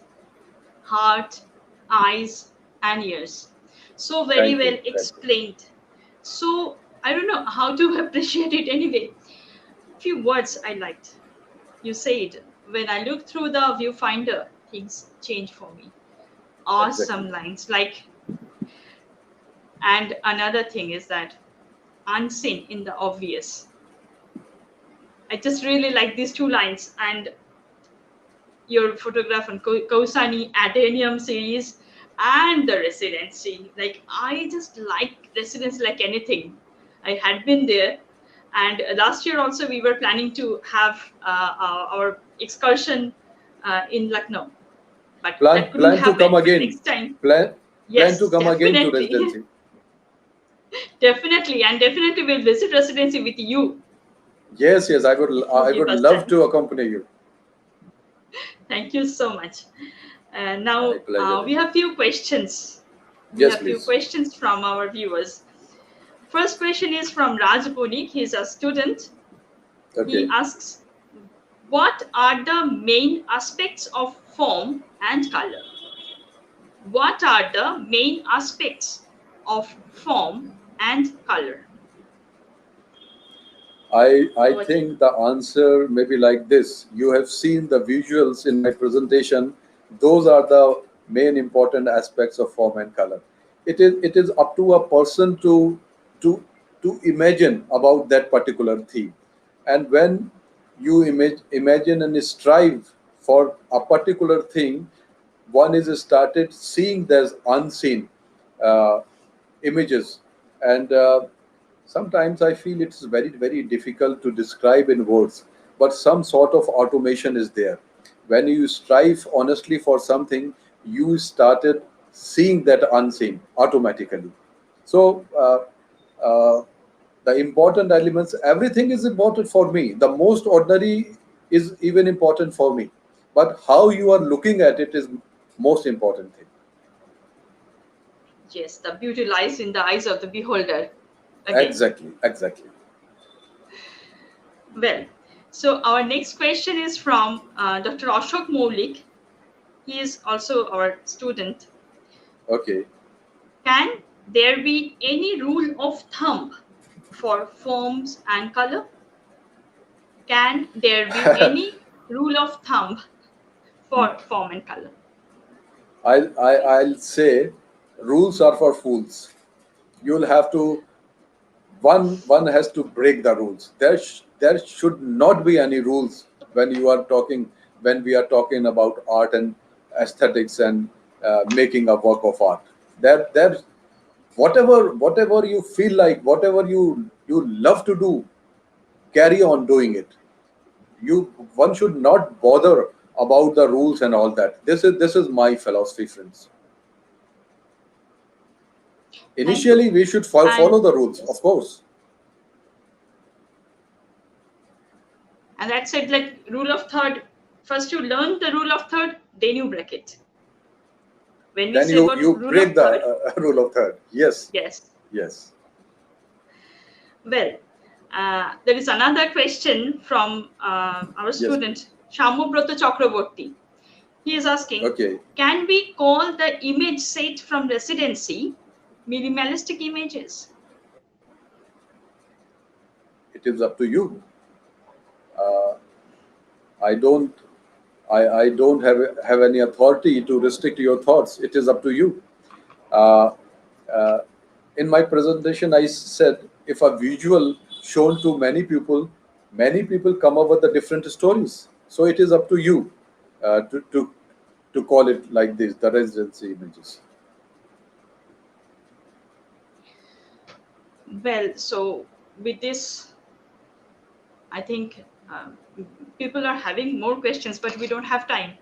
heart, eyes, and ears. So very Thank well you. Thank you. explained. So I don't know how to appreciate it anyway. Few words I liked. You said, when I look through the viewfinder, things change for me. Exactly. Awesome lines. Like, and another thing is that unseen in the obvious. I just really like these two lines. And your photograph on Kosani Adenium series and the residency. Like, I just like residency like anything. I had been there. And last year also we were planning to have our excursion in Lucknow, but that couldn't Plan to come happen. again. Next time, Plan to yes, come again to definitely, residency. definitely, and definitely we'll visit residency with you. Yes. It I would be would first love time. to accompany you. Thank you so much. My Now pleasure we have indeed. few questions. We Yes, have few please. questions from our viewers. First question is from Raj Punik. He's a student. He Okay. asks, what are the main aspects of form and color? What are the main aspects of form and color? I Over to you. think the answer may be like this. You have seen the visuals in my presentation, Those are the main important aspects of form and color. It is up to a person to to imagine about that particular theme. And when you imagine and strive for a particular thing, one is started seeing there's unseen uh, images. And sometimes I feel it's very difficult to describe in words, but some sort of automation is there. When you strive honestly for something, you started seeing that unseen automatically. So the important elements, everything is important for me. The most ordinary is even important for me, but how you are looking at it is most important thing. Yes, the beauty lies in the eyes of the beholder. Again. Exactly. Well, so our next question is from Dr. Ashok Moulik. He is also our student. Okay. Can there be any rule of thumb for forms and color? Can there be any rule of thumb for form and color? I'll say rules are for fools. You'll have to one has to break the rules. There should not be any rules when you are talking when we are talking about art and aesthetics and making a work of art. There whatever you feel like, whatever you love to do, carry on doing it. You One should not bother about the rules and all that. This is my philosophy, friends. Thank you. Initially, we should And follow the rules, of yes, course. and that's it. Like rule of third. First, you learn the rule of third, then you break it. When we Then say you about you rule break of the third, rule of third. Yes, yes. yes, Well, there is another question from our yes, please. student Shamubrata Chakraborty. He is asking, Okay, can we call the image set from residency minimalistic images? it is up to you. Uh, I don't. I don't have any authority to restrict your thoughts. It is up to you. Uh, uh, in my presentation, I said if a visual shown to many people come up with the different stories. So it is up to you to call it like this, the residency images. Well, so with this, I think people are having more questions, but we don't have time.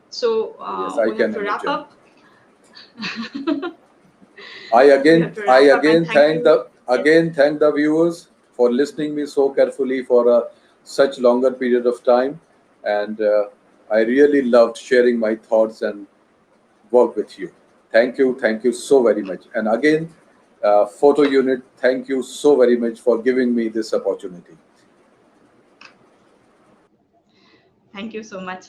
So Yes, I we have can to wrap imagine. up. We have to I wrap up and again thank you. Yes. thank the viewers for listening me so carefully for a such longer period of time, and I really loved sharing my thoughts and work with you. Thank you so very much. And again, photo unit, thank you so very much for giving me this opportunity. Thank you so much.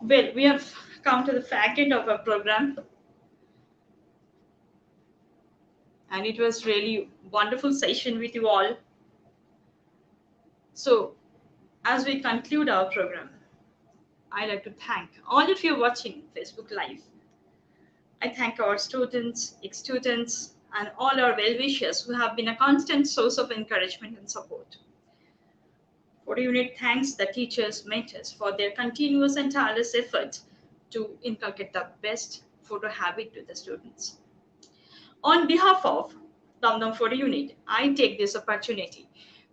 Well, we have come to the fag end of our program, and it was really wonderful session with you all. So, as we conclude our program, I'd like to thank all of you watching Facebook Live. I thank our students, ex-students, and all our well-wishers who have been a constant source of encouragement and support. Photo Unit thanks the teachers, mentors for their continuous and tireless efforts to inculcate the best photo habit to the students. On behalf of Dum Dum Foto Unit, I take this opportunity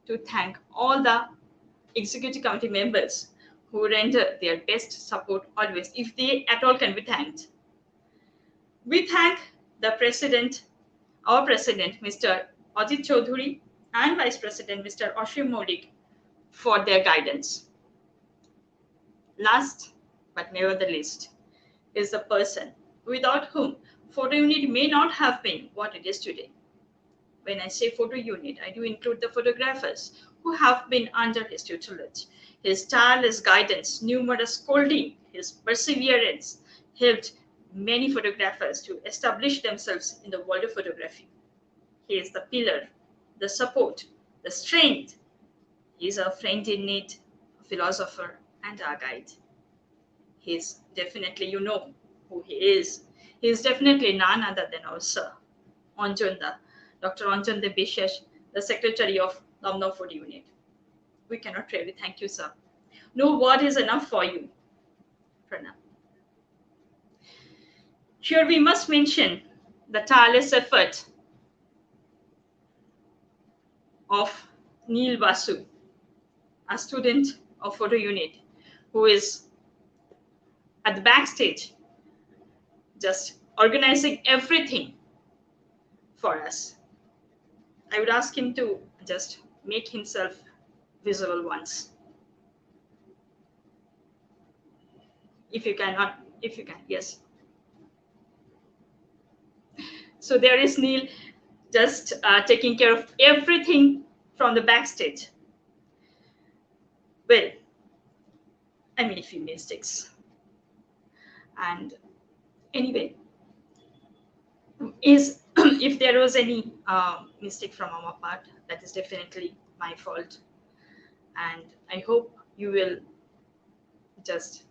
to thank all the executive committee members who render their best support always, if they at all can be thanked. We thank the President, our President, Mr. Ajit Chaudhuri, and Vice President, Mr. Ashim Maulik, for their guidance. Last but never the least is the person without whom Photo Unit may not have been what it is today. When I say photo unit, I do include the photographers who have been under his tutelage. His tireless guidance, numerous scolding, his perseverance helped many photographers to establish themselves in the world of photography. He is the pillar, the support, the strength. He is our friend in need, a philosopher, and our guide. He's definitely, you know who he is. He is definitely none other than our sir, Anjanda, Dr. Anjanda Bishesh, the Secretary of Dum Dum Foto Unit. We cannot really thank you, sir. No word is enough for you. Pranam. Here we must mention the tireless effort of Neil Basu, a student of photo unit, who is at the backstage just organizing everything for us. I would ask him to just make himself visible once. If you cannot, if you can, yes. So there is Neil just taking care of everything from the backstage. Well, I made a few mistakes. And anyway, is if there was any mistake from our part, that is definitely my fault. And I hope you will just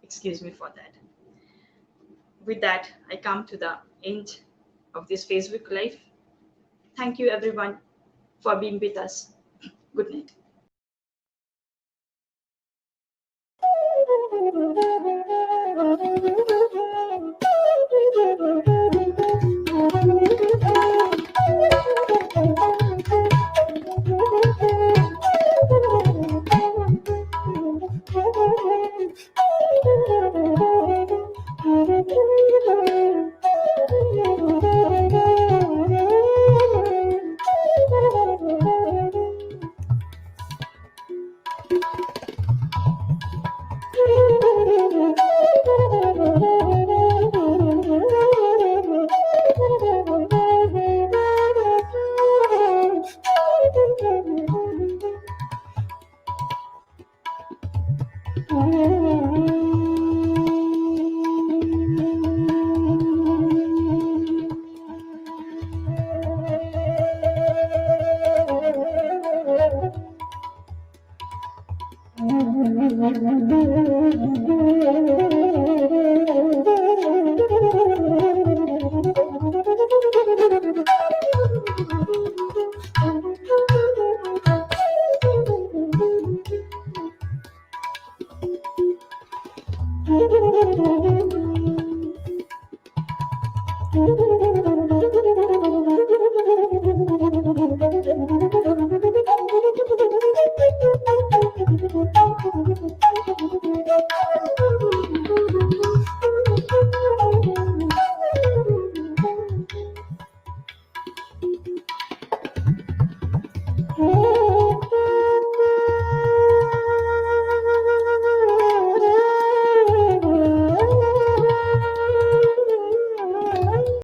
excuse me for that. With that, I come to the end of this Facebook Live. Thank you, everyone, for being with us. Good night.